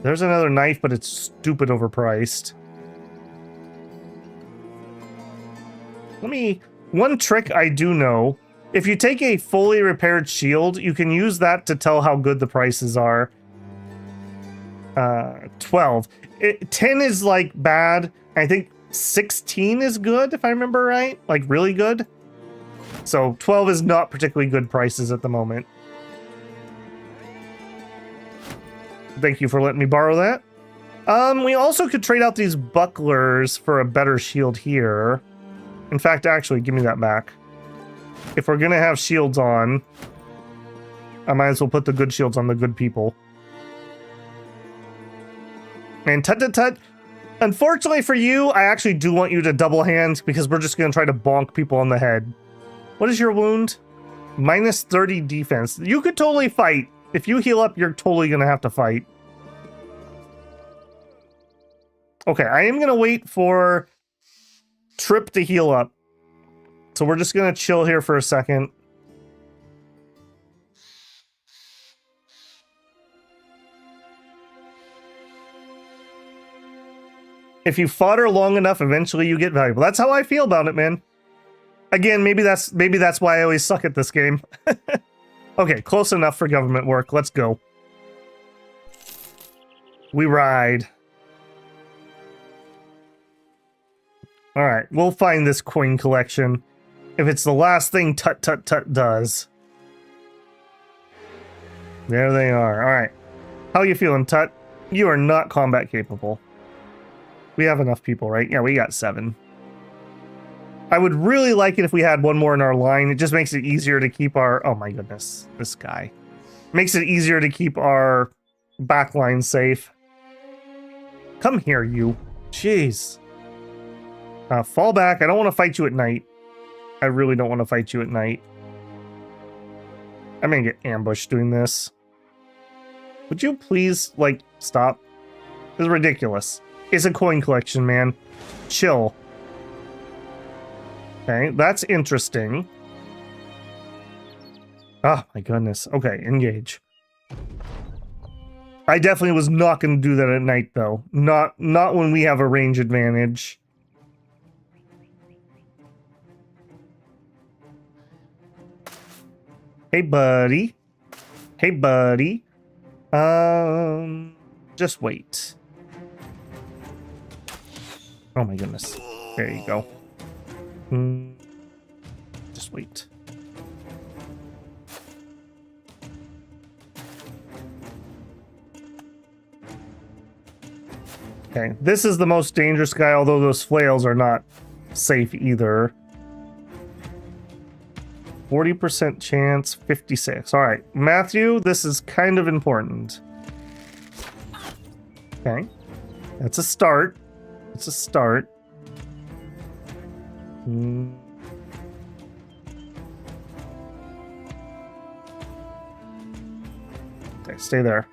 There's another knife, but it's stupid overpriced. One trick I do know, if you take a fully repaired shield, you can use that to tell how good the prices are. 12. 10 is like bad. I think 16 is good, if I remember right. Like really good. So 12 is not particularly good prices at the moment. Thank you for letting me borrow that. We also could trade out these bucklers for a better shield here. In fact, actually, give me that back. If we're gonna have shields on, I might as well put the good shields on the good people. And tut-tut-tut. Unfortunately for you, I actually do want you to double hand because we're just gonna try to bonk people on the head. What is your wound? Minus 30 defense. You could totally fight. If you heal up, you're totally gonna have to fight. Okay, I am gonna wait for Trip to heal up. So we're just gonna chill here for a second. If you fodder long enough, eventually you get valuable. That's how I feel about it, man. Again, maybe that's why I always suck at this game. Okay, close enough for government work. Let's go. We ride. All right, we'll find this coin collection. If it's the last thing Tut Tut Tut does. There they are. All right. How you feeling, Tut? You are not combat capable. We have enough people, right? Yeah, we got 7. I would really like it if we had one more in our line. It just makes it easier to keep our... Oh my goodness, this guy. Makes it easier to keep our backline safe. Come here, you. Jeez. Fall back. I don't want to fight you at night. I really don't want to fight you at night. I'm gonna get ambushed doing this. Would you please, like, stop? This is ridiculous. It's a coin collection, man. Chill. Okay, that's interesting. Oh, my goodness. Okay, engage. I definitely was not going to do that at night, though. Not when we have a range advantage. Hey, buddy. Hey, buddy. Just wait. Oh my goodness. There you go. Just wait. Okay, this is the most dangerous guy, although those flails are not safe either. 40% chance, 56. All right, Matthew, this is kind of important. Okay, that's a start. It's a start. Okay, stay there.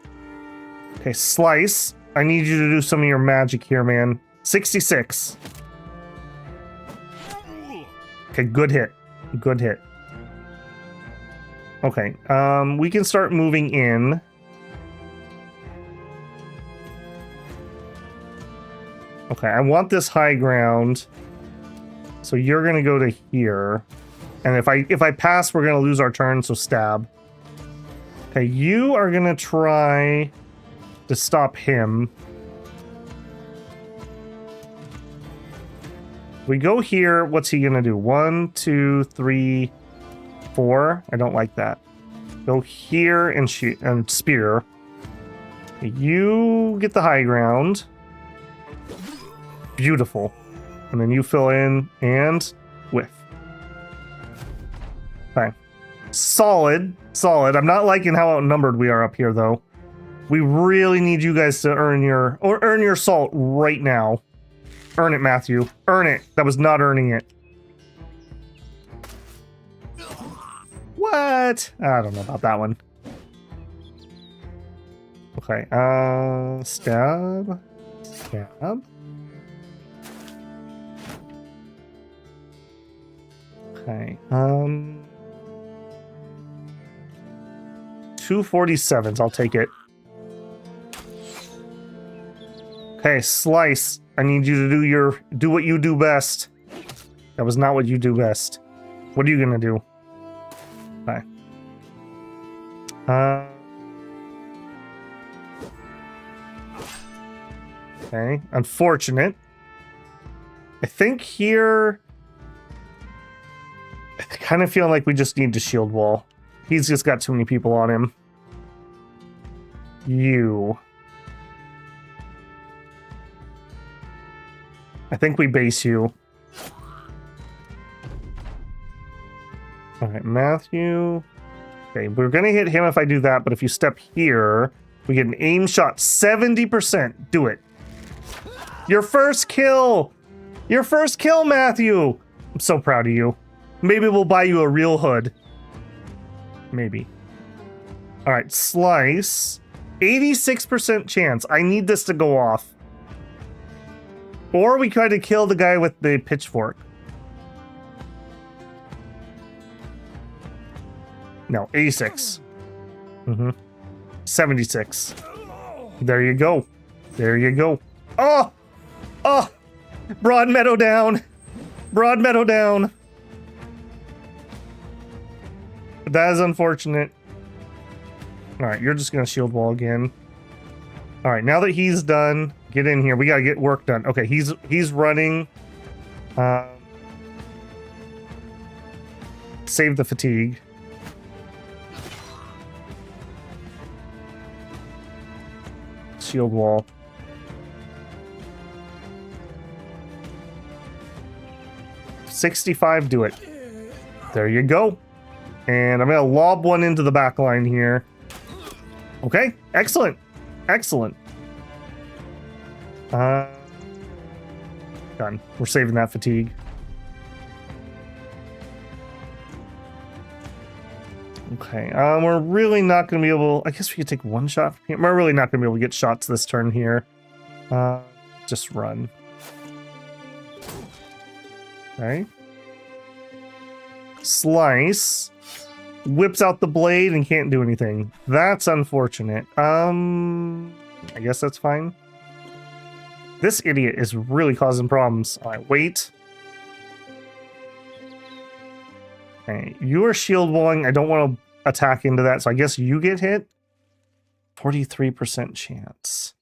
Okay, Slice. I need you to do some of your magic here, man. 66. Okay, good hit. Good hit. Okay, we can start moving in. Okay, I want this high ground. So you're gonna go to here. And if I pass, we're gonna lose our turn, so stab. Okay, you are gonna try to stop him. We go here, what's he gonna do? 1, 2, 3, 4. I don't like that. Go here and shoot and spear. You get the high ground. Beautiful. And then you fill in and whiff. Okay. Solid. Solid. I'm not liking how outnumbered we are up here, though. We really need you guys to earn your salt right now. Earn it, Matthew. Earn it. That was not earning it. What? I don't know about that one. Okay. Stab. Stab. Okay. 247s. I'll take it. Okay, Slice. I need you to do what you do best. That was not what you do best. What are you gonna do? Okay. Okay. Unfortunate. I think here, I kind of feel like we just need to shield wall. He's just got too many people on him. You. I think we base you. All right, Matthew. Okay, we're gonna hit him if I do that, but if you step here, we get an aim shot 70%. Do it. Your first kill! Your first kill, Matthew! I'm so proud of you. Maybe we'll buy you a real hood. Maybe. All right, Slice. 86% chance. I need this to go off. Or we try to kill the guy with the pitchfork. No, 86. 76. There you go. There you go. Oh! Oh! Broad Meadow down. Broad Meadow down. That is unfortunate. Alright, you're just gonna shield wall again. Alright, now that he's done, get in here. We gotta get work done. Okay, he's running. Save the fatigue. Shield wall. $65, do it. There you go. And I'm gonna lob one into the back line here. Okay, excellent. Excellent. Done. We're saving that fatigue. Okay, we're really not gonna be able, I guess we could take one shot from here. We're really not gonna be able to get shots this turn here. Just run. Okay. Slice whips out the blade and can't do anything. That's unfortunate. I guess that's fine. This idiot is really causing problems. All right, wait. Okay, you are shield walling. I don't want to attack into that, so I guess you get hit. 43% chance.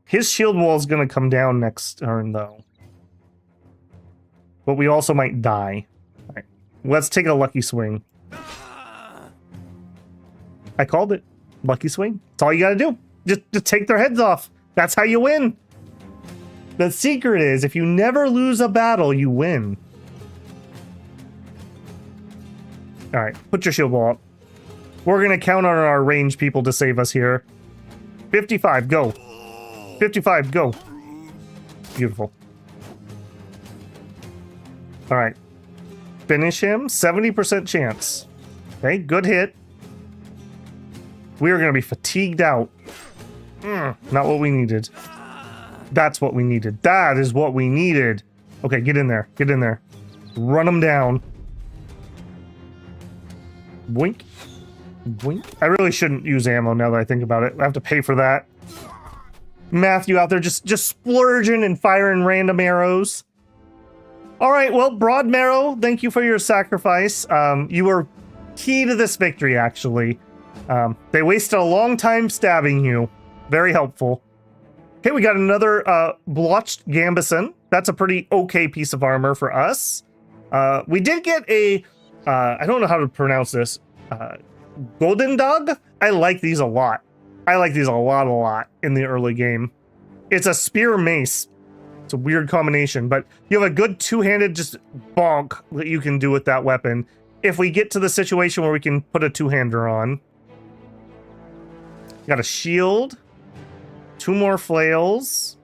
His shield wall is going to come down next turn, though. But we also might die. All right, let's take a lucky swing. I called it. Lucky swing. That's all you got to do. Just take their heads off. That's how you win. The secret is, if you never lose a battle, you win. All right, put your shield wall up. We're going to count on our range people to save us here. 55, go. 55, go. Beautiful. All right. Finish him. 70% chance. Okay, good hit. We are going to be fatigued out. Not what we needed. That's what we needed. That is what we needed. Okay, get in there. Get in there. Run them down. Boink. Boink. I really shouldn't use ammo now that I think about it. I have to pay for that. Matthew out there just splurging and firing random arrows. All right, well, Broad Marrow, thank you for your sacrifice. You were key to this victory, actually. They wasted a long time stabbing you. Very helpful. Okay, we got another blotched Gambison. That's a pretty okay piece of armor for us. We did get a, I don't know how to pronounce this, Golden Dog? I like these a lot. I like these a lot in the early game. It's a spear mace. It's a weird combination, but you have a good two-handed just bonk that you can do with that weapon. If we get to the situation where we can put a two-hander on. Got a shield, 2 more flails,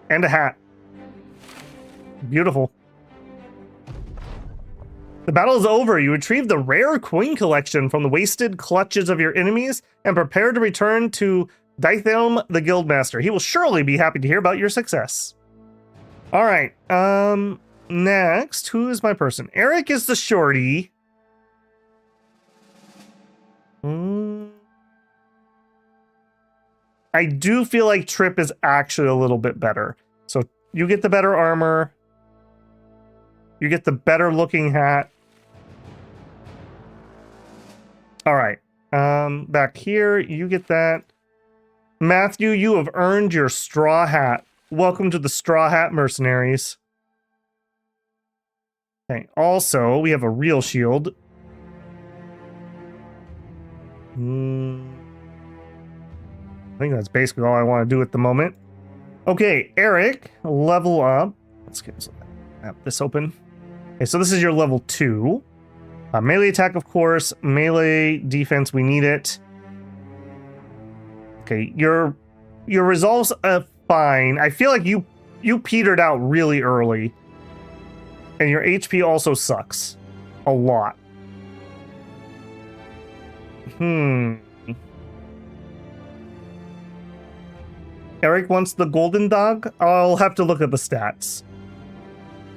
and a hat. Beautiful. The battle is over. You retrieve the rare coin collection from the wasted clutches of your enemies and prepare to return to Dythelm, the Guildmaster. He will surely be happy to hear about your success. All right. next, who is my person? Eric is the shorty. I do feel like Trip is actually a little bit better. So you get the better armor. You get the better looking hat. All right. Back here, you get that. Matthew, you have earned your straw hat. Welcome to the Straw Hat Mercenaries. Okay, also, we have a real shield. I think that's basically all I want to do at the moment. Okay, Eric, level up. Let's get this open. Okay, so this is your level 2. Melee attack, of course. Melee defense, we need it. Okay, your resolve's fine. I feel like you petered out really early. And your HP also sucks. A lot. Eric wants the golden dog? I'll have to look at the stats.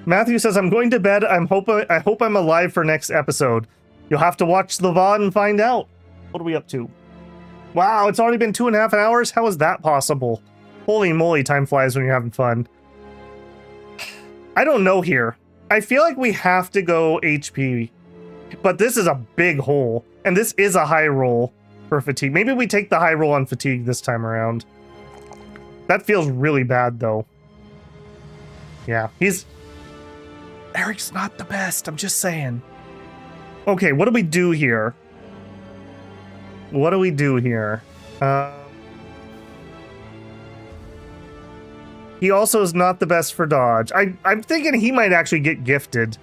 Matthew says, I'm going to bed. I hope I'm alive for next episode. You'll have to watch the VOD and find out. What are we up to? Wow, it's already been 2.5 hours? How is that possible? Holy moly, time flies when you're having fun. I don't know here. I feel like we have to go HP. But this is a big hole. And this is a high roll for fatigue. Maybe we take the high roll on fatigue this time around. That feels really bad, though. Yeah, Eric's not the best, I'm just saying. Okay, what do we do here? What do we do here? He also is not the best for dodge. I'm thinking he might actually get gifted.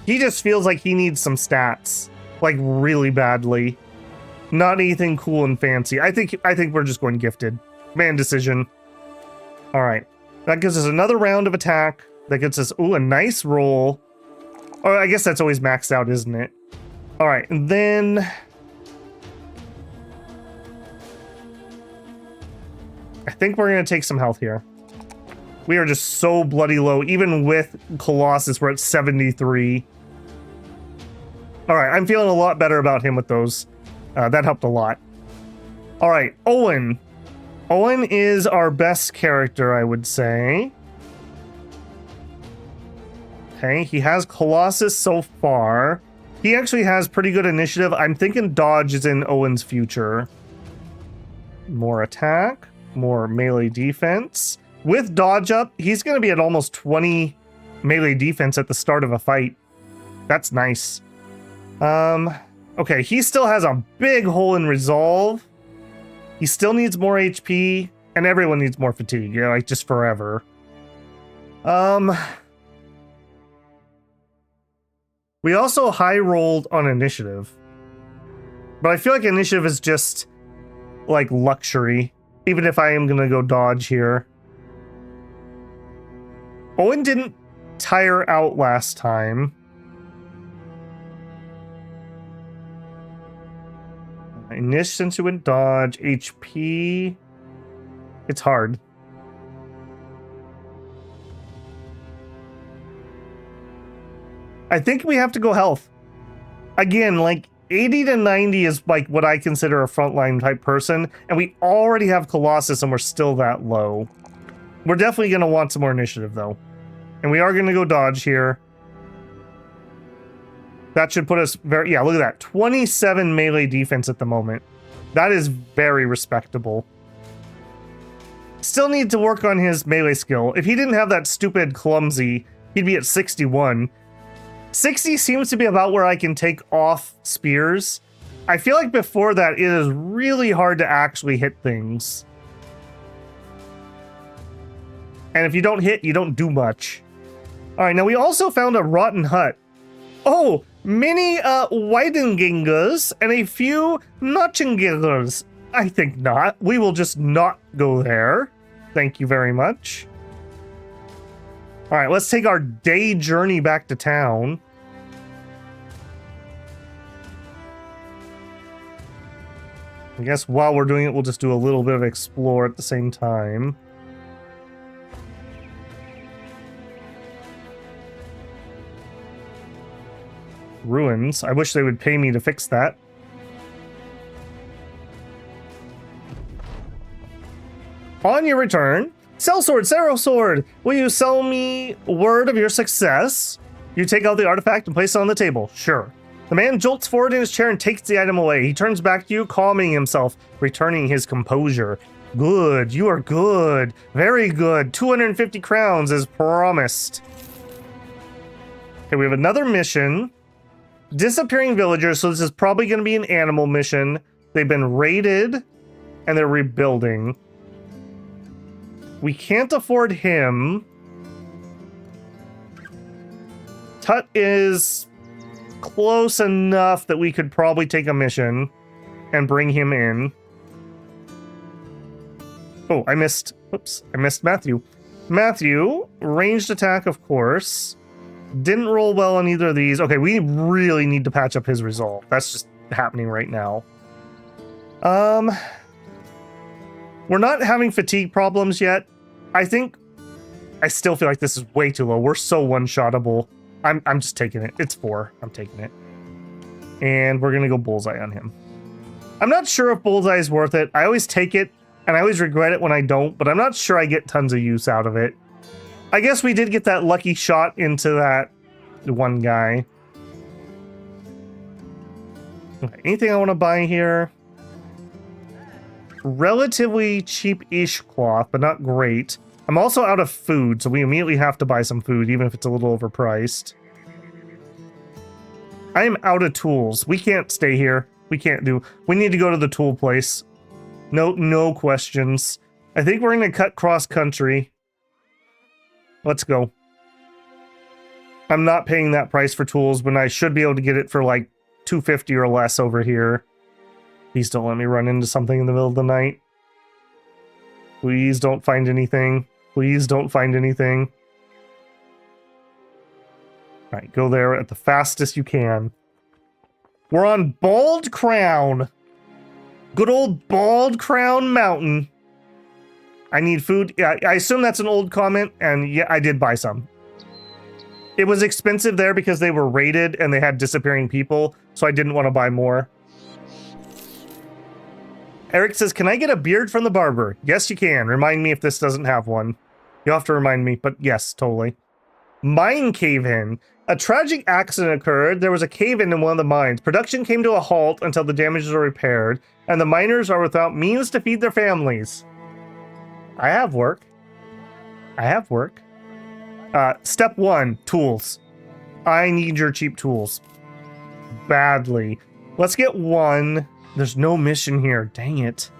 He just feels like he needs some stats. Like, really badly. Not anything cool and fancy. I think we're just going gifted. Man decision. Alright. That gives us another round of attack. That gets us, ooh, a nice roll. Oh, I guess that's always maxed out, isn't it? Alright, and then... I think we're going to take some health here. We are just so bloody low. Even with Colossus, we're at 73. Alright, I'm feeling a lot better about him with those. That helped a lot. Alright, Owen. Owen is our best character, I would say. Okay, he has Colossus so far. He actually has pretty good initiative. I'm thinking dodge is in Owen's future. More attack, more melee defense. With dodge up, he's going to be at almost 20 melee defense at the start of a fight. That's nice. Okay, he still has a big hole in resolve. He still needs more HP, and everyone needs more fatigue, you know, like just forever. We also high rolled on initiative. But I feel like initiative is just like luxury, even if I am gonna go dodge here. Owen didn't tire out last time. Initiative, since you went dodge, HP. It's hard. I think we have to go health. Again, like 80 to 90 is like what I consider a frontline type person, and we already have Colossus and we're still that low. We're definitely going to want some more initiative though. And we are going to go dodge here. That should put us very, yeah, look at that. 27 melee defense at the moment. That is very respectable. Still need to work on his melee skill. If he didn't have that stupid clumsy, he'd be at 61. 60 seems to be about where I can take off spears. I feel like before that, it is really hard to actually hit things. And if you don't hit, you don't do much. All right, now we also found a rotten hut. Oh, many Weidengingers and a few Notchingers. I think not. We will just not go there. Thank you very much. All right, let's take our day journey back to town. I guess while we're doing it, we'll just do a little bit of explore at the same time. ruins. I wish they would pay me to fix that. On your return, sell sword, will you sell me word of your success? You take out the artifact and place it on the table. Sure. The man jolts forward in his chair and takes the item away. He turns back to you, calming himself, returning his composure. Good, you are good. Very good. 250 crowns as promised. Okay, we have another mission. Disappearing villagers, so this is probably going to be an animal mission. They've been raided, and they're rebuilding. We can't afford him. Tut is close enough that we could probably take a mission and bring him in. Oh, I missed Matthew. Matthew, ranged attack, of course. Didn't roll well on either of these. Okay, we really need to patch up his resolve. That's just happening right now. We're not having fatigue problems yet. I still feel like this is way too low. We're so one-shottable. I'm just taking it. It's 4. I'm taking it. And we're gonna go bullseye on him. I'm not sure if bullseye is worth it. I always take it, and I always regret it when I don't, but I'm not sure I get tons of use out of it. I guess we did get that lucky shot into that one guy. Okay, anything I want to buy here? Relatively cheap-ish cloth, but not great. I'm also out of food, so we immediately have to buy some food, even if it's a little overpriced. I am out of tools. We can't stay here. We need to go to the tool place. No questions. I think we're going to cut cross-country. Let's go. I'm not paying that price for tools when I should be able to get it for like $250 or less over here. Please don't let me run into something in the middle of the night. Please don't find anything. Please don't find anything. All right, go there at the fastest you can. We're on Bald Crown. Good old Bald Crown Mountain. I need food. Yeah, I assume that's an old comment, and yeah, I did buy some. It was expensive there because they were raided and they had disappearing people, so I didn't want to buy more. Eric says, can I get a beard from the barber? Yes, you can. Remind me if this doesn't have one. You'll have to remind me, but yes, totally. Mine cave-in. A tragic accident occurred. There was a cave-in in one of the mines. Production came to a halt until the damages were repaired, and the miners are without means to feed their families. I have work. Step 1, tools. I need your cheap tools. Badly. Let's get 1. There's no mission here. Dang it.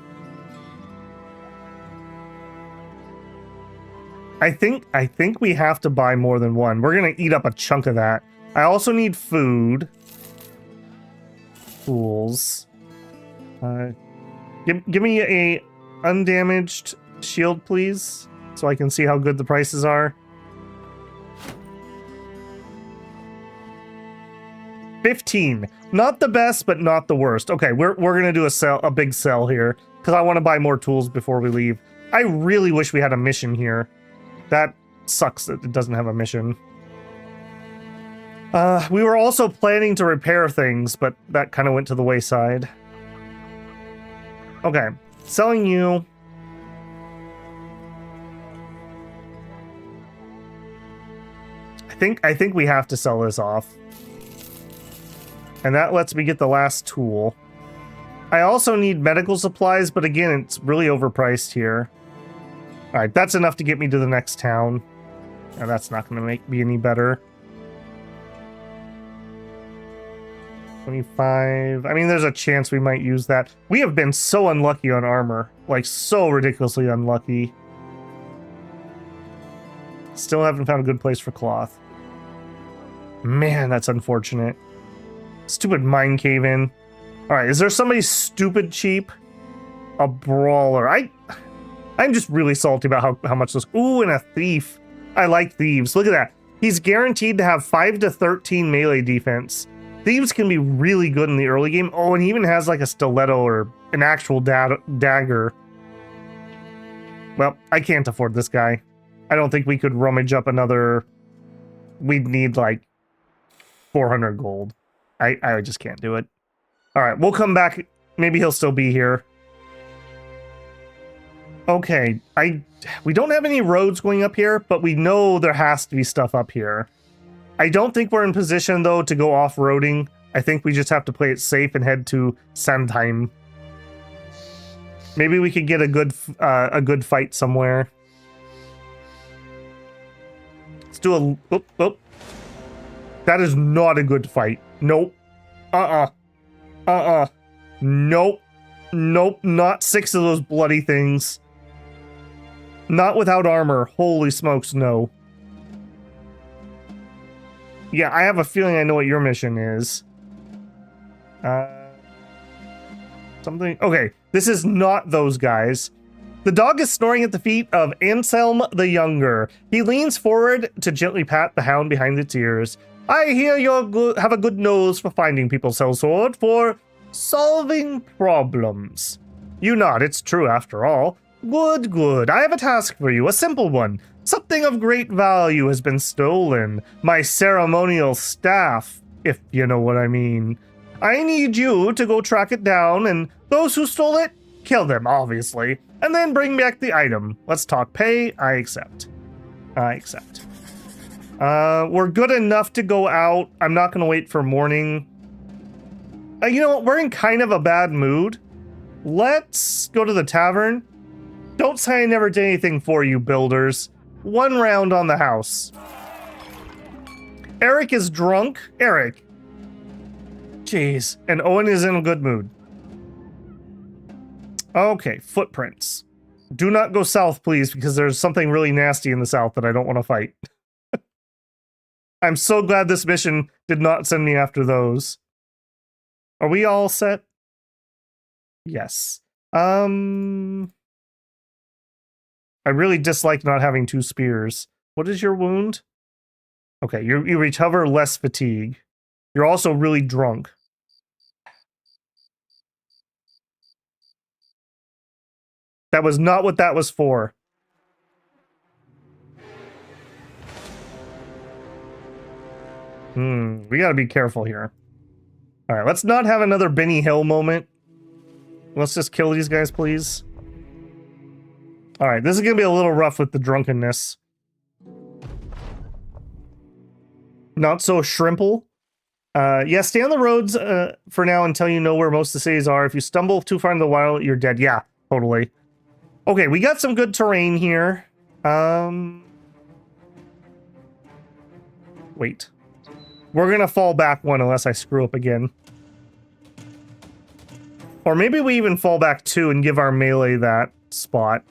I think we have to buy more than 1. We're gonna eat up a chunk of that. I also need food. Tools. Give me a undamaged shield, please, so I can see how good the prices are. 15. Not the best, but not the worst. Okay, we're gonna do a big sell here because I want to buy more tools before we leave. I really wish we had a mission here. That sucks that it doesn't have a mission. We were also planning to repair things, but that kind of went to the wayside. Okay, selling you. I think we have to sell this off. And that lets me get the last tool. I also need medical supplies, but again, it's really overpriced here. Alright, that's enough to get me to the next town. And that's not going to make me any better. 25. I mean, there's a chance we might use that. We have been so unlucky on armor. Like, so ridiculously unlucky. Still haven't found a good place for cloth. Man, that's unfortunate. Stupid mine cave-in. Alright, is there somebody stupid cheap? A brawler. I'm just really salty about how much this... Ooh, and a thief. I like thieves. Look at that. He's guaranteed to have 5 to 13 melee defense. Thieves can be really good in the early game. Oh, and he even has like a stiletto or an actual dagger. Well, I can't afford this guy. I don't think we could rummage up another... We'd need like 400 gold. I just can't do it. All right, we'll come back. Maybe he'll still be here. Okay, we don't have any roads going up here, but we know there has to be stuff up here. I don't think we're in position, though, to go off-roading. I think we just have to play it safe and head to Sandheim. Maybe we could get a good fight somewhere. Let's do a... Oh, oh. That is not a good fight. Nope. Nope. Nope. Not 6 of those bloody things. Not without armor. Holy smokes, no. Yeah, I have a feeling I know what your mission is. Something... Okay, this is not those guys. The dog is snoring at the feet of Anselm the Younger. He leans forward to gently pat the hound behind its ears. I hear you have a good nose for finding people, sellsword, for solving problems. You nod, it's true after all. Good, good. I have a task for you, a simple one. Something of great value has been stolen. My ceremonial staff, if you know what I mean. I need you to go track it down, and those who stole it, kill them, obviously, and then bring back the item. Let's talk pay. I accept. I accept. We're good enough to go out. I'm not going to wait for morning. You know what? We're in kind of a bad mood. Let's go to the tavern. Don't say I never did anything for you, builders. 1 round on the house. Eric is drunk. Eric. Jeez. And Owen is in a good mood. Okay, footprints. Do not go south, please, because there's something really nasty in the south that I don't want to fight. I'm so glad this mission did not send me after those. Are we all set? Yes. I really dislike not having 2 spears. What is your wound? Okay, you recover less fatigue. You're also really drunk. That was not what that was for. We gotta be careful here. Alright, let's not have another Benny Hill moment. Let's just kill these guys, please. Alright, this is gonna be a little rough with the drunkenness. Not so shrimple. Yeah, stay on the roads for now until you know where most of the cities are. If you stumble too far into the wild, you're dead. Yeah, totally. Okay, we got some good terrain here. Wait. We're gonna fall back 1 unless I screw up again. Or maybe we even fall back 2 and give our melee that spot.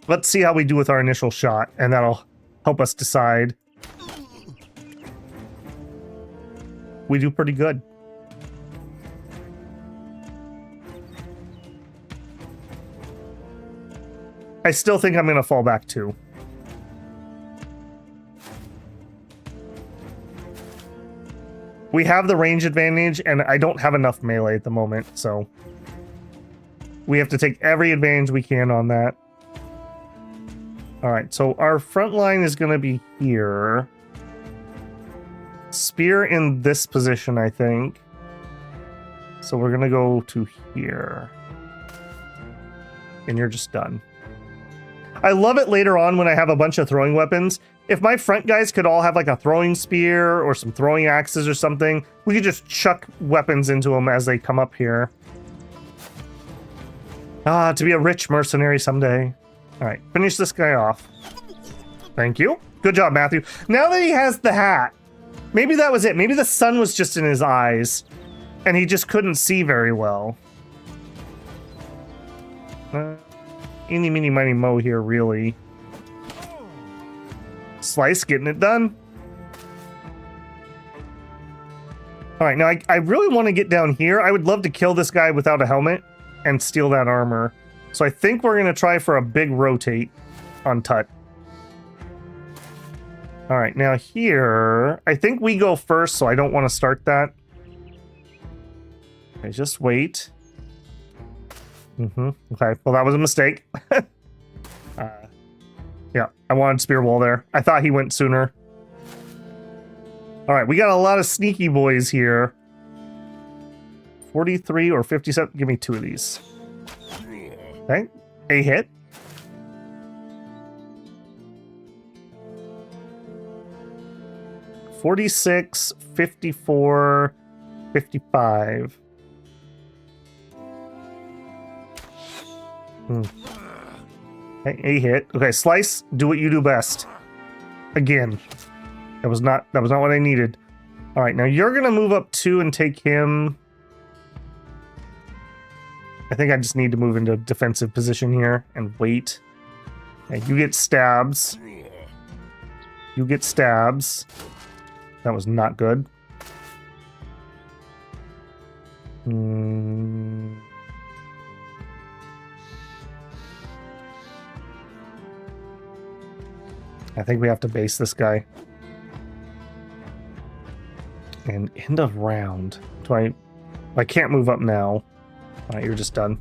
Let's see how we do with our initial shot, and that'll help us decide. We do pretty good. I still think I'm gonna fall back 2. We have the range advantage, and I don't have enough melee at the moment, so we have to take every advantage we can on that. Alright, so our front line is going to be here. Spear in this position, I think. So we're going to go to here. And you're just done. I love it later on when I have a bunch of throwing weapons. If my front guys could all have like a throwing spear or some throwing axes or something, we could just chuck weapons into them as they come up here. Ah, to be a rich mercenary someday. All right, finish this guy off. Thank you. Good job, Matthew. Now that he has the hat, maybe that was it. Maybe the sun was just in his eyes and he just couldn't see very well. Eeny, meeny, miny, mo here, really. Slice, getting it done. All right, now I really want to get down here. I would love to kill this guy without a helmet and steal that armor. So I think we're going to try for a big rotate on Tut. All right, now here, I think we go first, so I don't want to start that. Okay, just wait. Okay, well, that was a mistake. Yeah, I wanted spear wall there. I thought he went sooner. All right, we got a lot of sneaky boys here. 43 or 57. Give me 2 of these. Okay, a hit. $46, $54, $55. Okay, a hit. Okay, Slice, do what you do best. Again. That was not what I needed. All right, now you're gonna move up 2 and take him. I think I just need to move into a defensive position here and wait. Okay, you get stabs. You get stabs. That was not good. I think we have to base this guy. And end of round. I can't move up now. Alright, you're just done.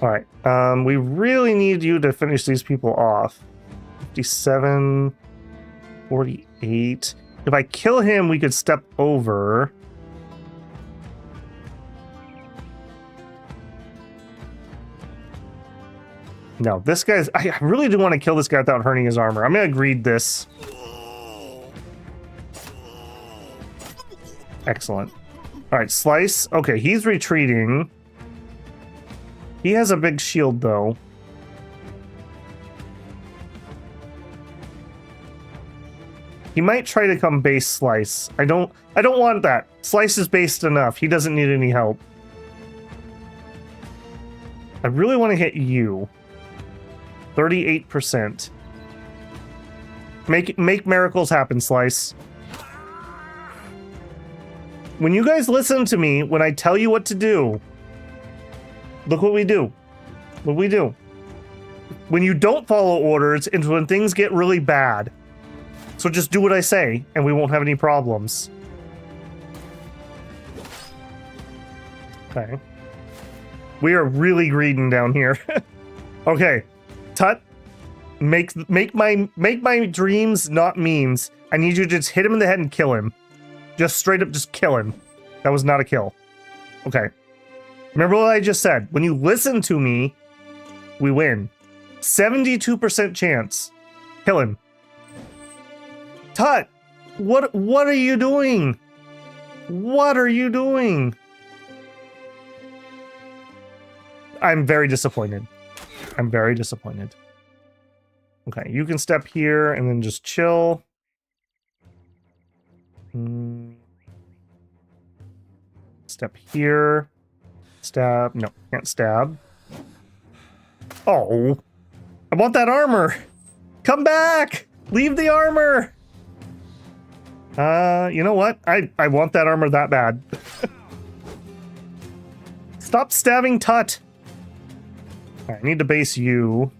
Alright, we really need you to finish these people off. 57, 48. If I kill him, we could step over. No, this guy's... I really do want to kill this guy without hurting his armor. I'm going to greed this. Excellent. All right, Slice. Okay, he's retreating. He has a big shield, though. He might try to come base Slice. I don't want that. Slice is based enough. He doesn't need any help. I really want to hit you. 38%. Make miracles happen, Slice. When you guys listen to me, when I tell you what to do, look what we do. What we do. When you don't follow orders, and when things get really bad. So just do what I say, and we won't have any problems. Okay. We are really greeding down here. Okay. Tut, make my dreams not memes. I need you to just hit him in the head and kill him. Just straight up, just kill him. That was not a kill. Okay. Remember what I just said. When you listen to me, we win. 72% chance. Kill him. Tut, what are you doing? What are you doing? I'm very disappointed. I'm very disappointed. Okay, you can step here and then just chill. Step here. Stab. No, can't stab. Oh. I want that armor. Come back. Leave the armor. You know what? I want that armor that bad. Stop stabbing Tut. I need to base you.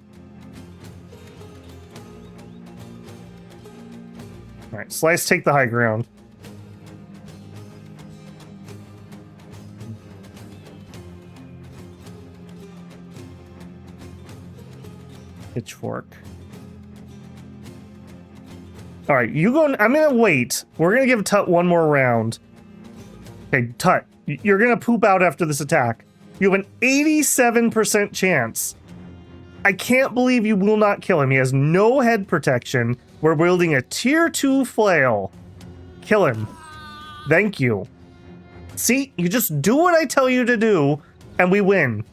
Alright, Slice, take the high ground. Pitchfork. Alright, you go. I'm gonna wait. We're gonna give Tut one more round. Okay, Tut, you're gonna poop out after this attack. You have an 87% chance. I can't believe you will not kill him. He has no head protection. We're wielding a tier 2 flail. Kill him. Thank you. See, you just do what I tell you to do, and we win.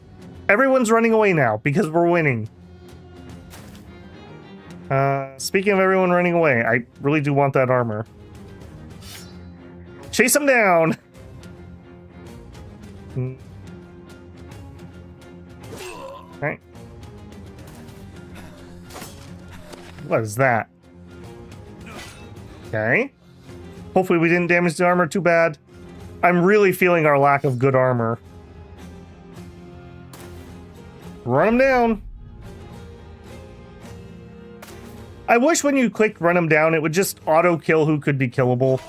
Everyone's running away now because we're winning. Speaking of everyone running away, I really do want that armor. Chase him down! Okay. What is that? Okay. Hopefully we didn't damage the armor too bad. I'm really feeling our lack of good armor. Run him down. I wish when you click run him down, it would just auto-kill who could be killable.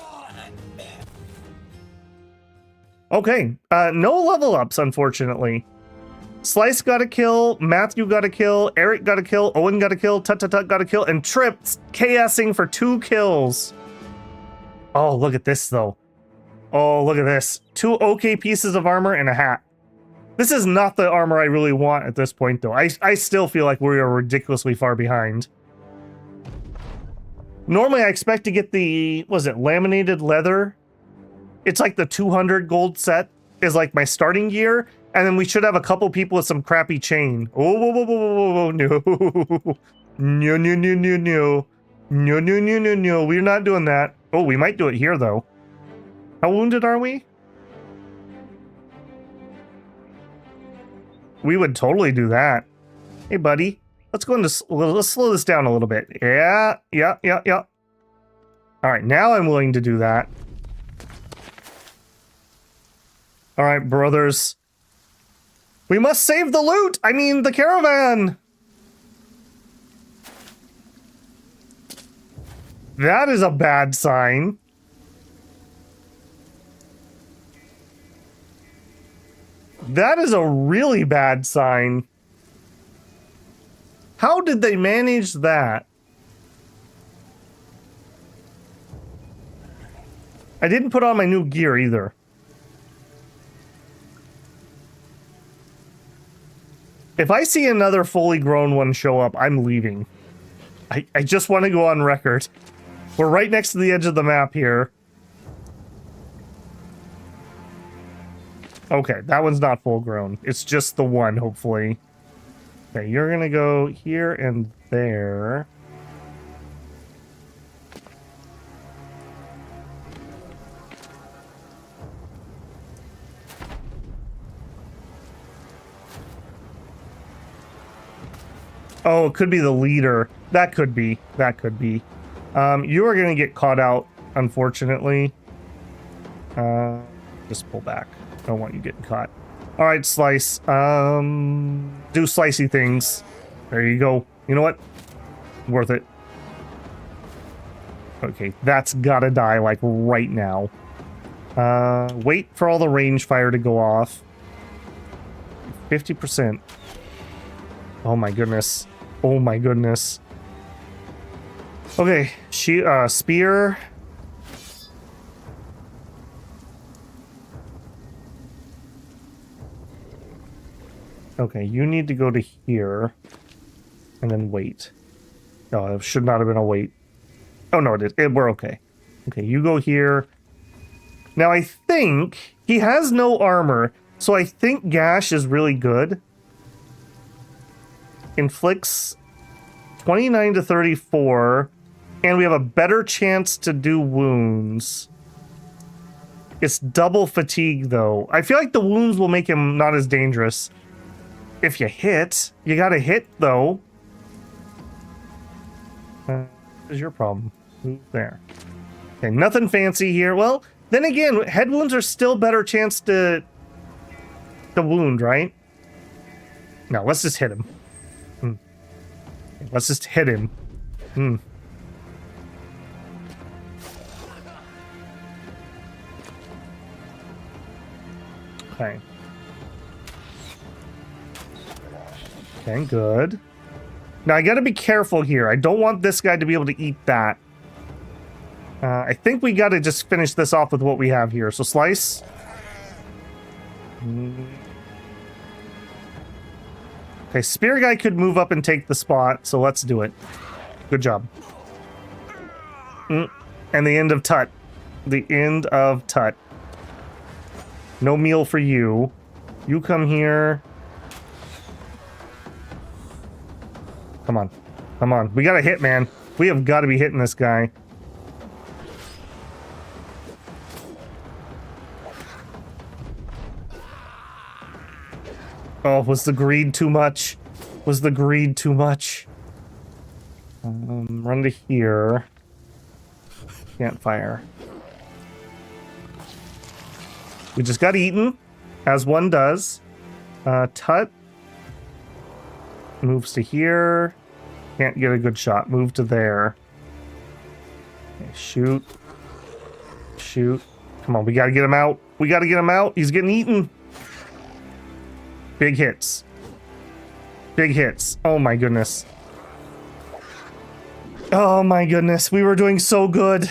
Okay, no level ups, unfortunately. Slice got a kill, Matthew got a kill, Eric got a kill, Owen got a kill, Tut got a kill, and Trip KSing for 2 kills. Oh, look at this, though. Oh, look at this. 2 okay pieces of armor and a hat. This is not the armor I really want at this point, though. I still feel like we are ridiculously far behind. Normally, I expect to get the, was it laminated leather? It's like the 200 gold set is like my starting gear, and then we should have a couple people with some crappy chain. Oh, whoa, whoa, whoa, whoa, whoa, no. No, no, no, no, no. No, no, no, no, no. We're not doing that. Oh, we might do it here, though. How wounded are we? We would totally do that. Hey, buddy. Let's go into, let's slow this down a little bit. Yeah. All right, now I'm willing to do that. All right, brothers. We must save the loot! I mean, the caravan! That is a bad sign. That is a really bad sign. How did they manage that? I didn't put on my new gear either. If I see another fully grown one show up, I'm leaving. I just want to go on record. We're right next to the edge of the map here. Okay, that one's not full grown. It's just the one, hopefully. Okay, you're gonna go here and there. Oh, it could be the leader. That could be. That could be. You are gonna get caught out, unfortunately. Just pull back. I don't want you getting caught. All right, Slice. Do slicey things. There you go. You know what? Worth it. Okay, that's gotta die, like, right now. Wait for all the range fire to go off. 50%. Oh my goodness. Oh my goodness. Okay, spear. Okay, you need to go to here. And then wait. No, it should not have been a wait. Oh no, it is. We're okay. Okay, you go here. Now I think he has no armor, so I think Gash is really good. Inflicts 29 to 34, and we have a better chance to do wounds. It's double fatigue, though. I feel like the wounds will make him not as dangerous. If you hit, you gotta hit, though. What is your problem? Move there. Okay, nothing fancy here. Well, then again, head wounds are still better chance to wound, right? No, let's just hit him. Let's just hit him. Okay. Okay, good. Now, I gotta be careful here. I don't want this guy to be able to eat that. I think we gotta just finish this off with what we have here. So, Slice. Okay, Spear Guy could move up and take the spot, so let's do it. Good job. And the end of Tut. The end of Tut. No meal for you. You come here. Come on. Come on. We got a hit, man. We have got to be hitting this guy. Oh, was the greed too much? Was the greed too much? Run to here. Can't fire. We just got eaten, as one does. Tut. Moves to here. Can't get a good shot. Move to there. Okay, shoot. Shoot. Come on, we gotta get him out. We gotta get him out. He's getting eaten. Big hits. Big hits. Oh my goodness. Oh my goodness. We were doing so good.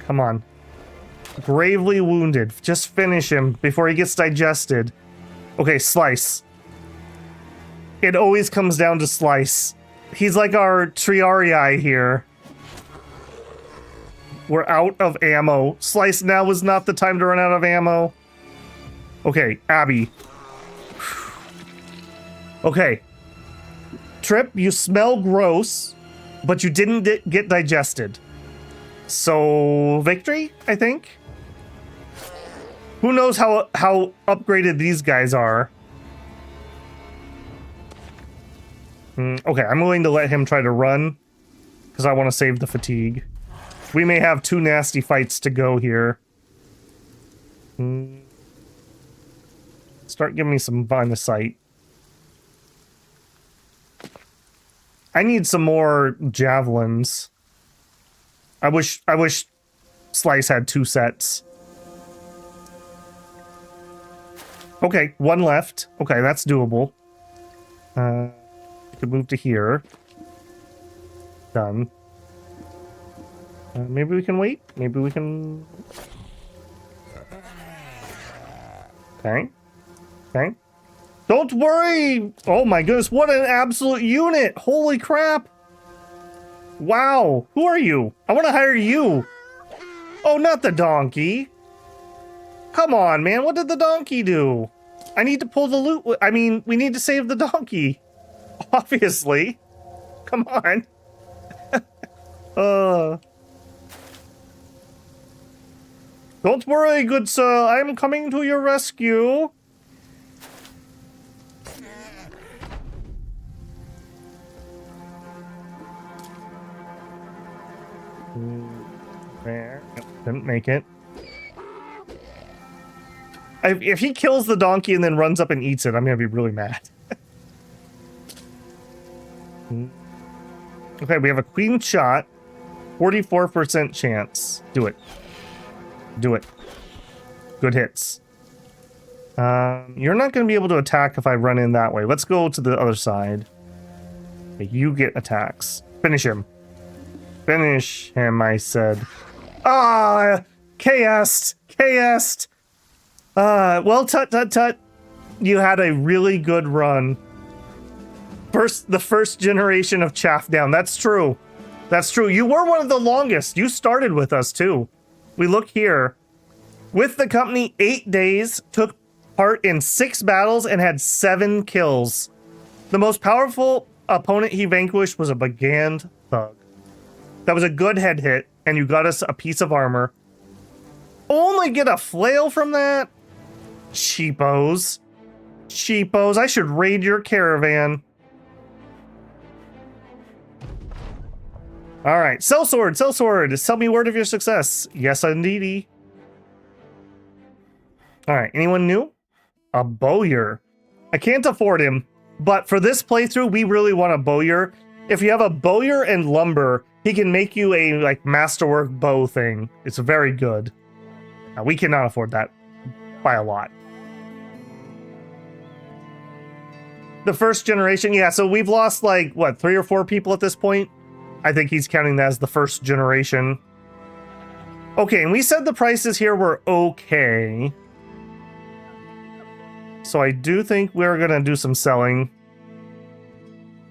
Come on. Gravely wounded. Just finish him before he gets digested. Okay, Slice. It always comes down to Slice. He's like our Triarii here. We're out of ammo. Slice, now is not the time to run out of ammo. Okay, Abby. Okay. Trip, you smell gross, but you didn't get digested. So, victory, I think? Who knows how upgraded these guys are? Okay, I'm willing to let him try to run, because I want to save the fatigue. We may have 2 nasty fights to go here. Start giving me some line of sight. I need some more javelins. I wish Slice had 2 sets. Okay, 1 left. Okay, that's doable. Could move to here. Done. Maybe we can wait. Maybe we can... Okay. Okay. Don't worry! Oh my goodness, what an absolute unit! Holy crap! Wow, who are you? I want to hire you! Oh, not the donkey! Come on, man, what did the donkey do? I need to pull the loot. I mean, we need to save the donkey. Obviously. Come on. Don't worry, good sir. I am coming to your rescue. There. Didn't make it. If he kills the donkey and then runs up and eats it, I'm gonna be really mad. Okay, we have a queen shot. 44% chance. Do it. Do it. Good hits. You're not going to be able to attack if I run in that way. Let's go to the other side. Okay, you get attacks. Finish him. Finish him, I said. Ah! KS'd! KS'd! Well, tut. You had a really good run. The first generation of Chaff Down. That's true. That's true. You were one of the longest. You started with us, too. We look here. With the company, 8 days, took part in 6 battles, and had 7 kills. The most powerful opponent he vanquished was a brigand thug. That was a good head hit, and you got us a piece of armor. Only get a flail from that? Cheapos. Cheapos. I should raid your caravan. All right, sell sword, sell sword. Tell me word of your success. Yes, indeedy. All right, anyone new? A bowyer. I can't afford him, but for this playthrough, we really want a bowyer. If you have a bowyer and lumber, he can make you a like masterwork bow thing. It's very good. Now, we cannot afford that by a lot. The first generation, yeah. So we've lost like what 3 or 4 people at this point. I think he's counting that as the first generation. Okay, and we said the prices here were okay. So I do think we're going to do some selling.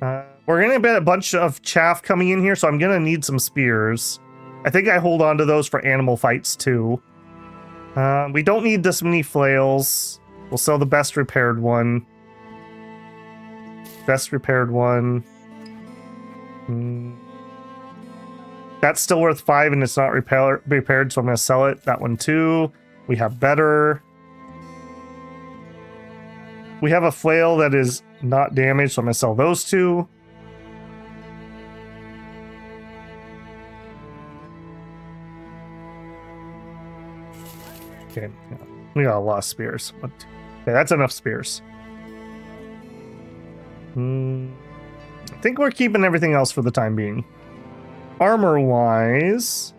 We're going to get a bunch of chaff coming in here, so I'm going to need some spears. I think I hold on to those for animal fights, too. We don't need this many flails. We'll sell the best repaired one. Best repaired one. That's still worth 5 and it's not repaired, so I'm going to sell it. That one too. We have better. We have a flail that is not damaged, so I'm going to sell those 2. Okay, we got a lot of spears. Okay, that's enough spears. I think we're keeping everything else for the time being. Armor-wise,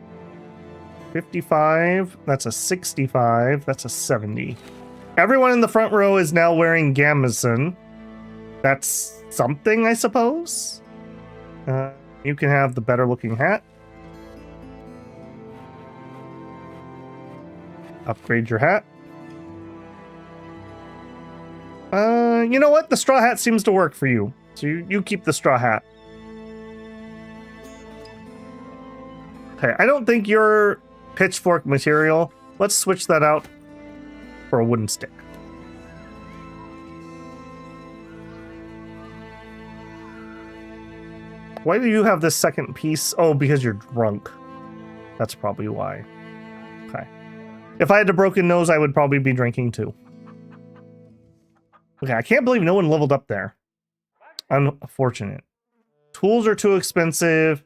55, that's a 65, that's a 70. Everyone in the front row is now wearing gambeson. That's something, I suppose. You can have the better looking hat. Upgrade your hat. You know what? The straw hat seems to work for you. So you keep the straw hat. Okay, I don't think you're pitchfork material. Let's switch that out for a wooden stick. Why do you have this second piece? Oh, because you're drunk. That's probably why. Okay. If I had a broken nose, I would probably be drinking too. Okay, I can't believe no one leveled up there. Unfortunate. Tools are too expensive.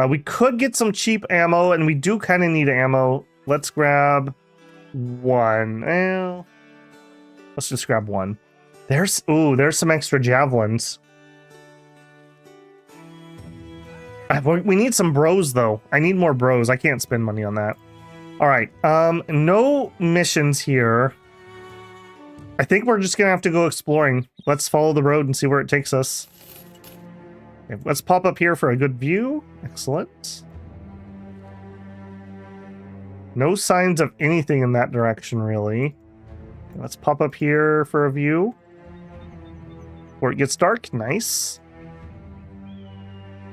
We could get some cheap ammo, and we do kind of need ammo. Let's grab one. Let's just grab one. There's some extra javelins. We need some bros, though. I need more bros. I can't spend money on that. All right. No missions here. I think we're just gonna have to go exploring. Let's follow the road and see where it takes us. Okay, let's pop up here for a good view. Excellent. No signs of anything in that direction, really. Let's pop up here for a view. Where it gets dark. Nice.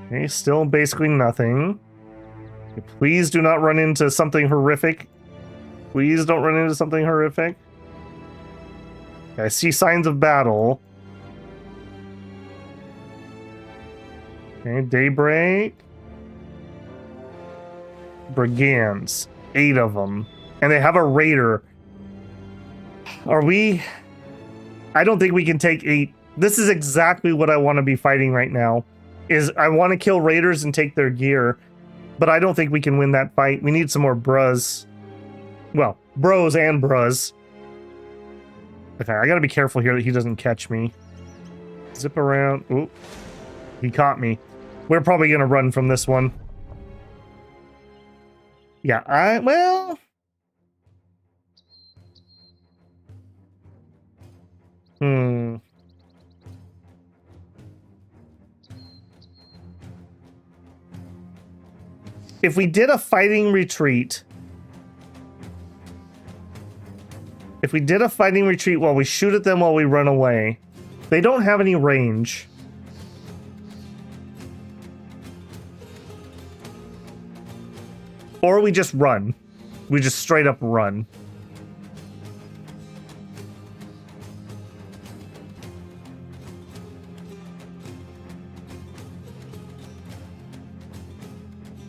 Okay, still basically nothing. Okay, please do not run into something horrific. Please don't run into something horrific. Okay, I see signs of battle. Okay, daybreak. Brigands. 8 of them. And they have a raider. Are we... I don't think we can take 8. This is exactly what I want to be fighting right now. Is I want to kill raiders and take their gear. But I don't think we can win that fight. We need some more bros. Well, bros and bros. Okay, I gotta be careful here that he doesn't catch me. Zip around. Oop. He caught me. We're probably gonna run from this one. Yeah, well... If we did a fighting retreat... If we did a fighting retreat while we shoot at them while we run away, they don't have any range. Or we just run. We just straight up run.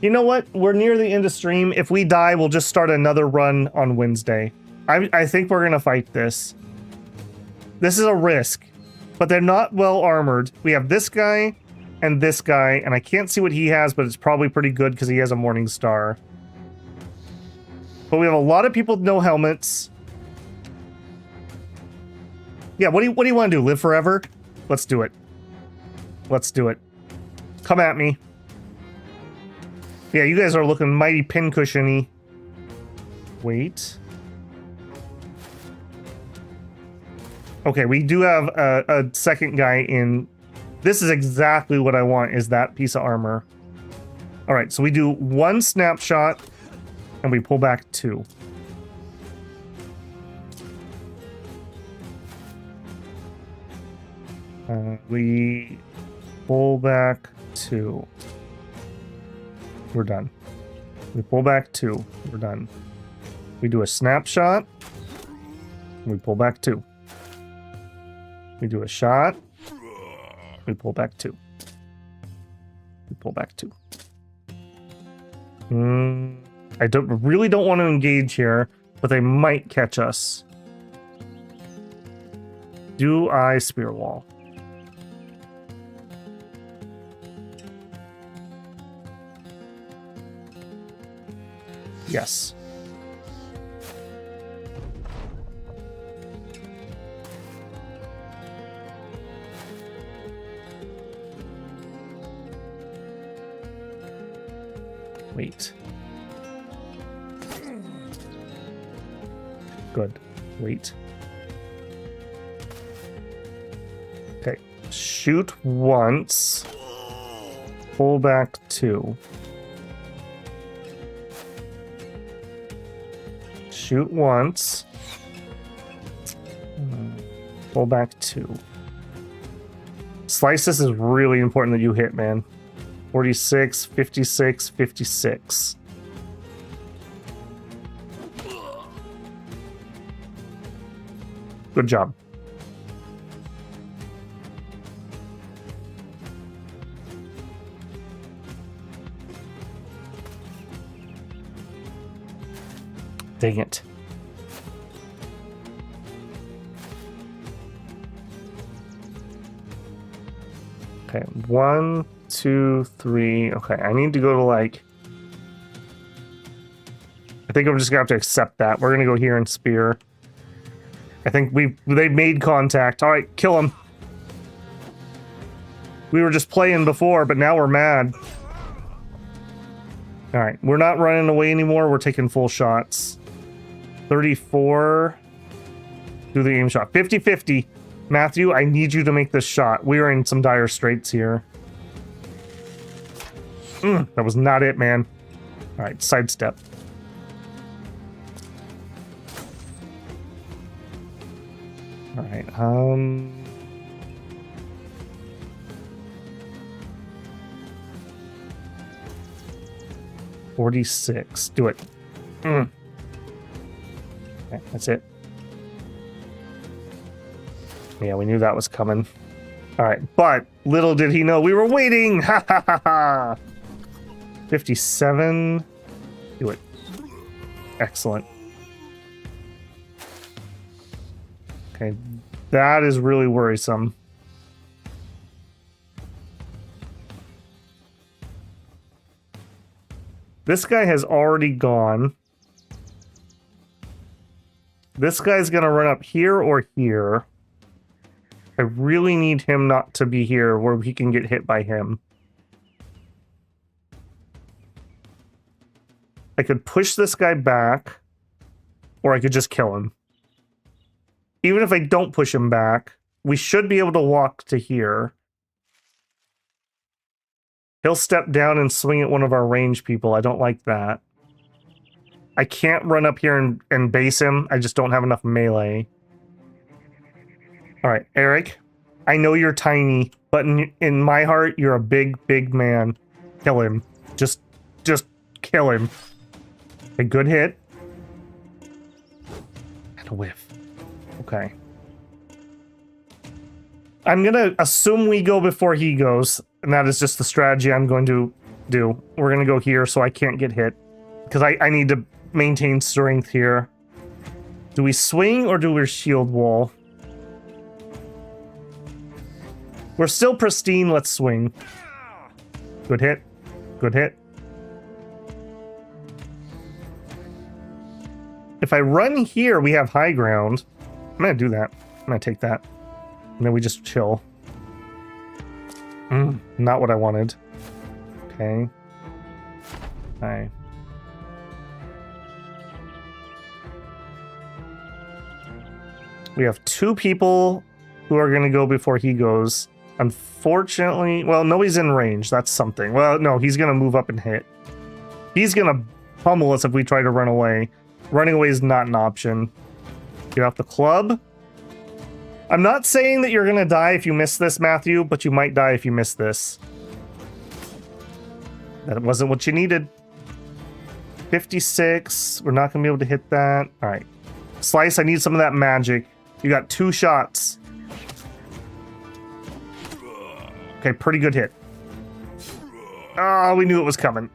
You know what? We're near the end of stream. If we die, we'll just start another run on Wednesday. I think we're going to fight this. This is a risk, but they're not well armored. We have this guy, and I can't see what he has, but it's probably pretty good because he has a Morning Star. But we have a lot of people with no helmets. Yeah, what do you want to do? Live forever? Let's do it. Let's do it. Come at me. Yeah, you guys are looking mighty pincushiony. Wait. Okay, we do have a second guy in. This is exactly what I want, is that piece of armor. All right, so we do 1 snapshot, and we pull back 2. We pull back 2. We're done. We pull back 2. We're done. We do a snapshot. We pull back 2. We do a shot. We pull back 2. We pull back 2. I really don't want to engage here, but they might catch us. Do I spear wall? Yes. Wait. Good. Wait. Okay. Shoot once. Pull back 2. Shoot once. Pull back 2. Slice, this is really important that you hit, man. 46, 56, 56. Good job. Dang it. Okay, 1, 2, 3. Okay, I need to go to like... I think I'm just gonna have to accept that. We're gonna go here and spear. I think they made contact. All right, kill him. We were just playing before, but now we're mad. All right, we're not running away anymore. We're taking full shots. 34. Do the aim shot. 50-50. Matthew, I need you to make this shot. We are in some dire straits here. That was not it, man. All right, sidestep. All right, 46. Do it. Okay, that's it. Yeah, we knew that was coming. All right, but little did he know we were waiting. Ha ha ha ha. 57. Do it. Excellent. Okay, that is really worrisome. This guy has already gone. This guy's gonna run up here or here. I really need him not to be here where he can get hit by him. I could push this guy back, or I could just kill him. Even if I don't push him back, we should be able to walk to here. He'll step down and swing at one of our range people. I don't like that. I can't run up here and base him. I just don't have enough melee. All right, Eric, I know you're tiny, but in my heart, you're a big, big man. Kill him. Just kill him. A good hit. And a whiff. Okay. I'm gonna assume we go before he goes, and that is just the strategy I'm going to do. We're gonna go here so I can't get hit, because I need to maintain strength here. Do we swing or do we shield wall? We're still pristine, let's swing. Good hit. Good hit. If I run here, we have high ground. I'm gonna do that. I'm gonna take that. And then we just chill. Not what I wanted. Okay. Hi. We have 2 people who are gonna go before he goes. Unfortunately, well, no, he's in range. That's something. Well, no, he's gonna move up and hit. He's gonna pummel us if we try to run away. Running away is not an option. Get off the club. I'm not saying that you're gonna die if you miss this, Matthew, but you might die if you miss this. That wasn't what you needed. 56. We're not gonna be able to hit that. All right. Slice, I need some of that magic. You got 2 shots. Okay, pretty good hit. Oh, we knew it was coming.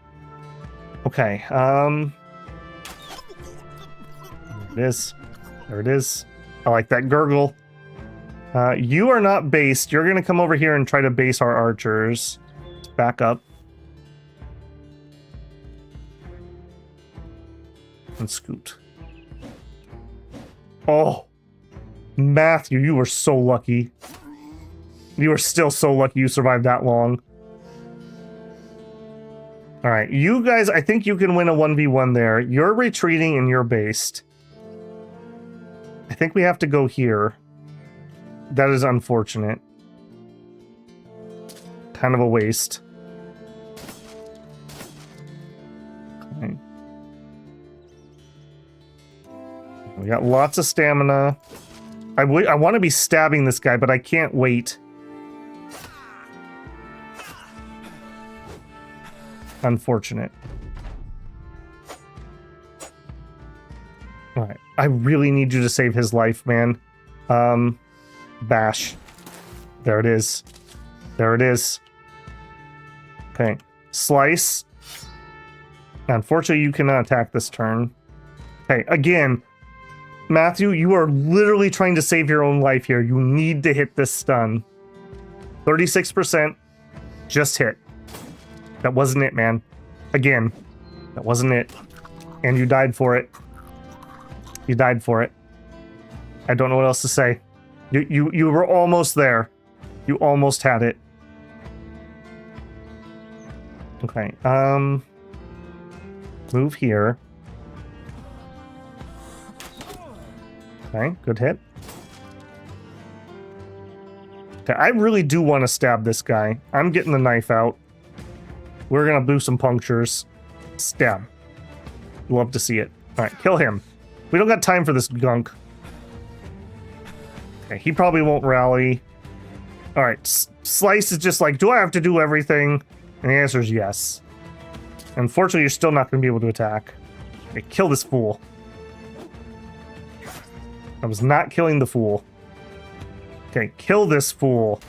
Okay, there it is. There it is. I like that gurgle. You are not based. You're gonna come over here and try to base our archers. Let's back up. And scoot. Oh, Matthew, you were so lucky. You were still so lucky you survived that long. All right, you guys, I think you can win a 1v1 there. You're retreating and you're based. I think we have to go here. That is unfortunate. Kind of a waste. Okay. We got lots of stamina. I want to be stabbing this guy, but I can't wait. Unfortunate. All right. I really need you to save his life, man. Bash. There it is. There it is. Okay. Slice. Unfortunately, you cannot attack this turn. Okay, again, Matthew, you are literally trying to save your own life here. You need to hit this stun. 36%. Just hit. That wasn't it, man. Again, that wasn't it. And you died for it. You died for it. I don't know what else to say. You were almost there. You almost had it. Okay, move here. Okay, good hit. Okay, I really do want to stab this guy. I'm getting the knife out. We're gonna do some punctures. Stab. Love to see it. All right, kill him. We don't got time for this gunk. Okay, he probably won't rally. All right, Slice is just like, do I have to do everything? And the answer is yes. Unfortunately, you're still not going to be able to attack. Okay, kill this fool. I was not killing the fool. Okay, kill this fool.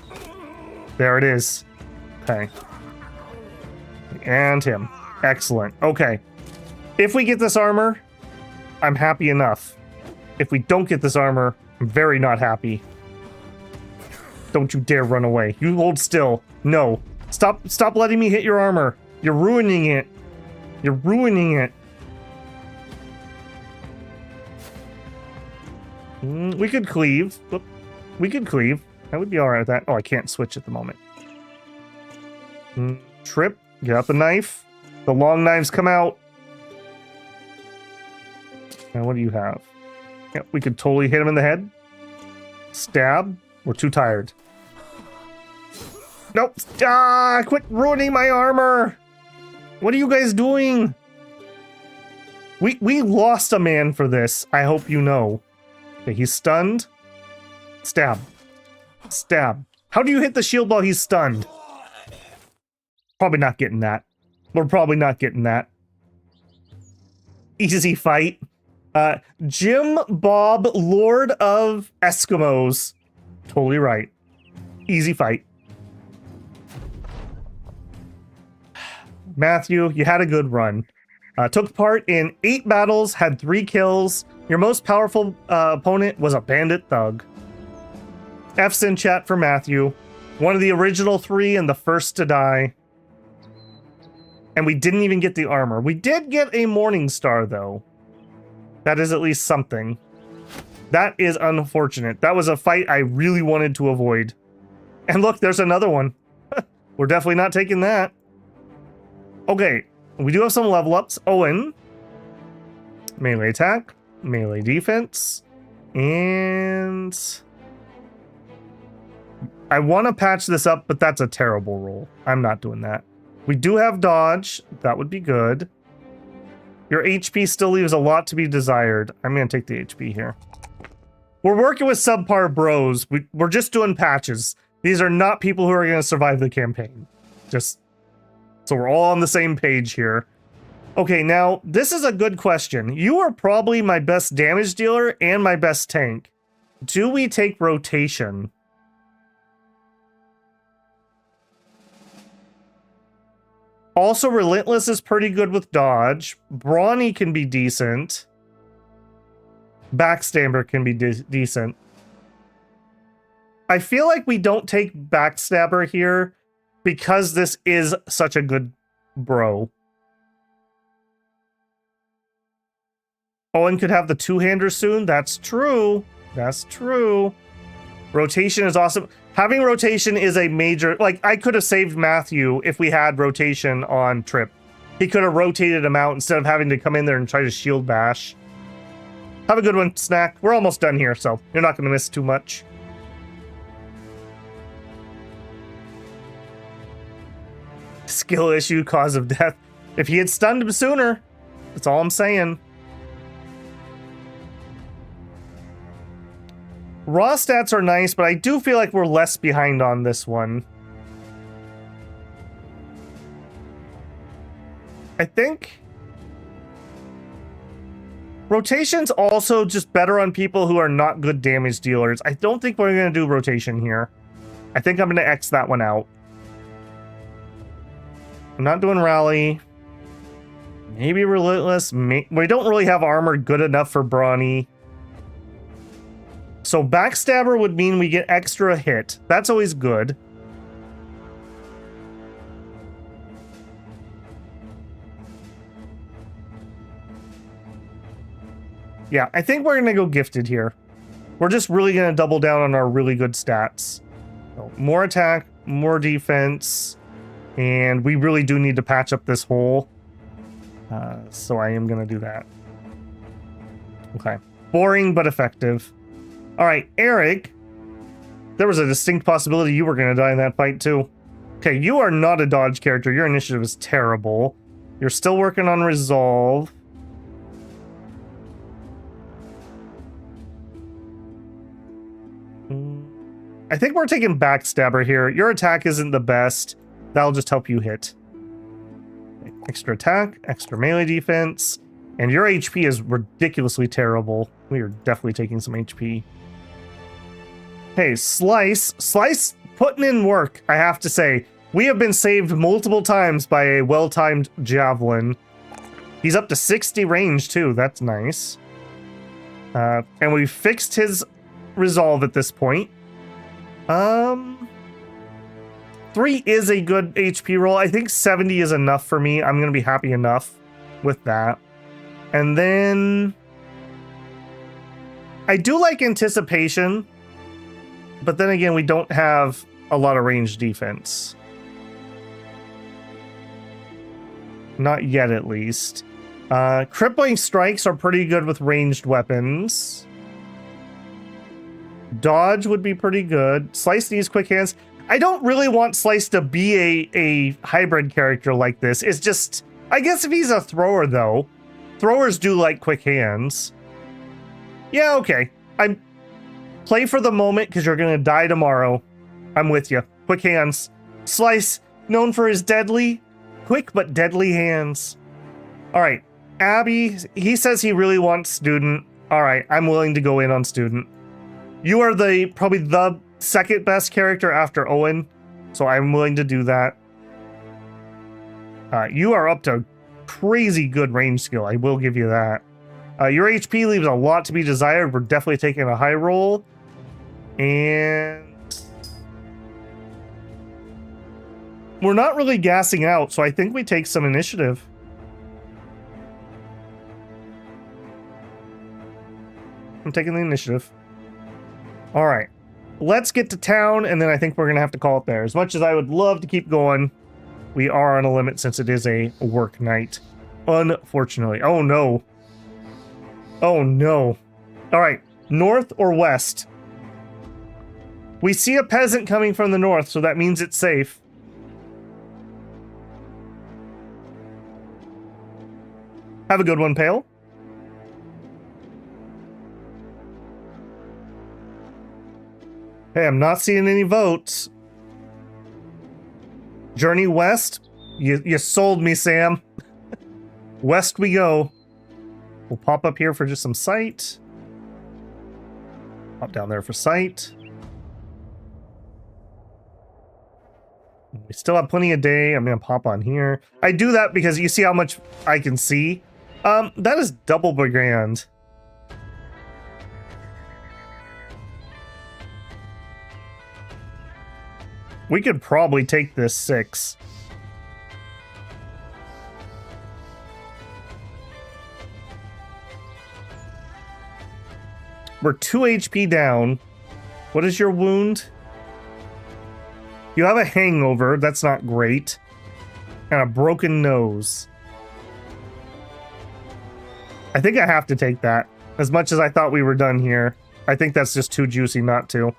There it is. Okay. And him. Excellent. Okay. If we get this armor, I'm happy enough. If we don't get this armor, I'm very not happy. Don't you dare run away. You hold still. No. Stop letting me hit your armor. You're ruining it. You're ruining it. We could cleave. We could cleave. That would be alright with that. Oh, I can't switch at the moment. Trip. Get out the knife. The long knives come out. Now, what do you have? Yep, we could totally hit him in the head. Stab. We're too tired. Nope. Ah, quit ruining my armor. What are you guys doing? We lost a man for this. I hope you know. Okay, he's stunned. Stab. Stab. How do you hit the shield while he's stunned? Probably not getting that. We're probably not getting that. Easy fight. Jim Bob, Lord of Eskimos. Totally right. Easy fight. Matthew, you had a good run. Took part in 8 battles, had 3 kills. Your most powerful opponent was a bandit thug. F's in chat for Matthew. One of the original 3 and the first to die. And we didn't even get the armor. We did get a Morning Star, though. That is at least something. That is unfortunate. That was a fight I really wanted to avoid. And look, there's another one. We're definitely not taking that. Okay, we do have some level ups. Owen. Melee attack. Melee defense. And... I want to patch this up, but that's a terrible roll. I'm not doing that. We do have dodge. That would be good. Your HP still leaves a lot to be desired. I'm going to take the HP here. We're working with subpar bros. We're just doing patches. These are not people who are going to survive the campaign. Just so we're all on the same page here. Okay, now, this is a good question. You are probably my best damage dealer and my best tank. Do we take rotation? Also, Relentless is pretty good with dodge. Brawny can be decent. Backstabber can be decent. I feel like we don't take Backstabber here because this is such a good bro. Owen could have the two-hander soon. That's true. That's true. Rotation is awesome. Having rotation is a major... Like, I could have saved Matthew if we had rotation on Trip. He could have rotated him out instead of having to come in there and try to shield bash. Have a good one, Snack. We're almost done here, so you're not going to miss too much. Skill issue, cause of death. If he had stunned him sooner, that's all I'm saying. Raw stats are nice, but I do feel like we're less behind on this one. I think rotation's also just better on people who are not good damage dealers. I don't think we're going to do rotation here. I think I'm going to X that one out. I'm not doing rally. Maybe relentless. We don't really have armor good enough for brawny. So backstabber would mean we get extra hit. That's always good. Yeah, I think we're going to go gifted here. We're just really going to double down on our really good stats. So more attack, more defense, and we really do need to patch up this hole. So I am going to do that. Okay. Boring, but effective. All right, Eric. There was a distinct possibility you were going to die in that fight, too. Okay, you are not a dodge character. Your initiative is terrible. You're still working on resolve. I think we're taking backstabber here. Your attack isn't the best. That'll just help you hit. Extra attack, extra melee defense, and your HP is ridiculously terrible. We are definitely taking some HP. Hey, Slice putting in work, I have to say. We have been saved multiple times by a well-timed javelin. He's up to 60 range too, that's nice. And we fixed his resolve at this point. 3 is a good HP roll. I think 70 is enough for me. I'm going to be happy enough with that. And then I do like anticipation, but then again, we don't have a lot of ranged defense. Not yet, at least. Crippling strikes are pretty good with ranged weapons. Dodge would be pretty good. Slice needs quick hands. I don't really want Slice to be a hybrid character like this. It's just, I guess if he's a thrower though, throwers do like quick hands. Yeah, okay. I'm play for the moment because you're gonna die tomorrow. I'm with you. Quick hands. Slice, known for his quick but deadly hands. All right, Abby, he says he really wants student. All right, I'm willing to go in on student. You are probably the second best character after Owen, so I'm willing to do that. You are up to crazy good range skill, I will give you that. Your HP leaves a lot to be desired. We're definitely taking a high roll. And we're not really gassing out, so I think we take some initiative. I'm taking the initiative. All right. Let's get to town, and then I think we're going to have to call it there. As much as I would love to keep going, we are on a limit since it is a work night. Unfortunately. Oh, no. Oh, no. All right. North or west? We see a peasant coming from the north, so that means it's safe. Have a good one, Pale. Hey, I'm not seeing any votes. Journey west? You sold me, Sam. West we go. We'll pop up here for just some sight. Pop down there for sight. We still have plenty of day. I'm going to pop on here. I do that because you see how much I can see. That is double brigand. We could probably take this 6. We're 2 HP down. What is your wound? You have a hangover. That's not great. And a broken nose. I think I have to take that. As much as I thought we were done here, I think that's just too juicy not to.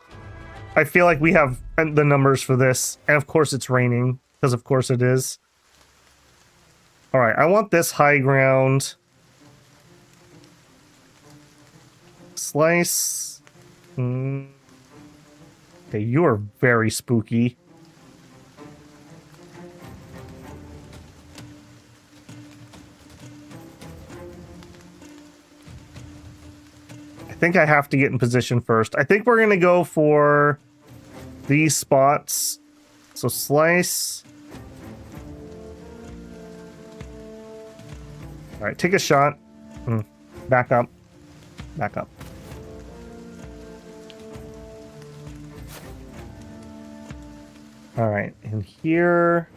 I feel like we have the numbers for this. And of course it's raining, because of course it is. Alright, I want this high ground. Slice. Mm. Okay, you are very spooky. I think I have to get in position first. I think we're gonna go for these spots. So slice. All right, take a shot. Back up. Back up. All right, and here.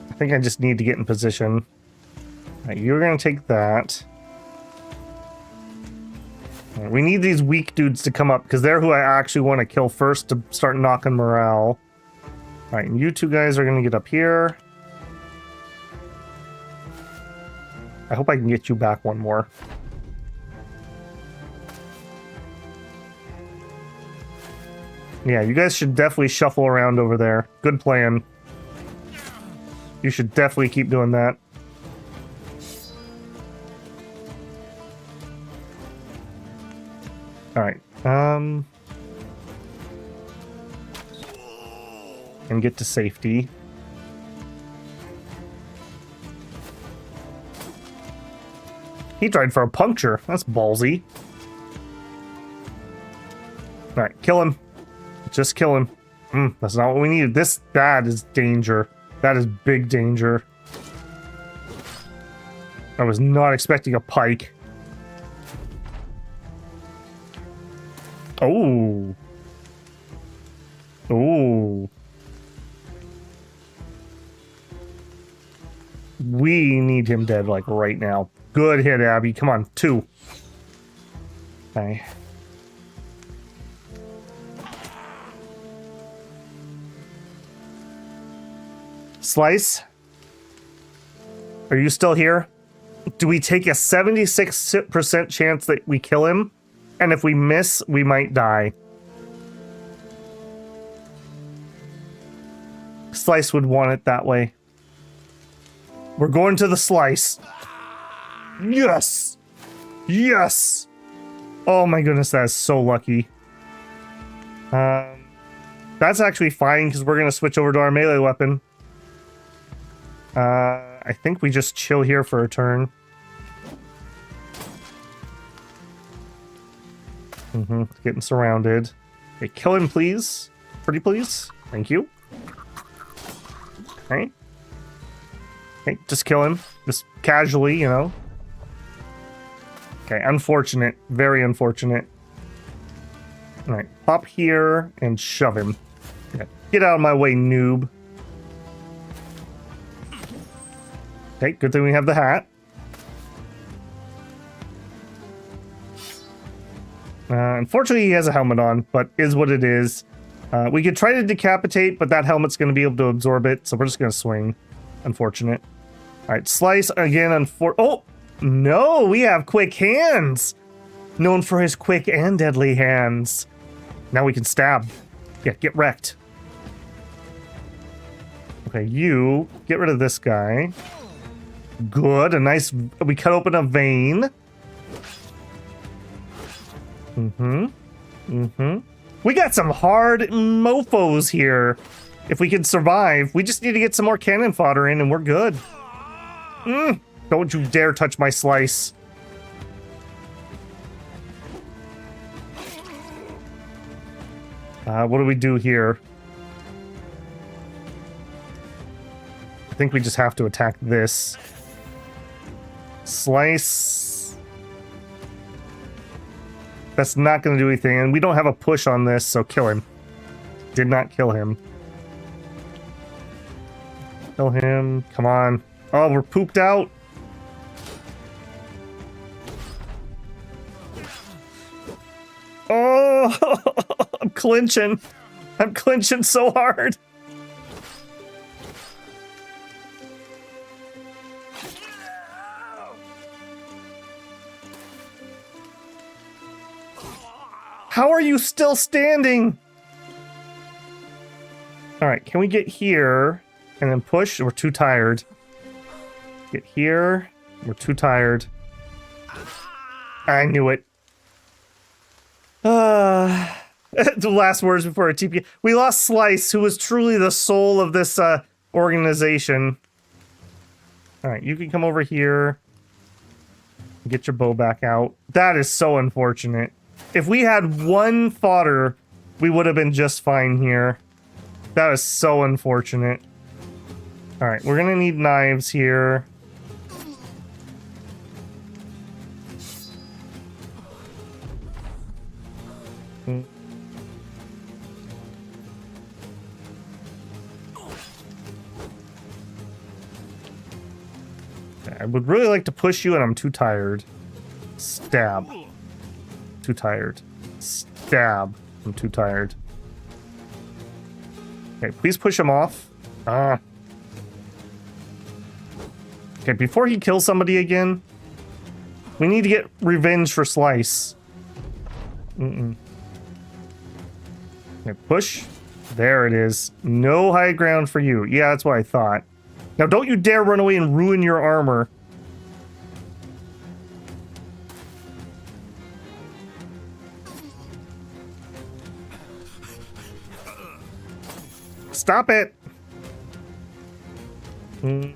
I think I just need to get in position. All right, you're gonna take that. All right, we need these weak dudes to come up because they're who I actually want to kill first to start knocking morale. All right, and you two guys are gonna get up here. I hope I can get you back one more. Yeah, you guys should definitely shuffle around over there. Good plan. You should definitely keep doing that. Alright, and get to safety. He tried for a puncture. That's ballsy. Alright, kill him. Just kill him. That's not what we needed. That is danger. That is big danger. I was not expecting a pike. Oh. Oh. We need him dead, like, right now. Good hit, Abby. Come on, 2. Okay. Slice? Are you still here? Do we take a 76% chance that we kill him? And if we miss, we might die. Slice would want it that way. We're going to the slice. Yes! Yes! Oh my goodness, that is so lucky. That's actually fine because we're going to switch over to our melee weapon. I think we just chill here for a turn. Getting surrounded. Okay, kill him, please. Pretty please. Thank you. Okay. Okay, just kill him. Just casually, you know. Okay, unfortunate. Very unfortunate. Alright, pop here and shove him. Okay, get out of my way, noob. Okay, good thing we have the hat. Unfortunately, he has a helmet on, but is what it is. We could try to decapitate, but that helmet's going to be able to absorb it, so we're just going to swing. Unfortunate. All right, slice again. Oh, no, we have quick hands. Known for his quick and deadly hands. Now we can stab. Yeah, get wrecked. Okay, you get rid of this guy. Good, a nice. We cut open a vein. We got some hard mofos here. If we can survive, we just need to get some more cannon fodder in and we're good. Don't you dare touch my slice. What do we do here? I think we just have to attack this. Slice. That's not going to do anything, and we don't have a push on this, so kill him. Did not kill him. Kill him. Come on. Oh, we're pooped out. Oh, I'm clinching. I'm clinching so hard. How are you still standing? All right, can we get here and then push? We're too tired. Get here. We're too tired. I knew it. The last words before a TP. We lost Slice, who was truly the soul of this organization. Alright, you can come over here. Get your bow back out. That is so unfortunate. If we had one fodder, we would have been just fine here. That is so unfortunate. Alright, we're gonna need knives here. I would really like to push you, and I'm too tired. Stab. Too tired. Stab. I'm too tired. Okay, please push him off. Ah. Okay, before he kills somebody again, we need to get revenge for Slice. Okay, push. There it is. No high ground for you. Yeah, that's what I thought. Now, don't you dare run away and ruin your armor. Stop it!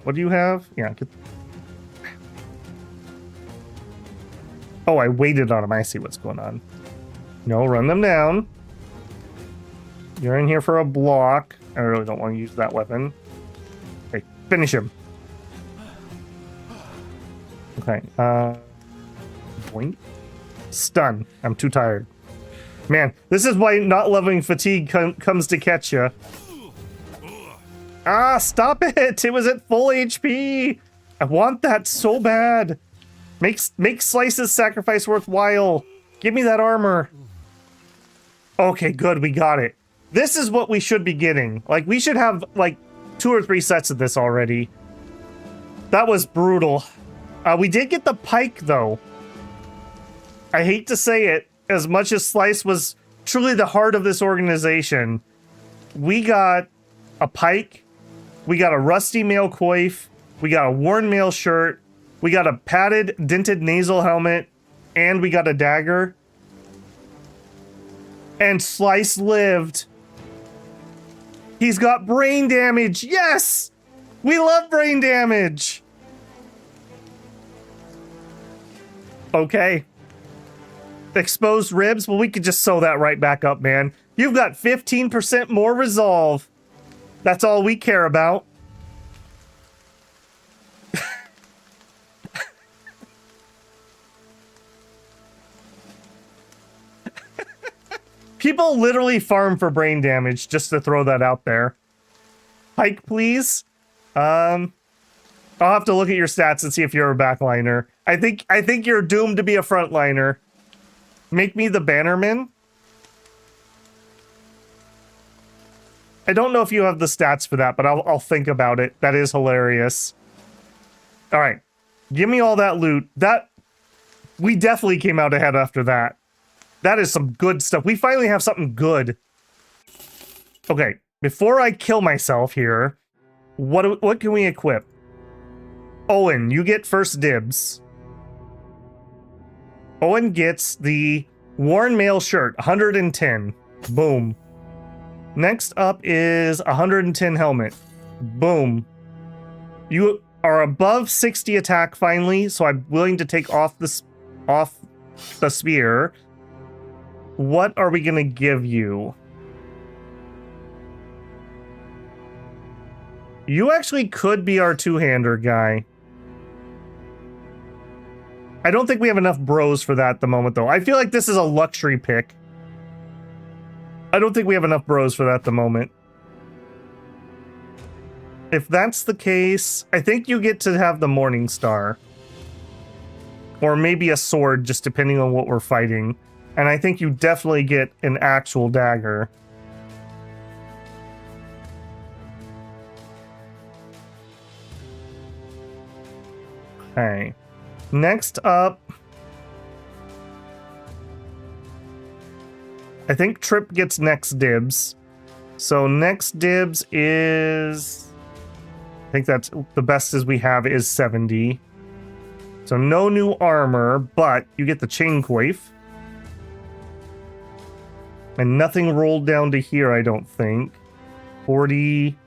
What do you have? Yeah. Oh, I waited on him. I see what's going on. No, run them down. You're in here for a block. I really don't want to use that weapon. Okay, finish him. Okay, boink. Stun. I'm too tired. Man, this is why not loving fatigue comes to catch you. Ah, stop it! It was at full HP! I want that so bad! Make Slice's sacrifice worthwhile! Give me that armor! Okay, good, we got it. This is what we should be getting. Like, we should have, like, 2 or 3 sets of this already. That was brutal. We did get the pike, though. I hate to say it, as much as Slice was truly the heart of this organization, we got a pike, we got a rusty mail coif, we got a worn mail shirt, we got a padded, dented nasal helmet, and we got a dagger. And Slice lived. He's got brain damage. Yes! We love brain damage. Okay. Exposed ribs? Well, we could just sew that right back up, man. You've got 15% more resolve. That's all we care about. People literally farm for brain damage, just to throw that out there. Pike, please. I'll have to look at your stats and see if you're a backliner. I think you're doomed to be a frontliner. Make me the bannerman. I don't know if you have the stats for that, but I'll think about it. That is hilarious. All right, give me all that loot. We definitely came out ahead after that. That is some good stuff. We finally have something good. Okay, before I kill myself here, what can we equip? Owen, you get first dibs. Owen gets the worn mail shirt, 110. Boom. Next up is 110 helmet. Boom. You are above 60 attack finally, so I'm willing to take off the spear. What are we gonna give you? You actually could be our two-hander guy. I don't think we have enough bros for that at the moment, though. I feel like this is a luxury pick. I don't think we have enough bros for that at the moment. If that's the case, I think you get to have the Morning Star. Or maybe a sword, just depending on what we're fighting. And I think you definitely get an actual dagger. Okay. Next up, I think Trip gets next dibs. So next dibs is, I think that's the best as we have is 70. So no new armor, but you get the chain coif. And nothing rolled down to here, I don't think. 40...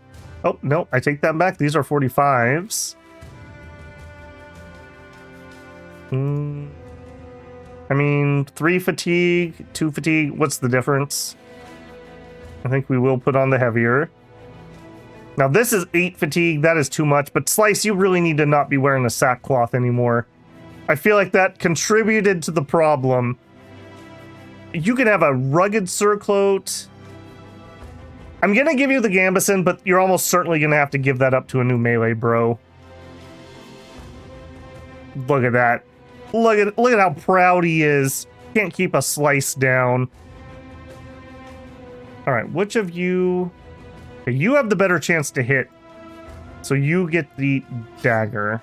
Oh, no, I take that back. These are 45s. I mean, 3 fatigue, 2 fatigue. What's the difference? I think we will put on the heavier. Now, this is 8 fatigue. That is too much. But Slice, you really need to not be wearing a sackcloth anymore. I feel like that contributed to the problem. You can have a rugged surcoat. I'm going to give you the Gambeson, but you're almost certainly going to have to give that up to a new melee bro. Look at that. Look at how proud he is. Can't keep a Slice down. All right, which of you... Okay, you have the better chance to hit. So you get the dagger.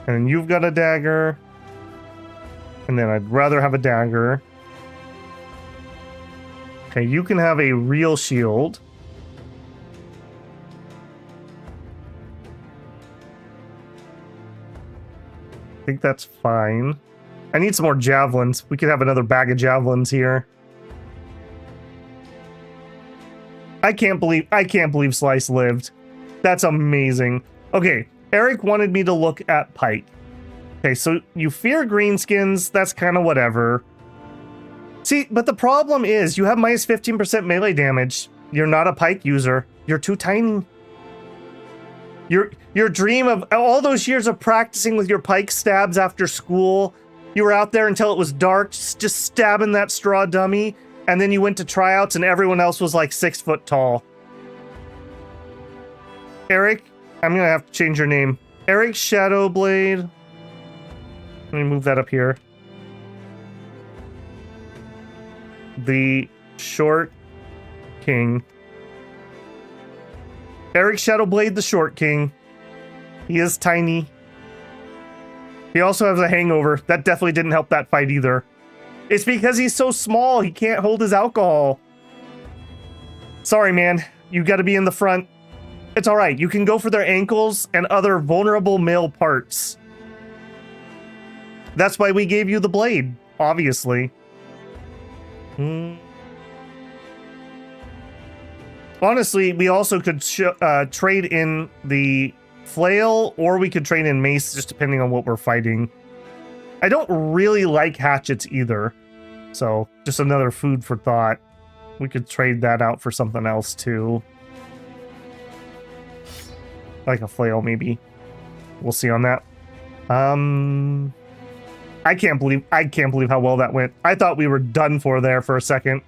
And then you've got a dagger. And then I'd rather have a dagger. Okay, you can have a real shield. I think that's fine. I need some more javelins. We could have another bag of javelins here. I can't believe Slice lived. That's amazing. Okay, Eric wanted me to look at Pike. Okay, so you fear greenskins. That's kind of whatever. See, but the problem is you have minus 15% melee damage. You're not a Pike user. You're too tiny. Your dream of all those years of practicing with your Pike stabs after school, you were out there until it was dark, just stabbing that straw dummy, and then you went to tryouts and everyone else was like 6 foot tall. Eric, I'm gonna have to change your name. Eric Shadowblade. Let me move that up here. The Short King. Eric Shadowblade, the Short King. He is tiny. He also has a hangover. That definitely didn't help that fight either. It's because he's so small, he can't hold his alcohol. Sorry, man. You gotta be in the front. It's alright. You can go for their ankles and other vulnerable male parts. That's why we gave you the blade, obviously. Honestly, we also could trade in the flail, or we could trade in mace, just depending on what we're fighting. I don't really like hatchets either, so just another food for thought. We could trade that out for something else too, like a flail maybe. We'll see on that. I can't believe how well that went. I thought we were done for there for a second.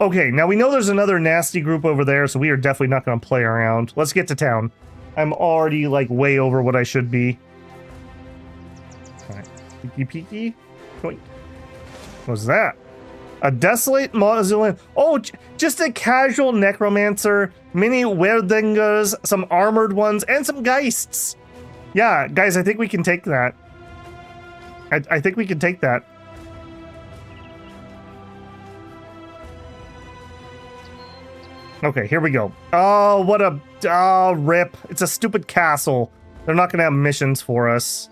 Okay, now we know there's another nasty group over there, so we are definitely not going to play around. Let's get to town. I'm already, like, way over what I should be. Alright. Peeky peeky. What was that? A desolate mausoleum. Oh, just a casual necromancer, many werdingers, some armored ones, and some geists. Yeah, guys, I think we can take that. I think we can take that. Okay, here we go. Oh, what a... Oh, rip. It's a stupid castle. They're not going to have missions for us.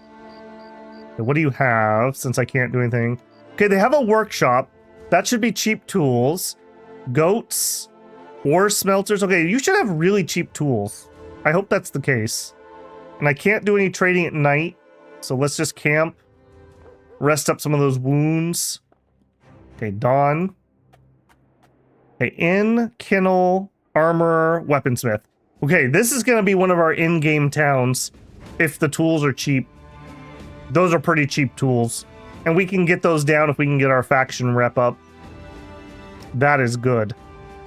Okay, what do you have, since I can't do anything? Okay, they have a workshop. That should be cheap tools. Goats. Ore smelters. Okay, you should have really cheap tools. I hope that's the case. And I can't do any trading at night, so let's just camp. Rest up some of those wounds. Okay, Dawn. Okay, inn, kennel, armorer, weaponsmith. Okay, this is going to be one of our in-game towns if the tools are cheap. Those are pretty cheap tools. And we can get those down if we can get our faction rep up. That is good.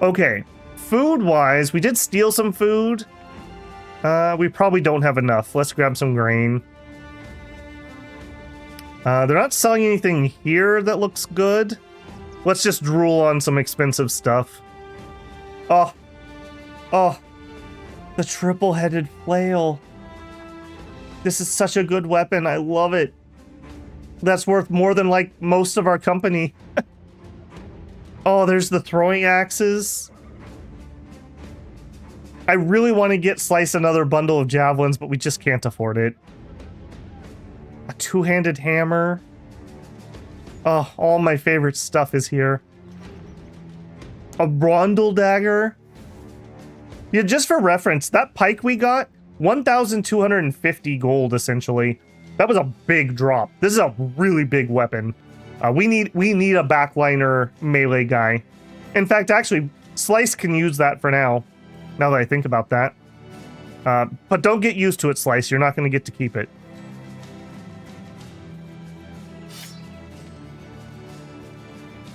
Okay, food-wise, we did steal some food. We probably don't have enough. Let's grab some grain. They're not selling anything here that looks good. Let's just drool on some expensive stuff. Oh. Oh. The triple-headed flail. This is such a good weapon. I love it. That's worth more than, like, most of our company. Oh, there's the throwing axes. I really want to get Slice another bundle of javelins, but we just can't afford it. A two-handed hammer. Oh, all my favorite stuff is here. A rondel dagger. Yeah, just for reference, that pike we got, 1,250 gold, essentially. That was a big drop. This is a really big weapon. We need a backliner melee guy. In fact, actually, Slice can use that for now that I think about that. But don't get used to it, Slice. You're not going to get to keep it.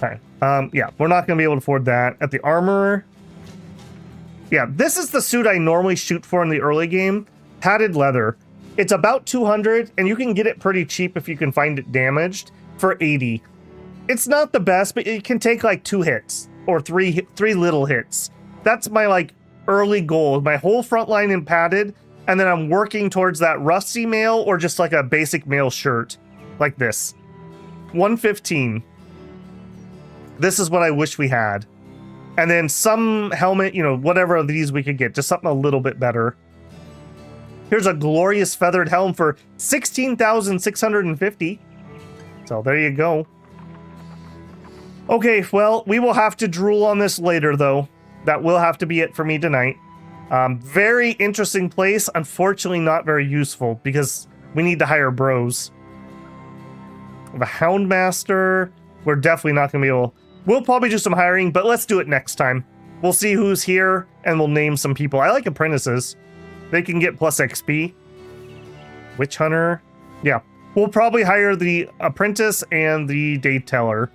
Okay. Yeah, we're not going to be able to afford that. At the armorer. Yeah, this is the suit I normally shoot for in the early game. Padded leather. It's about 200, and you can get it pretty cheap if you can find it damaged for 80. It's not the best, but it can take like 2 hits or three little hits. That's my like early goal. My whole front line in padded, and then I'm working towards that rusty mail or just like a basic mail shirt like this. 115. This is what I wish we had. And then some helmet, you know, whatever of these we could get, just something a little bit better. Here's a glorious feathered helm for 16,650. So there you go. Okay, well, we will have to drool on this later, though. That will have to be it for me tonight. Very interesting place. Unfortunately, not very useful because we need to hire bros. The Houndmaster. We're definitely not going to be able... We'll probably do some hiring, but let's do it next time. We'll see who's here, and we'll name some people. I like apprentices. They can get plus XP. Witch Hunter. Yeah. We'll probably hire the apprentice and the day teller.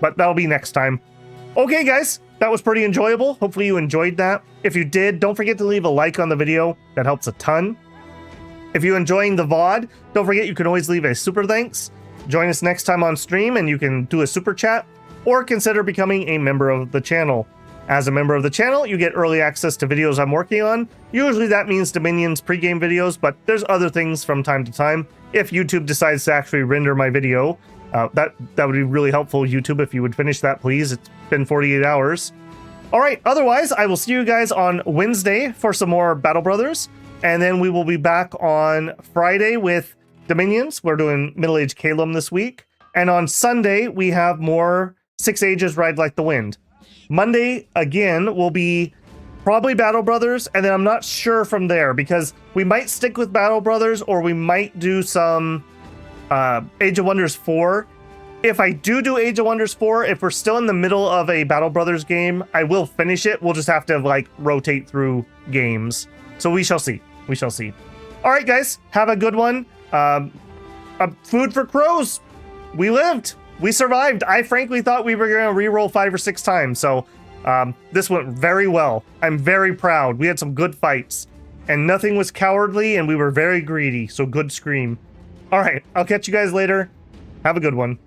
But that'll be next time. Okay, guys. That was pretty enjoyable. Hopefully you enjoyed that. If you did, don't forget to leave a like on the video. That helps a ton. If you're enjoying the VOD, don't forget you can always leave a super thanks. Join us next time on stream and you can do a super chat. Or consider becoming a member of the channel. As a member of the channel, you get early access to videos I'm working on. Usually that means Dominion's pregame videos, but there's other things from time to time. If YouTube decides to actually render my video, that would be really helpful, YouTube, if you would finish that, please. It's been 48 hours. All right, otherwise, I will see you guys on Wednesday for some more Battle Brothers, and then we will be back on Friday with Dominions. We're doing Middle-Aged Calum this week. And on Sunday, we have more 6 Ages Ride Like the Wind. Monday, again, will be probably Battle Brothers, and then I'm not sure from there, because we might stick with Battle Brothers, or we might do some Age of Wonders 4. If I do Age of Wonders 4, if we're still in the middle of a Battle Brothers game, I will finish it. We'll just have to, like, rotate through games. So we shall see. We shall see. All right, guys, have a good one. Food for crows. We lived. We survived. I frankly thought we were going to reroll 5 or 6 times, so this went very well. I'm very proud. We had some good fights, and nothing was cowardly, and we were very greedy, so good scream. All right, I'll catch you guys later. Have a good one.